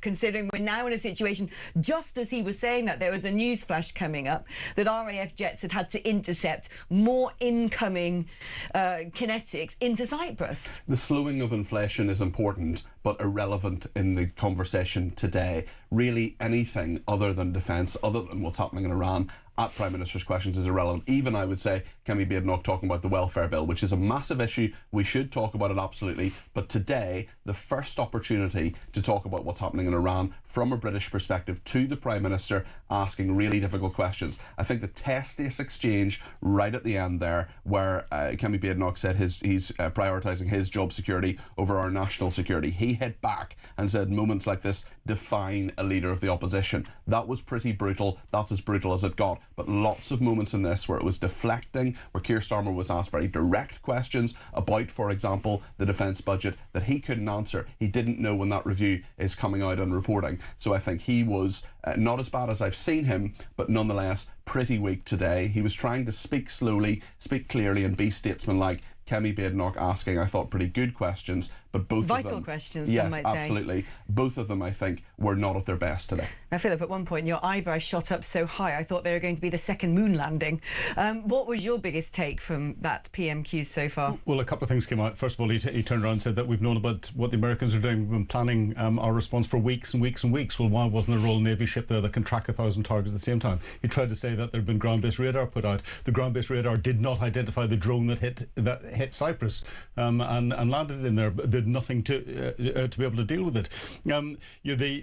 considering we're now in a situation, just as he was saying that, there was a news flash coming up that RAF jets had to intercept more incoming kinetics into Cyprus. The slowing of inflation is important, but irrelevant in the conversation today. Really, anything other than defence, other than what's happening in Iran, at Prime Minister's questions is irrelevant. Even, I would say, Kemi Badenoch talking about the welfare bill, which is a massive issue. We should talk about it, absolutely. But today, the first opportunity to talk about what's happening in Iran from a British perspective to the Prime Minister asking really difficult questions. I think the testiest exchange right at the end there, where Kemi Badenoch said he's prioritising his job security over our national security. He hit back and said moments like this define a leader of the opposition. That was pretty brutal. That's as brutal as it got. But lots of moments in this where it was deflecting, where Keir Starmer was asked very direct questions about, for example, the defence budget that he couldn't answer. He didn't know when that review is coming out and reporting. So I think he was not as bad as I've seen him, but nonetheless pretty weak today. He was trying to speak slowly, speak clearly, and be statesmanlike. Kemi Badenoch asking, I thought, pretty good questions, but both Vital of them... questions, yes, some might say. absolutely. Both of them, I think, were not at their best today. Now, Philip, at one point, your eyebrows shot up so high, I thought they were going to be the second moon landing. What was your biggest take from that PMQ so far? Well, a couple of things came out. First of all, he turned around and said that we've known about what the Americans are doing. We've been planning our response for weeks and weeks and weeks. Well, why wasn't a Royal Navy ship there that can track 1,000 targets at the same time? He tried to say that there had been ground-based radar put out. The ground-based radar did not identify the drone that hit Cyprus and landed in there, but did nothing to be able to deal with it.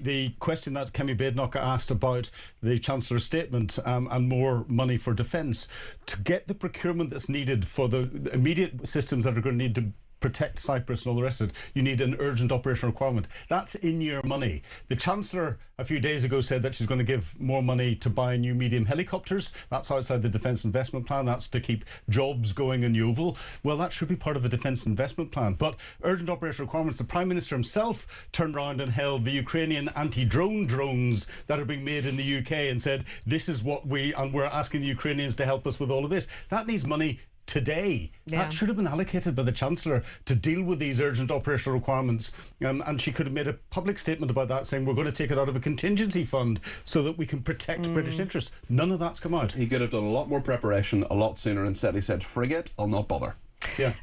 The question that Kemi Badenoch asked about the Chancellor's statement and more money for defence, to get the procurement that's needed for the immediate systems that are going to need to protect Cyprus and all the rest of it, you need an urgent operational requirement. That's in-year money. The Chancellor a few days ago said that she's going to give more money to buy new medium helicopters. That's outside the Defence Investment Plan. That's to keep jobs going in Yeovil. Well, that should be part of a Defence Investment Plan. But urgent operational requirements, the Prime Minister himself turned around and held the Ukrainian anti-drone drones that are being made in the UK and said, this is what we're asking the Ukrainians to help us with all of this. That needs money today. Yeah. That should have been allocated by the Chancellor to deal with these urgent operational requirements, and she could have made a public statement about that, saying we're going to take it out of a contingency fund so that we can protect British interests. None of that's come out. He could have done a lot more preparation a lot sooner. Instead he said, frigate, I'll not bother. Yeah.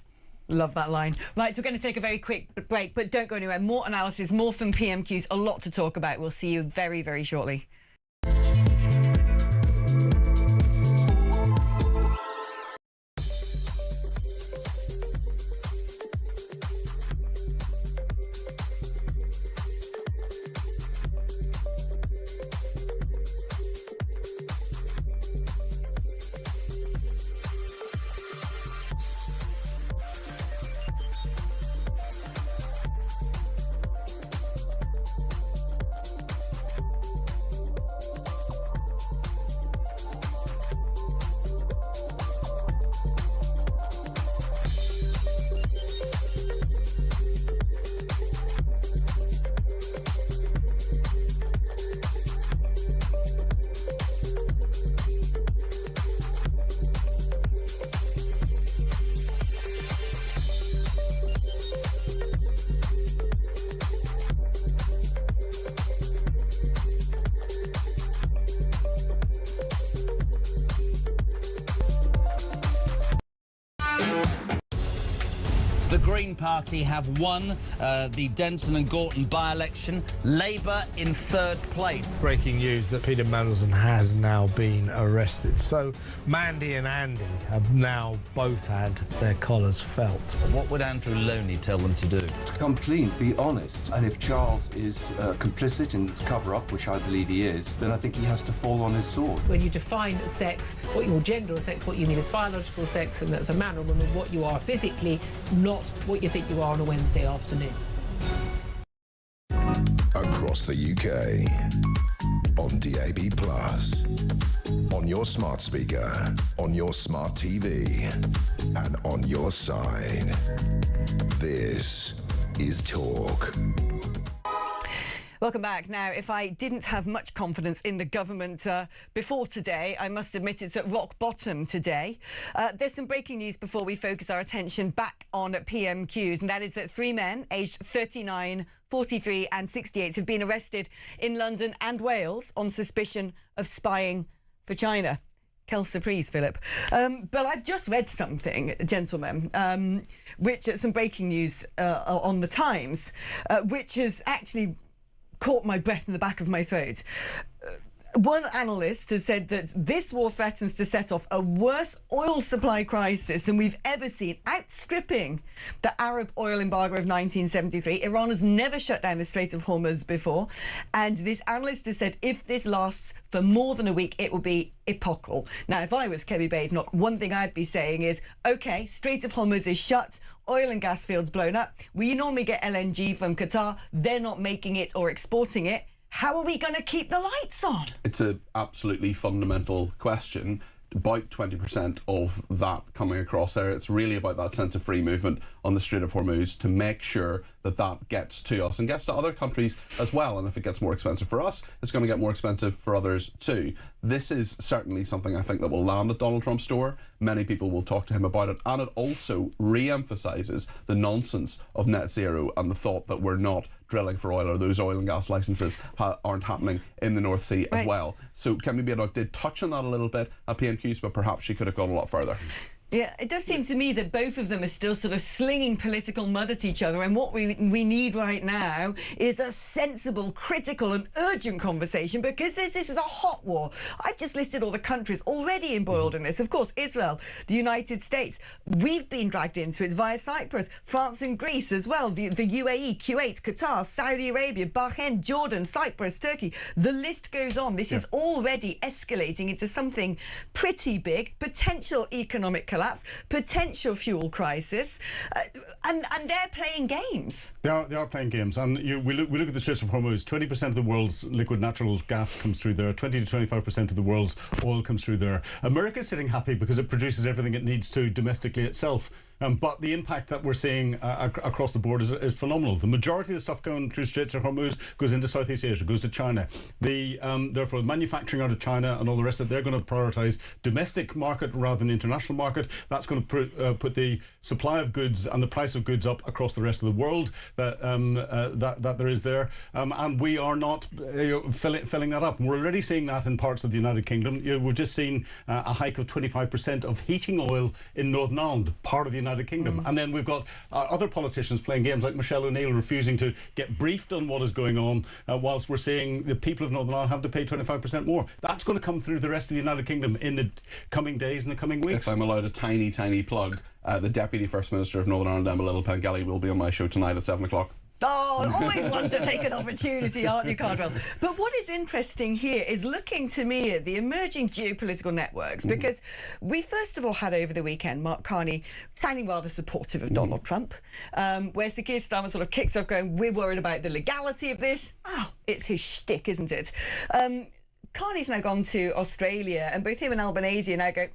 Love that line. Right, we're going to take a very quick break, but don't go anywhere. More analysis, more from PMQs, a lot to talk about. We'll see you very, very shortly. The Green Party have won the Denton and Gorton by-election. Labour in third place. Breaking news that Peter Mandelson has now been arrested. So Mandy and Andy have now both had their collars felt. What would Andrew Loney tell them to do? To come clean, be honest. And if Charles is complicit in this cover-up, which I believe he is, then I think he has to fall on his sword. When you define sex, what your gender or sex, what you mean is biological sex, and that's a man or woman, what you are physically, not what you think you are on a Wednesday afternoon. Across the UK, on DAB+, on your smart speaker, on your smart TV, and on your side. This is Talk. Welcome back. Now, if I didn't have much confidence in the government before today, I must admit it's at rock bottom today. There's some breaking news before we focus our attention back on PMQs, and that is that 3 men aged 39, 43 and 68 have been arrested in London and Wales on suspicion of spying for China. Quelle surprise, Philip. But I've just read something, gentlemen, some breaking news on the Times, which has actually caught my breath in the back of my throat. One analyst has said that this war threatens to set off a worse oil supply crisis than we've ever seen, outstripping the Arab oil embargo of 1973. Iran has never shut down the Strait of Hormuz before, and this analyst has said if this lasts for more than a week, it will be epochal. Now, if I was Kemi Badenoch, one thing I'd be saying is, OK, Strait of Hormuz is shut, oil and gas fields blown up. We normally get LNG from Qatar. They're not making it or exporting it. How are we going to keep the lights on? It's an absolutely fundamental question. About 20% of that coming across there, it's really about that sense of free movement on the Strait of Hormuz to make sure that gets to us and gets to other countries as well. And if it gets more expensive for us, it's going to get more expensive for others too. This is certainly something I think that will land at Donald Trump's door. Many people will talk to him about it, and it also re-emphasises the nonsense of net zero and the thought that we're not drilling for oil, or those oil and gas licences aren't happening in the North Sea as well. So Kemi Badenoch did touch on that a little bit at PMQs, but perhaps she could have gone a lot further. Yeah, it does seem to me that both of them are still sort of slinging political mud at each other, and what we need right now is a sensible, critical and urgent conversation, because this is a hot war. I've just listed all the countries already embroiled in this. Of course, Israel, the United States, we've been dragged into it via Cyprus, France and Greece as well, the UAE, Kuwait, Qatar, Saudi Arabia, Bahrain, Jordan, Cyprus, Turkey. The list goes on. This is already escalating into something pretty big, potential economic collapse, potential fuel crisis, and they're playing games. They are playing games, and we look at the Straits of Hormuz. 20% of the world's liquid natural gas comes through there. 20 to 25% of the world's oil comes through there. America's sitting happy because it produces everything it needs to domestically itself. But the impact that we're seeing across the board is phenomenal. The majority of the stuff going through Straits of Hormuz goes into Southeast Asia, goes to China. Therefore, manufacturing out of China and all the rest of it, they're going to prioritise domestic market rather than international market. That's going to put the supply of goods and the price of goods up across the rest of the world that there is there. And we are not filling that up. And we're already seeing that in parts of the United Kingdom. We've just seen a hike of 25% of heating oil in Northern Ireland, part of the United Kingdom. And then we've got other politicians playing games like Michelle O'Neill refusing to get briefed on what is going on, whilst we're seeing the people of Northern Ireland have to pay 25% more. That's going to come through the rest of the United Kingdom in the coming days and the coming weeks. If I'm allowed a tiny plug, the Deputy First Minister of Northern Ireland, Emma Little-Pengelly, will be on my show tonight at 7 o'clock. Oh, always want to take an opportunity, aren't you, Cardwell? But what is interesting here is looking to me at the emerging geopolitical networks, because we first of all had over the weekend Mark Carney sounding rather supportive of Donald Trump, where Sir Keir Starmer sort of kicks off going, we're worried about the legality of this. Oh, it's his shtick, isn't it? Carney's now gone to Australia, and both him and Albanese are now going,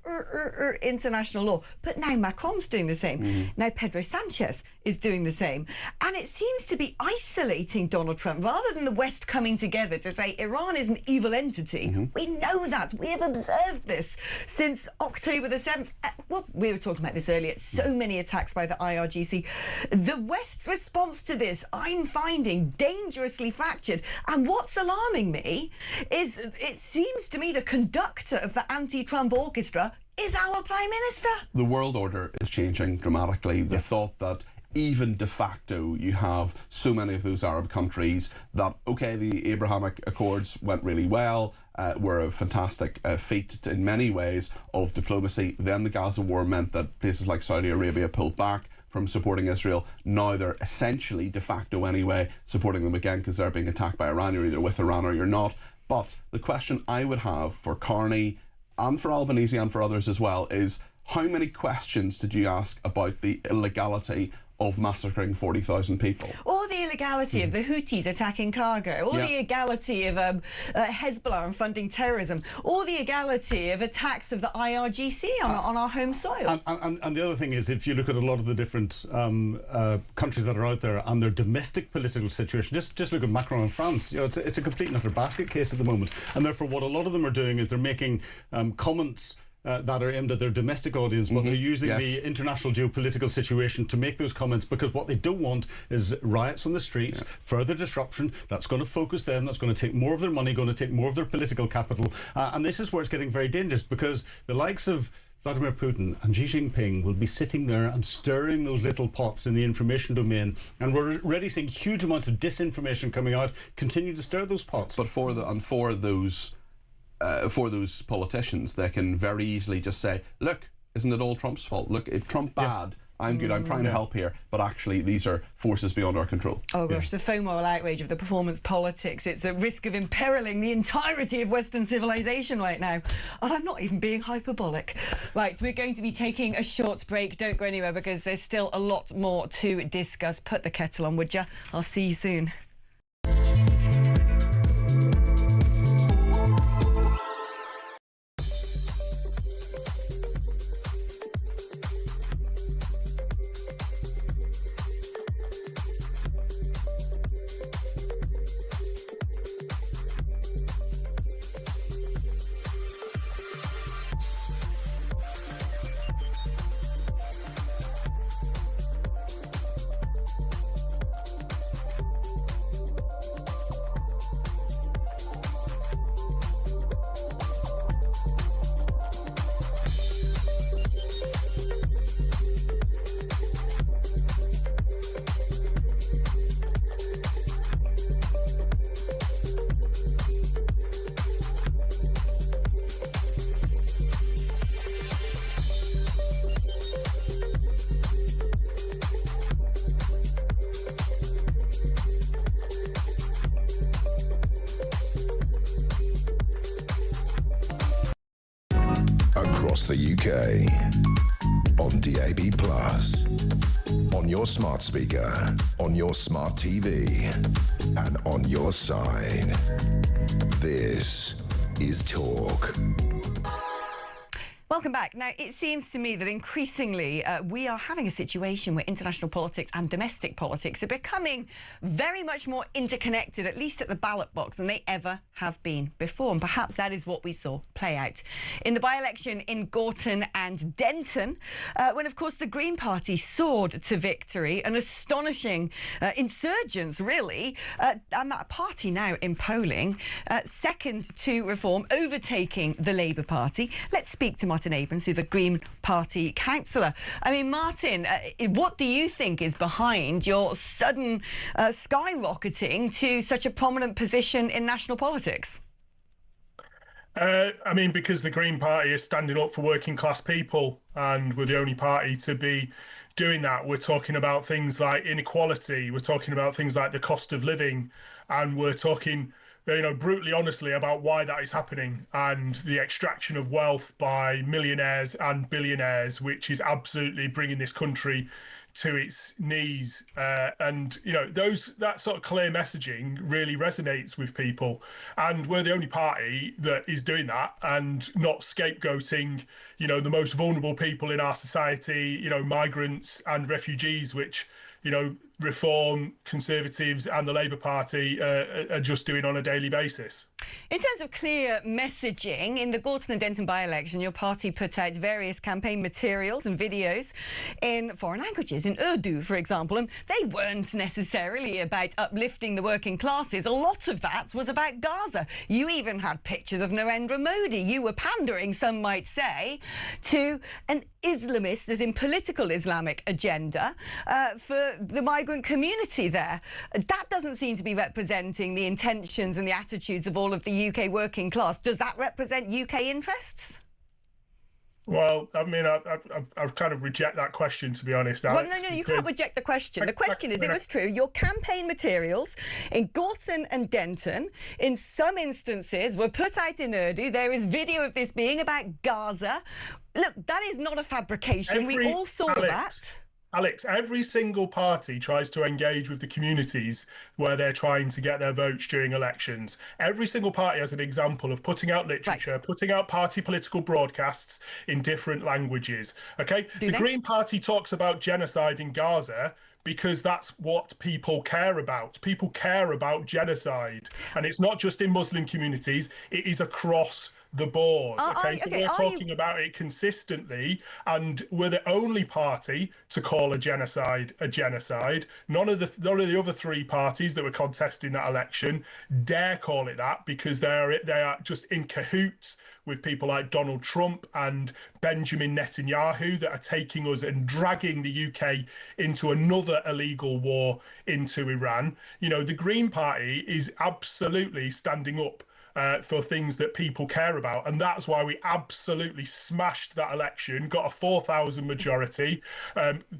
international law. But now Macron's doing the same. Now Pedro Sanchez is doing the same. And it seems to be isolating Donald Trump, rather than the West coming together to say Iran is an evil entity. We know that. We have observed this since October the 7th. Well, we were talking about this earlier. So many attacks by the IRGC. The West's response to this, I'm finding dangerously fractured. And what's alarming me is it seems to me the conductor of the anti-Trump orchestra is our Prime Minister. The world order is changing dramatically. The thought that even de facto you have so many of those Arab countries that, okay, the Abrahamic Accords went really well, were a fantastic feat in many ways of diplomacy. Then the Gaza war meant that places like Saudi Arabia pulled back from supporting Israel. Now they're essentially, de facto anyway, supporting them again because they're being attacked by Iran. You're either with Iran or you're not. But the question I would have for Carney and for Albanese and for others as well is, how many questions did you ask about the illegality of massacring 40,000 people? Or the illegality of the Houthis attacking cargo, or the illegality of Hezbollah and funding terrorism, or the illegality of attacks of the IRGC on our home soil. And the other thing is, if you look at a lot of the different countries that are out there and their domestic political situation, just look at Macron in France. It's a complete and utter basket case at the moment. And therefore what a lot of them are doing is they're making comments that are aimed at their domestic audience, but they're using the international geopolitical situation to make those comments, because what they don't want is riots on the streets, further disruption. That's going to focus them, that's going to take more of their money, going to take more of their political capital. And this is where it's getting very dangerous, because the likes of Vladimir Putin and Xi Jinping will be sitting there and stirring those little pots in the information domain, and we're already seeing huge amounts of disinformation coming out, continue to stir those pots. But for those politicians, they can very easily just say, look, isn't it all Trump's fault? Look, if Trump bad, I'm good, I'm trying to help here, but actually these are forces beyond our control. Oh gosh, the faux moral outrage of the performance politics. It's a risk of imperiling the entirety of Western civilization right now. And I'm not even being hyperbolic. Right, we're going to be taking a short break. Don't go anywhere, because there's still a lot more to discuss. Put the kettle on, would you? I'll see you soon. UK. On DAB+, on your smart speaker, on your smart TV, and on your side. This is Talk. Welcome back. Now, it seems to me that increasingly we are having a situation where international politics and domestic politics are becoming very much more interconnected, at least at the ballot box, than they ever have been before. And perhaps that is what we saw play out in the by-election in Gorton and Denton, when, of course, the Green Party soared to victory, an astonishing insurgence, really, and that party now in polling, second to Reform, overtaking the Labour Party. Let's speak to Martin Abrams, who's the Green Party councillor. I mean, Martin, what do you think is behind your sudden skyrocketing to such a prominent position in national politics? I mean, because the Green Party is standing up for working class people, and we're the only party to be doing that. We're talking about things like inequality, we're talking about things like the cost of living, and we're talking, you know, brutally honestly about why that is happening and the extraction of wealth by millionaires and billionaires, which is absolutely bringing this country to its knees. And, you know, that sort of clear messaging really resonates with people. And we're the only party that is doing that and not scapegoating, you know, the most vulnerable people in our society, you know, migrants and refugees, which, you know, Reform, Conservatives and the Labour Party are just doing on a daily basis. In terms of clear messaging, in the Gorton and Denton by-election, your party put out various campaign materials and videos in foreign languages, in Urdu, for example, and they weren't necessarily about uplifting the working classes. A lot of that was about Gaza. You even had pictures of Narendra Modi. You were pandering, some might say, to an Islamist, as in political Islamic agenda for the migrant community there. That doesn't seem to be representing the intentions and the attitudes of all of the UK working class. Does that represent UK interests? Well, I mean, I've kind of reject that question, to be honest, Alex. Well, no, you can't reject the question. The question is, it was true. Your campaign materials in Gorton and Denton, in some instances, were put out in Urdu. There is video of this being about Gaza. Look, that is not a fabrication. We all saw that. Alex, every single party tries to engage with the communities where they're trying to get their votes during elections. Every single party has an example of putting out literature, putting out party political broadcasts in different languages. Okay? The Green Party talks about genocide in Gaza because that's what people care about. People care about genocide. And it's not just in Muslim communities, it is across the board. So we're talking about it consistently, and we're the only party to call a genocide a genocide. None of the other three parties that were contesting that election dare call it that, because they are just in cahoots with people like Donald Trump and Benjamin Netanyahu that are taking us and dragging the UK into another illegal war into Iran. You know, the Green Party is absolutely standing up for things that people care about, and that's why we absolutely smashed that election, got a 4,000 majority,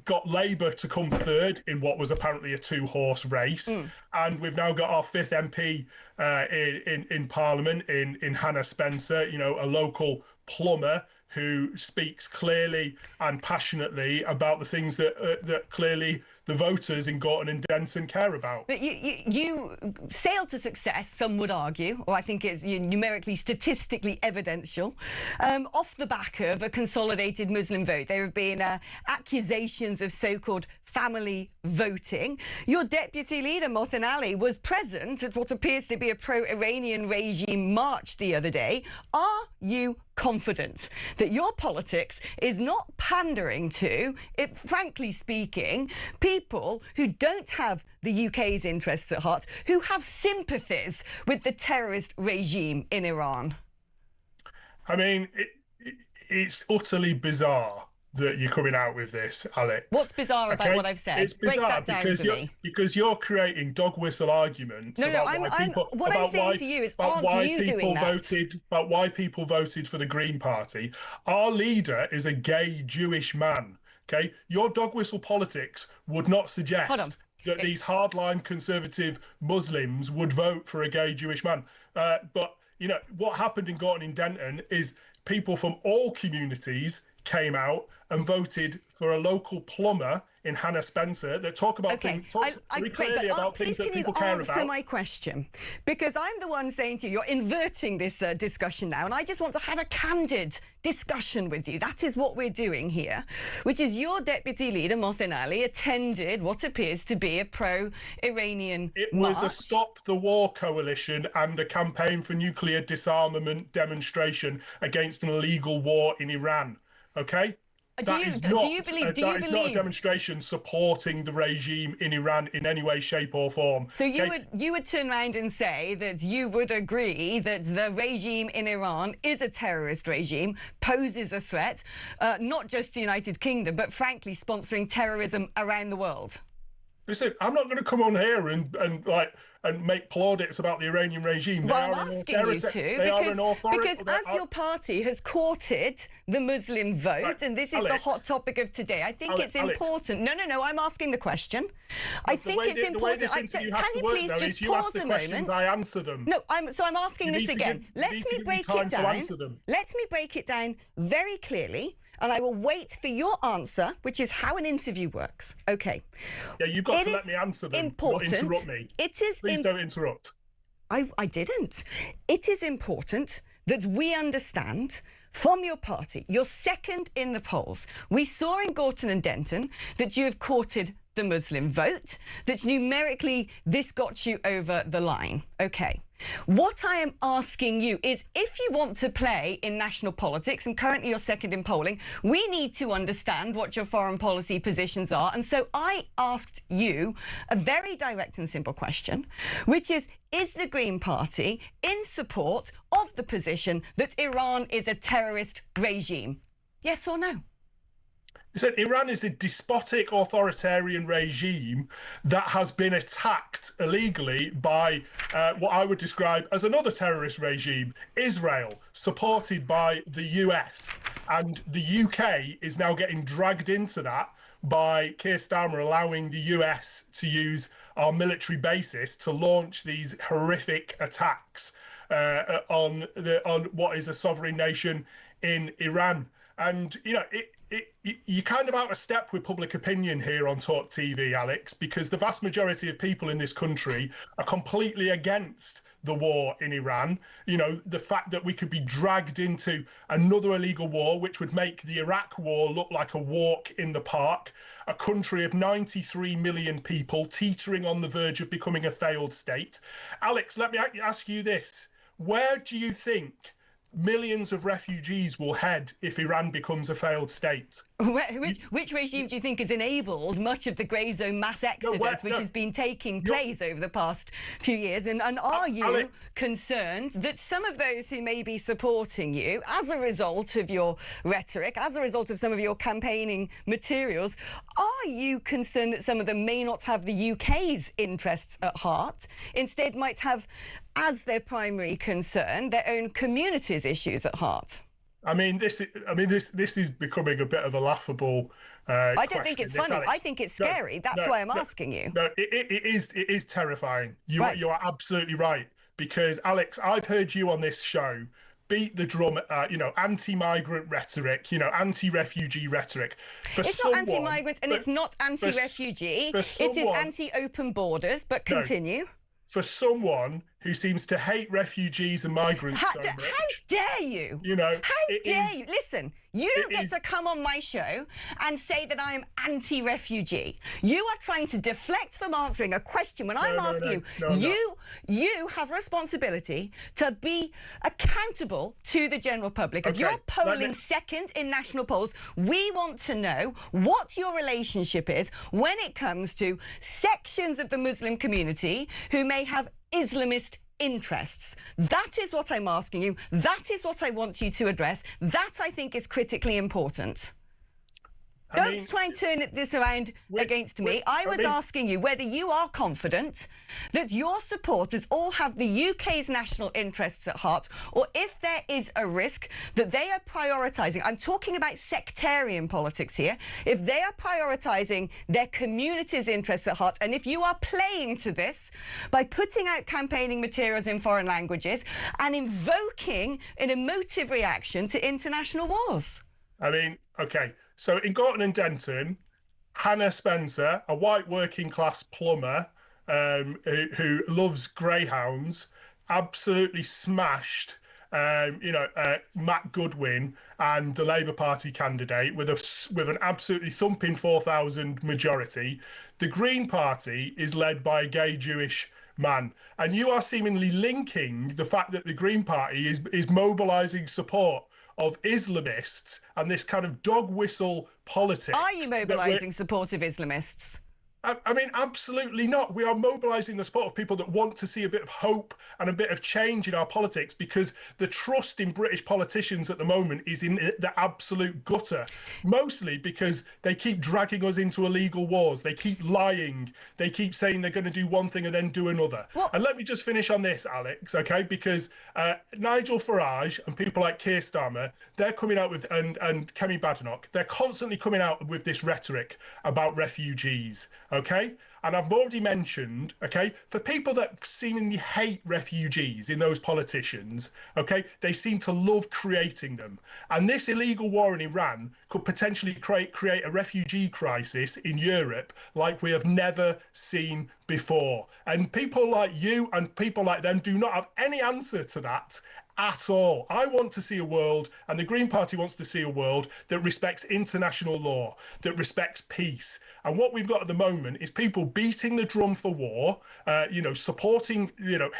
got Labour to come third in what was apparently a two-horse race, and we've now got our fifth MP in Parliament in Hannah Spencer, you know, a local plumber who speaks clearly and passionately about the things that clearly the voters in Gorton and Denton care about. But you sailed to success, some would argue, or I think it's numerically, statistically evidential, off the back of a consolidated Muslim vote. There have been accusations of so-called family voting. Your deputy leader, Mohsen Ali, was present at what appears to be a pro-Iranian regime march the other day. Are you confident that your politics is not pandering to, frankly speaking, people who don't have the UK's interests at heart, who have sympathies with the terrorist regime in Iran? I mean, it's utterly bizarre that you're coming out with this, Alex. What's bizarre about what I've said? It's bizarre because you're creating dog whistle arguments about why people voted for the Green Party. Our leader is a gay Jewish man. Okay, your dog whistle politics would not suggest that these hardline conservative Muslims would vote for a gay Jewish man. But you know what happened in Gorton and Denton is people from all communities came out and voted for a local plumber in Hannah Spencer that talk about things very clearly about things that people care about. Please can you answer my question? Because I'm the one saying to you, you're inverting this discussion now, and I just want to have a candid discussion with you. That is what we're doing here, which is your deputy leader, Mohsin Ali, attended what appears to be a pro-Iranian It march. was a Stop the War coalition and a campaign for nuclear disarmament demonstration against an illegal war in Iran. Okay? That is not a demonstration supporting the regime in Iran in any way, shape or form. So you would turn around and say that you would agree that the regime in Iran is a terrorist regime, poses a threat, not just the United Kingdom, but frankly sponsoring terrorism around the world. Listen, I'm not going to come on here and make plaudits about the Iranian regime. Well, I'm asking you to, because as your party has courted the Muslim vote, right, and this is the hot topic of today, I think it's important. No, I'm asking the question. I think it's important. The way this interview has to work, though, is you ask the questions, I answer them. No, so I'm asking this again. Let me break it down. Let me break it down very clearly. And I will wait for your answer, which is how an interview works. Okay. Yeah, you've got to let me answer them, not interrupt me. Please don't interrupt. I didn't. It is important that we understand from your party, you're second in the polls. We saw in Gorton and Denton that you have courted the Muslim vote, that numerically this got you over the line. Okay. What I am asking you is, if you want to play in national politics, and currently you're second in polling, we need to understand what your foreign policy positions are. And so I asked you a very direct and simple question, which is the Green Party in support of the position that Iran is a terrorist regime? Yes or no? He said Iran is a despotic authoritarian regime that has been attacked illegally by what I would describe as another terrorist regime, Israel, supported by the US. And the UK is now getting dragged into that by Keir Starmer allowing the US to use our military bases to launch these horrific attacks on what is a sovereign nation in Iran. And, you know, you're kind of out of step with public opinion here on Talk TV, Alex, because the vast majority of people in this country are completely against the war in Iran. You know, the fact that we could be dragged into another illegal war, which would make the Iraq war look like a walk in the park, a country of 93 million people teetering on the verge of becoming a failed state. Alex, let me ask you this. Where do you think millions of refugees will head if Iran becomes a failed state? Which regime do you think has enabled much of the grey zone mass exodus which has been taking place over the past few years? And are you concerned that some of those who may be supporting you as a result of your rhetoric, as a result of some of your campaigning materials, are you concerned that some of them may not have the UK's interests at heart, instead might have as their primary concern their own community's issues at heart? I mean, this is becoming a bit of a laughable I don't think it's funny. I think it's scary. That's why I'm asking you. No, it is terrifying. You are absolutely right. Because, Alex, I've heard you on this show beat the drum, anti-migrant rhetoric, anti-refugee rhetoric. It's not anti-migrant and it's not anti-refugee. It is anti-open borders, but continue. For someone who seems to hate refugees and migrants how dare you? How dare you? Listen, you don't get to come on my show and say that I am anti-refugee. You are trying to deflect from answering a question when I'm asking you. You have a responsibility to be accountable to the general public. If you're polling second in national polls, we want to know what your relationship is when it comes to sections of the Muslim community who may have Islamist interests. That is what I'm asking you. That is what I want you to address. That, I think, is critically important. Don't try and turn this around against me. I was asking you whether you are confident that your supporters all have the UK's national interests at heart, or if there is a risk that they are prioritising, I'm talking about sectarian politics here, if they are prioritising their community's interests at heart, and if you are playing to this by putting out campaigning materials in foreign languages and invoking an emotive reaction to international wars. I mean, Okay, so in Gorton and Denton, Hannah Spencer, a white working class plumber who loves greyhounds, absolutely smashed Matt Goodwin and the Labour Party candidate with an absolutely thumping 4,000 majority. The Green Party is led by a gay Jewish man, and you are seemingly linking the fact that the Green Party is mobilising support of Islamists and this kind of dog whistle politics. Are you mobilising support of Islamists? I mean, absolutely not. We are mobilising the support of people that want to see a bit of hope and a bit of change in our politics, because the trust in British politicians at the moment is in the absolute gutter, mostly because they keep dragging us into illegal wars. They keep lying. They keep saying they're going to do one thing and then do another. What? And let me just finish on this, Alex, okay? Because Nigel Farage and people like Keir Starmer, they're coming out with, and Kemi Badenoch, they're constantly coming out with this rhetoric about refugees. Okay, and I've already mentioned, okay, for people that seemingly hate refugees in those politicians, okay, they seem to love creating them. And this illegal war in Iran could potentially create a refugee crisis in Europe like we have never seen before. And people like you and people like them do not have any answer to that at all. I want to see a world, and the Green Party wants to see a world that respects international law, that respects peace. And what we've got at the moment is people beating the drum for war, supporting,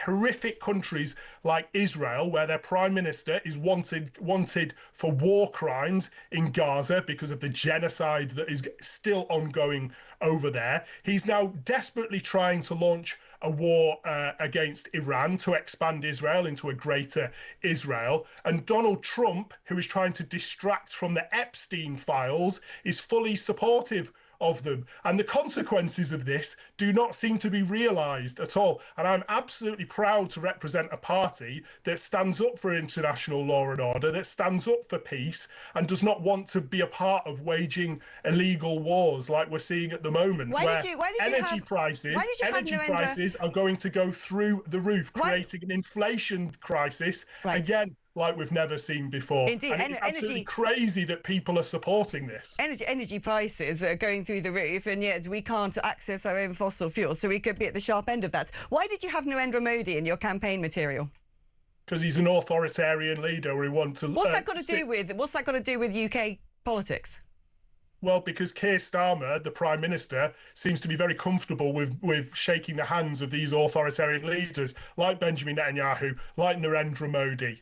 horrific countries like Israel, where their prime minister is wanted for war crimes in Gaza because of the genocide that is still ongoing over there. He's now desperately trying to launch a war against Iran to expand Israel into a greater Israel. And Donald Trump, who is trying to distract from the Epstein files, is fully supportive of them. And the consequences of this do not seem to be realised at all. And I'm absolutely proud to represent a party that stands up for international law and order, that stands up for peace, and does not want to be a part of waging illegal wars like we're seeing at the moment, energy prices are going to go through the roof, creating an inflation crisis again, like we've never seen before. Indeed. And it's absolutely crazy that people are supporting this. Energy prices are going through the roof, and yet we can't access our own fossil fuels, so we could be at the sharp end of that. Why did you have Narendra Modi in your campaign material? Because he's an authoritarian leader. We want to. What's that got to do with UK politics? Well, because Keir Starmer, the Prime Minister, seems to be very comfortable with shaking the hands of these authoritarian leaders like Benjamin Netanyahu, like Narendra Modi.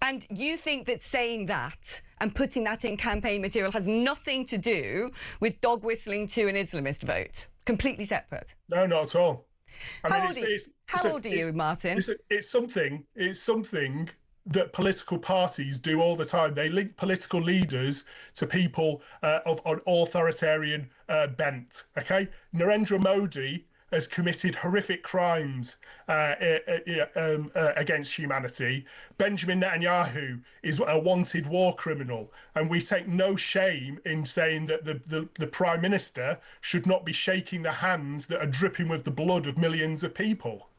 And you think that saying that and putting that in campaign material has nothing to do with dog whistling to an Islamist vote? Completely separate? No, not at all. How old are you, Martin? It's something that political parties do all the time. They link political leaders to people of an authoritarian bent. Okay, Narendra Modi has committed horrific crimes against humanity. Benjamin Netanyahu is a wanted war criminal, and we take no shame in saying that the Prime Minister should not be shaking the hands that are dripping with the blood of millions of people.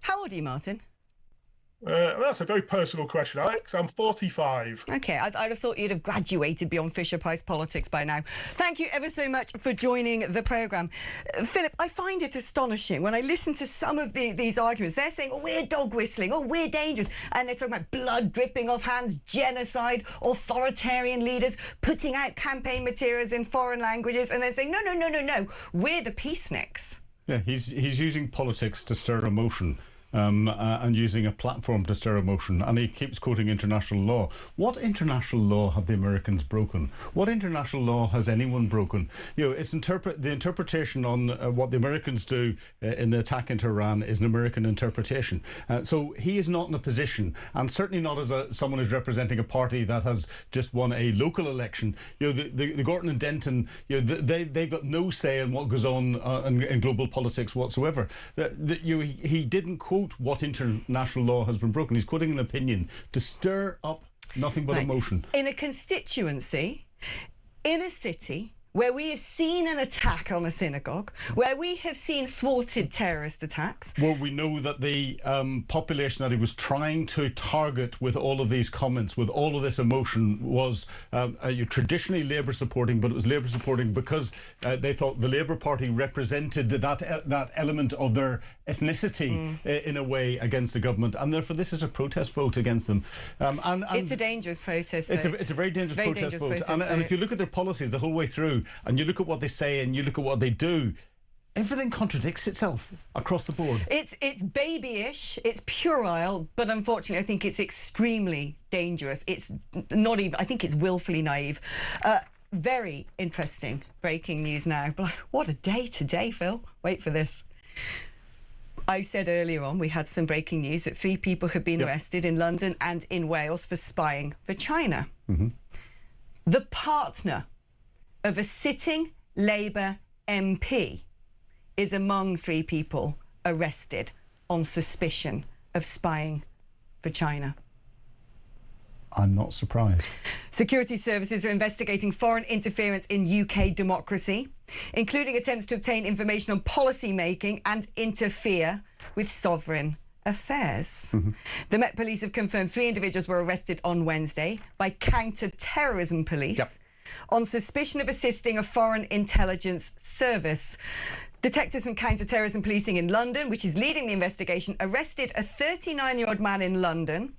How old are you, Martin? That's a very personal question, Alex. I'm 45. OK, I'd have thought you'd have graduated beyond Fisher-Price politics by now. Thank you ever so much for joining the programme. Philip, I find it astonishing when I listen to some of these arguments. They're saying, oh, we're dog whistling, oh, we're dangerous. And they're talking about blood dripping off hands, genocide, authoritarian leaders, putting out campaign materials in foreign languages. And they're saying, no, we're the peaceniks. Yeah, he's using politics to stir emotion. And using a platform to stir emotion, and he keeps quoting international law. What international law have the Americans broken? What international law has anyone broken? It's the interpretation on what the Americans do in the attack into Iran is an American interpretation. So he is not in a position, and certainly not as someone who's representing a party that has just won a local election. The Gorton and Denton, they've got no say in what goes on in global politics whatsoever. He didn't quote what international law has been broken. He's quoting an opinion to stir up nothing but emotion. In a constituency, in a city where we have seen an attack on a synagogue, where we have seen thwarted terrorist attacks. Well, we know that the population that he was trying to target with all of these comments, with all of this emotion, was traditionally Labour supporting, but it was Labour supporting because they thought the Labour Party represented that element of their ethnicity in a way against the government, and therefore this is a protest vote against them. And it's a dangerous protest vote. It's a very dangerous protest vote. And if you look at their policies the whole way through, and you look at what they say and you look at what they do, everything contradicts itself across the board. It's babyish, it's puerile, but unfortunately I think it's extremely dangerous. It's not even, I think it's willfully naive. Very interesting breaking news now. What a day today, Phil. Wait for this. I said earlier on we had some breaking news that 3 people have been arrested in London and in Wales for spying for China. The partner of a sitting Labour MP is among 3 people arrested on suspicion of spying for China. I'm not surprised. Security services are investigating foreign interference in UK democracy, including attempts to obtain information on policy making and interfere with sovereign affairs. The Met Police have confirmed 3 individuals were arrested on Wednesday by counter-terrorism police on suspicion of assisting a foreign intelligence service. Detectives from counter-terrorism policing in London, which is leading the investigation, arrested a 39-year-old man in London,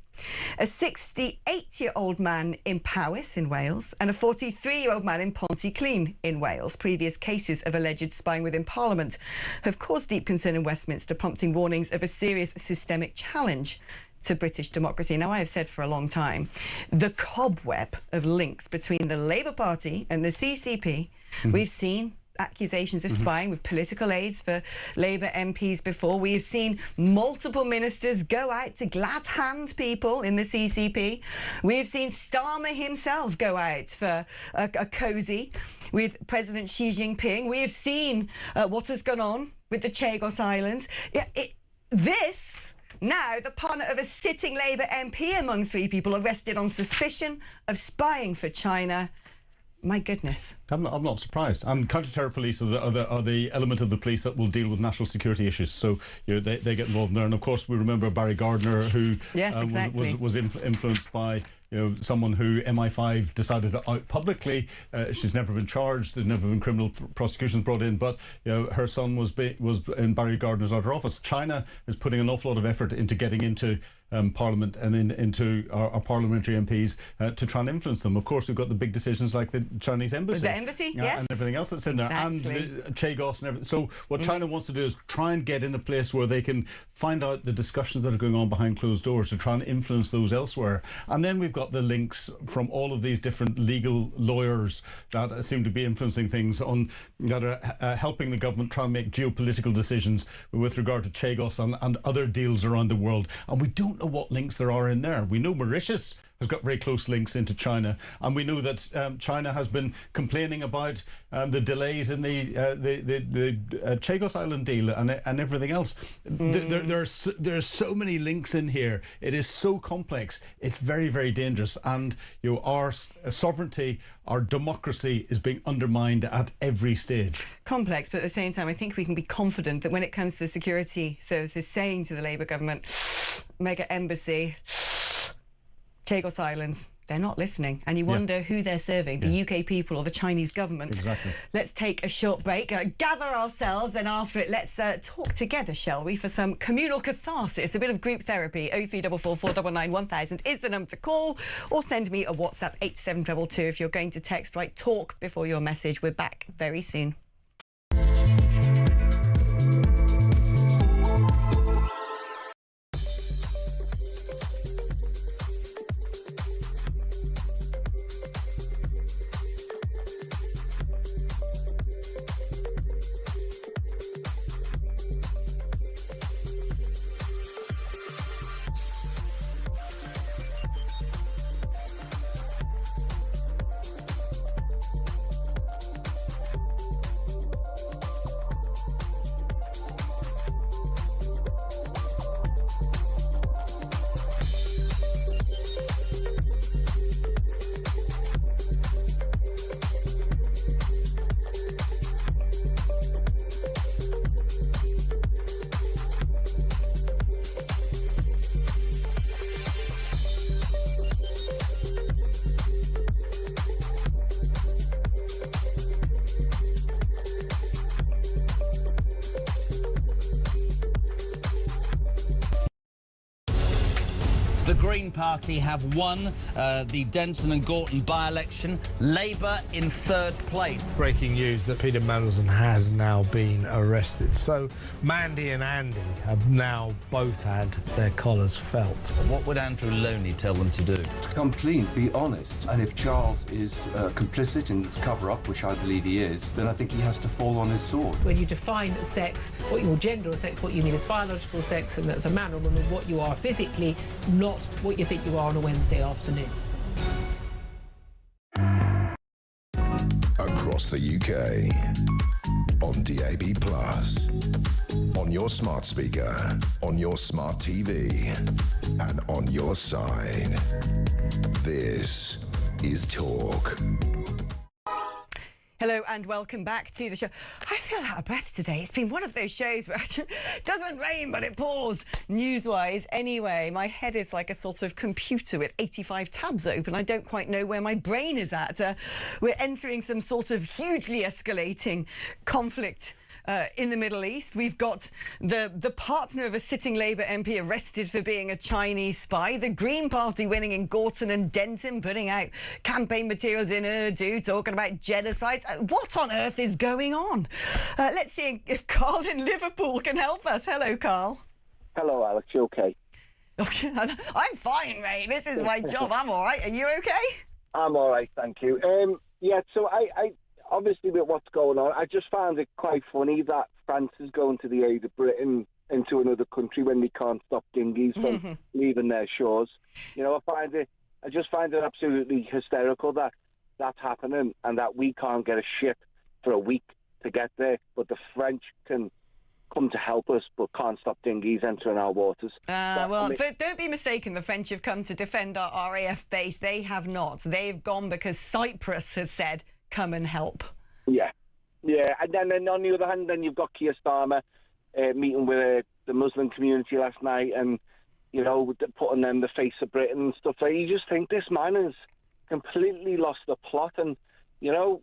a 68-year-old man in Powys in Wales, and a 43-year-old man in Pontyclun in Wales. Previous cases of alleged spying within Parliament have caused deep concern in Westminster, prompting warnings of a serious systemic challenge to British democracy. Now, I have said for a long time, the cobweb of links between the Labour Party and the CCP, we've seen accusations of spying with political aids for Labour MPs before. We have seen multiple ministers go out to glad hand people in the CCP. We have seen Starmer himself go out for a cosy with President Xi Jinping. We have seen what has gone on with the Chagos Islands. Now, the partner of a sitting Labour MP among 3 people arrested on suspicion of spying for China. My goodness. I'm not surprised. Counter-terror police are the element of the police that will deal with national security issues. So they get involved in there. And of course, we remember Barry Gardner, who was influenced by someone who MI5 decided to out publicly. She's never been charged. There's never been criminal prosecutions brought in. But her son was in Barry Gardner's outer office. China is putting an awful lot of effort into getting into Parliament and into our parliamentary MPs to try and influence them. Of course, we've got the big decisions like the Chinese embassy. The embassy, yes. And everything else that's in there. And the Chagos and everything. So what China wants to do is try and get in a place where they can find out the discussions that are going on behind closed doors to try and influence those elsewhere. And then we've got the links from all of these different legal lawyers that seem to be influencing things that are helping the government try and make geopolitical decisions with regard to Chagos and other deals around the world. And we don't know what links there are in there. We know Mauritius has got very close links into China, and we know that China has been complaining about the delays in the Chagos Island deal and everything else. There's so many links in here. It is so complex. It's very, very dangerous, and our sovereignty, our democracy is being undermined at every stage. Complex, but at the same time, I think we can be confident that when it comes to the security services saying to the Labour government, mega embassy, Chagos Islands, they're not listening. And you wonder who they're serving, the UK people or the Chinese government. Exactly. Let's take a short break, gather ourselves, then after it, let's talk together, shall we, for some communal catharsis, a bit of group therapy. 0344 499 1000 is the number to call, or send me a WhatsApp 87222 if you're going to text. Right, talk before your message. We're back very soon. The Green Party have won the Denton and Gorton by-election. Labour in third place. Breaking news that Peter Mandelson has now been arrested. So Mandy and Andy have now both had their collars felt. What would Andrew Loney tell them to do? To come clean, be honest. And if Charles is complicit in this cover-up, which I believe he is, then I think he has to fall on his sword. When you define sex, what your gender or sex, what you mean is biological sex, and that's a man or woman, what you are physically, not what you think you are on a Wednesday afternoon. Across the UK, on DAB+, on your smart speaker, on your smart TV, and on your side. This is Talk. Hello and welcome back to the show. I feel out of breath today. It's been one of those shows where it doesn't rain, but it pours, news-wise. Anyway, my head is like a sort of computer with 85 tabs open. I don't quite know where my brain is at. We're entering some sort of hugely escalating conflict in the Middle East. We've got the partner of a sitting Labour MP arrested for being a Chinese spy. The Green Party winning in Gorton and Denton, putting out campaign materials in Urdu, talking about genocide. What on earth is going on? Let's see if Carl in Liverpool can help us. Hello, Carl. Hello, Alex. You okay? I'm fine, mate. This is my job. I'm all right. Are you okay? I'm all right, thank you. Yeah, so I obviously with what's going on, I just found it quite funny that France is going to the aid of Britain into another country when they can't stop dinghies from leaving their shores. You know, I just find it absolutely hysterical that that's happening and that we can't get a ship for a week to get there, but the French can come to help us but can't stop dinghies entering our waters. But don't be mistaken, the French have come to defend our RAF base. They have not. They've gone because Cyprus has said, come and help. Yeah. And then on the other hand, then you've got Keir Starmer meeting with the Muslim community last night and, you know, putting them the face of Britain and stuff. So you just think this man has completely lost the plot. And, you know,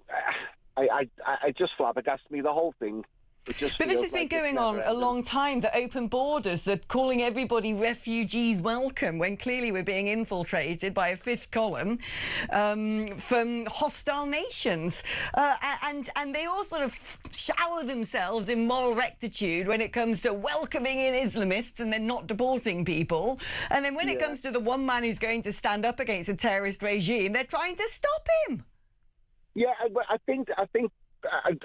I just flabbergasted me, the whole thing. But this has been going on a long time, the open borders, the calling everybody refugees welcome, when clearly we're being infiltrated by a fifth column from hostile nations. And they all sort of shower themselves in moral rectitude when it comes to welcoming in Islamists and then not deporting people. And then when it comes to the one man who's going to stand up against a terrorist regime, they're trying to stop him. Yeah, I think.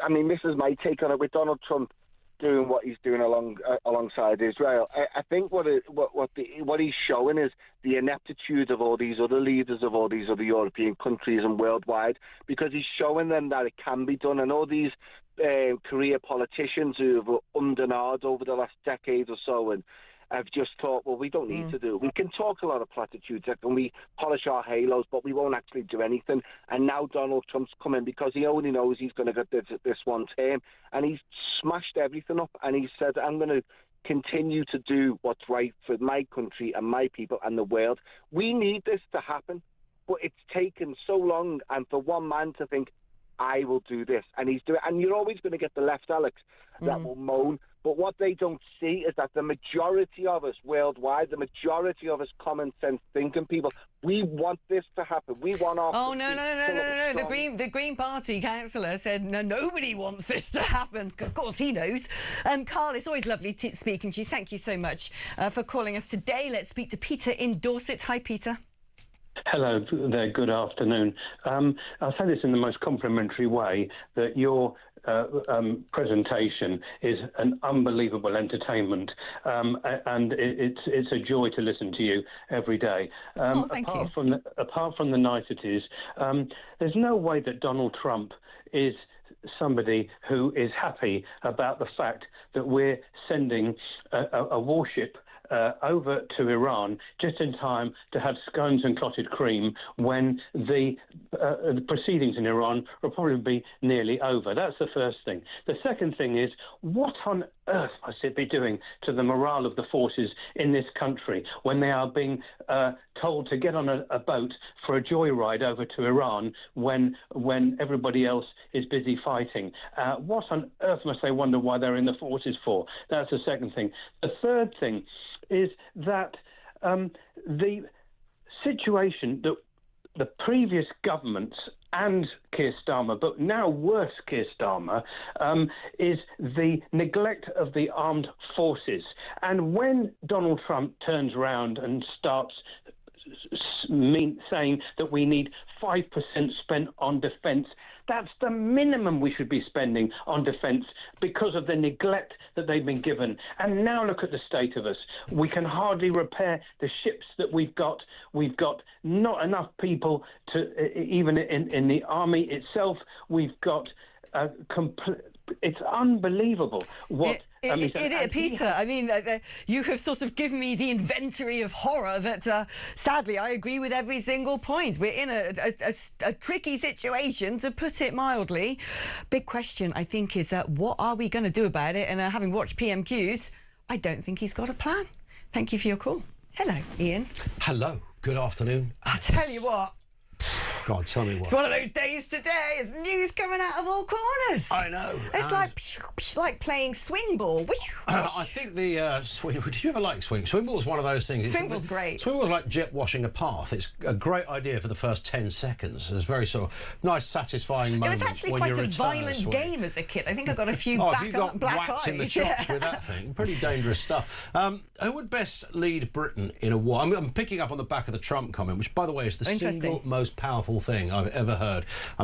I mean, this is my take on it. With Donald Trump doing what he's doing alongside Israel, I think what he's showing is the ineptitude of all these other leaders of all these other European countries and worldwide, because he's showing them that it can be done. And all these career politicians who have undernoured over the last decade or so and have just thought, well, we don't need to do it. We can talk a lot of platitudes and we polish our halos, but we won't actually do anything. And now Donald Trump's coming because he only knows he's going to get this one term, and he's smashed everything up. And he said, I'm going to continue to do what's right for my country and my people and the world. We need this to happen, but it's taken so long, and for one man to think, I will do this, and he's doing it. And you're always going to get the left, Alex, that will moan. But what they don't see is that the majority of us worldwide, the majority of us common sense thinking people, we want this to happen. We want our... Oh, no. The Green Party councillor said, no, nobody wants this to happen. Of course, he knows. Carl, it's always lovely speaking to you. Thank you so much for calling us today. Let's speak to Peter in Dorset. Hi, Peter. Hello there, good afternoon. I'll say this in the most complimentary way, that your presentation is an unbelievable entertainment, and it's a joy to listen to you every day. Thank you. Apart from the niceties, there's no way that Donald Trump is somebody who is happy about the fact that we're sending a warship over to Iran just in time to have scones and clotted cream when the proceedings in Iran will probably be nearly over. That's the first thing. The second thing is, what on earth must it be doing to the morale of the forces in this country when they are being told to get on a boat for a joyride over to Iran when everybody else is busy fighting? What on earth must they wonder why they're in the forces for? That's the second thing. The third thing is that the situation that the previous governments and Keir Starmer, but now worse Keir Starmer, is the neglect of the armed forces. And when Donald Trump turns around and starts saying that we need 5% spent on defence, that's the minimum we should be spending on defence because of the neglect that they've been given. And now look at the state of us. We can hardly repair the ships that we've got. We've got not enough people to even in the army itself. We've got it's unbelievable what. Peter, I mean, you have sort of given me the inventory of horror that, sadly, I agree with every single point. We're in a tricky situation, to put it mildly. Big question, I think, is what are we going to do about it? And having watched PMQs, I don't think he's got a plan. Thank you for your call. Hello, Ian. Hello. Good afternoon. I tell you what. God, tell me what. It's one of those days today. It's news coming out of all corners. I know. It's like playing swing ball. I think the swing. Did you ever like swing? Swing ball's one of those things. Swing ball's great. Swing ball's like jet washing a path. It's a great idea for the first 10 seconds. It's very sort of nice, satisfying moment. It was actually quite a violent game as a kid. I think I got a few black whacked eyes in the chops with that thing. Pretty dangerous stuff. Who would best lead Britain in a war? I'm picking up on the back of the Trump comment, which, by the way, is the single most powerful thing I've ever heard.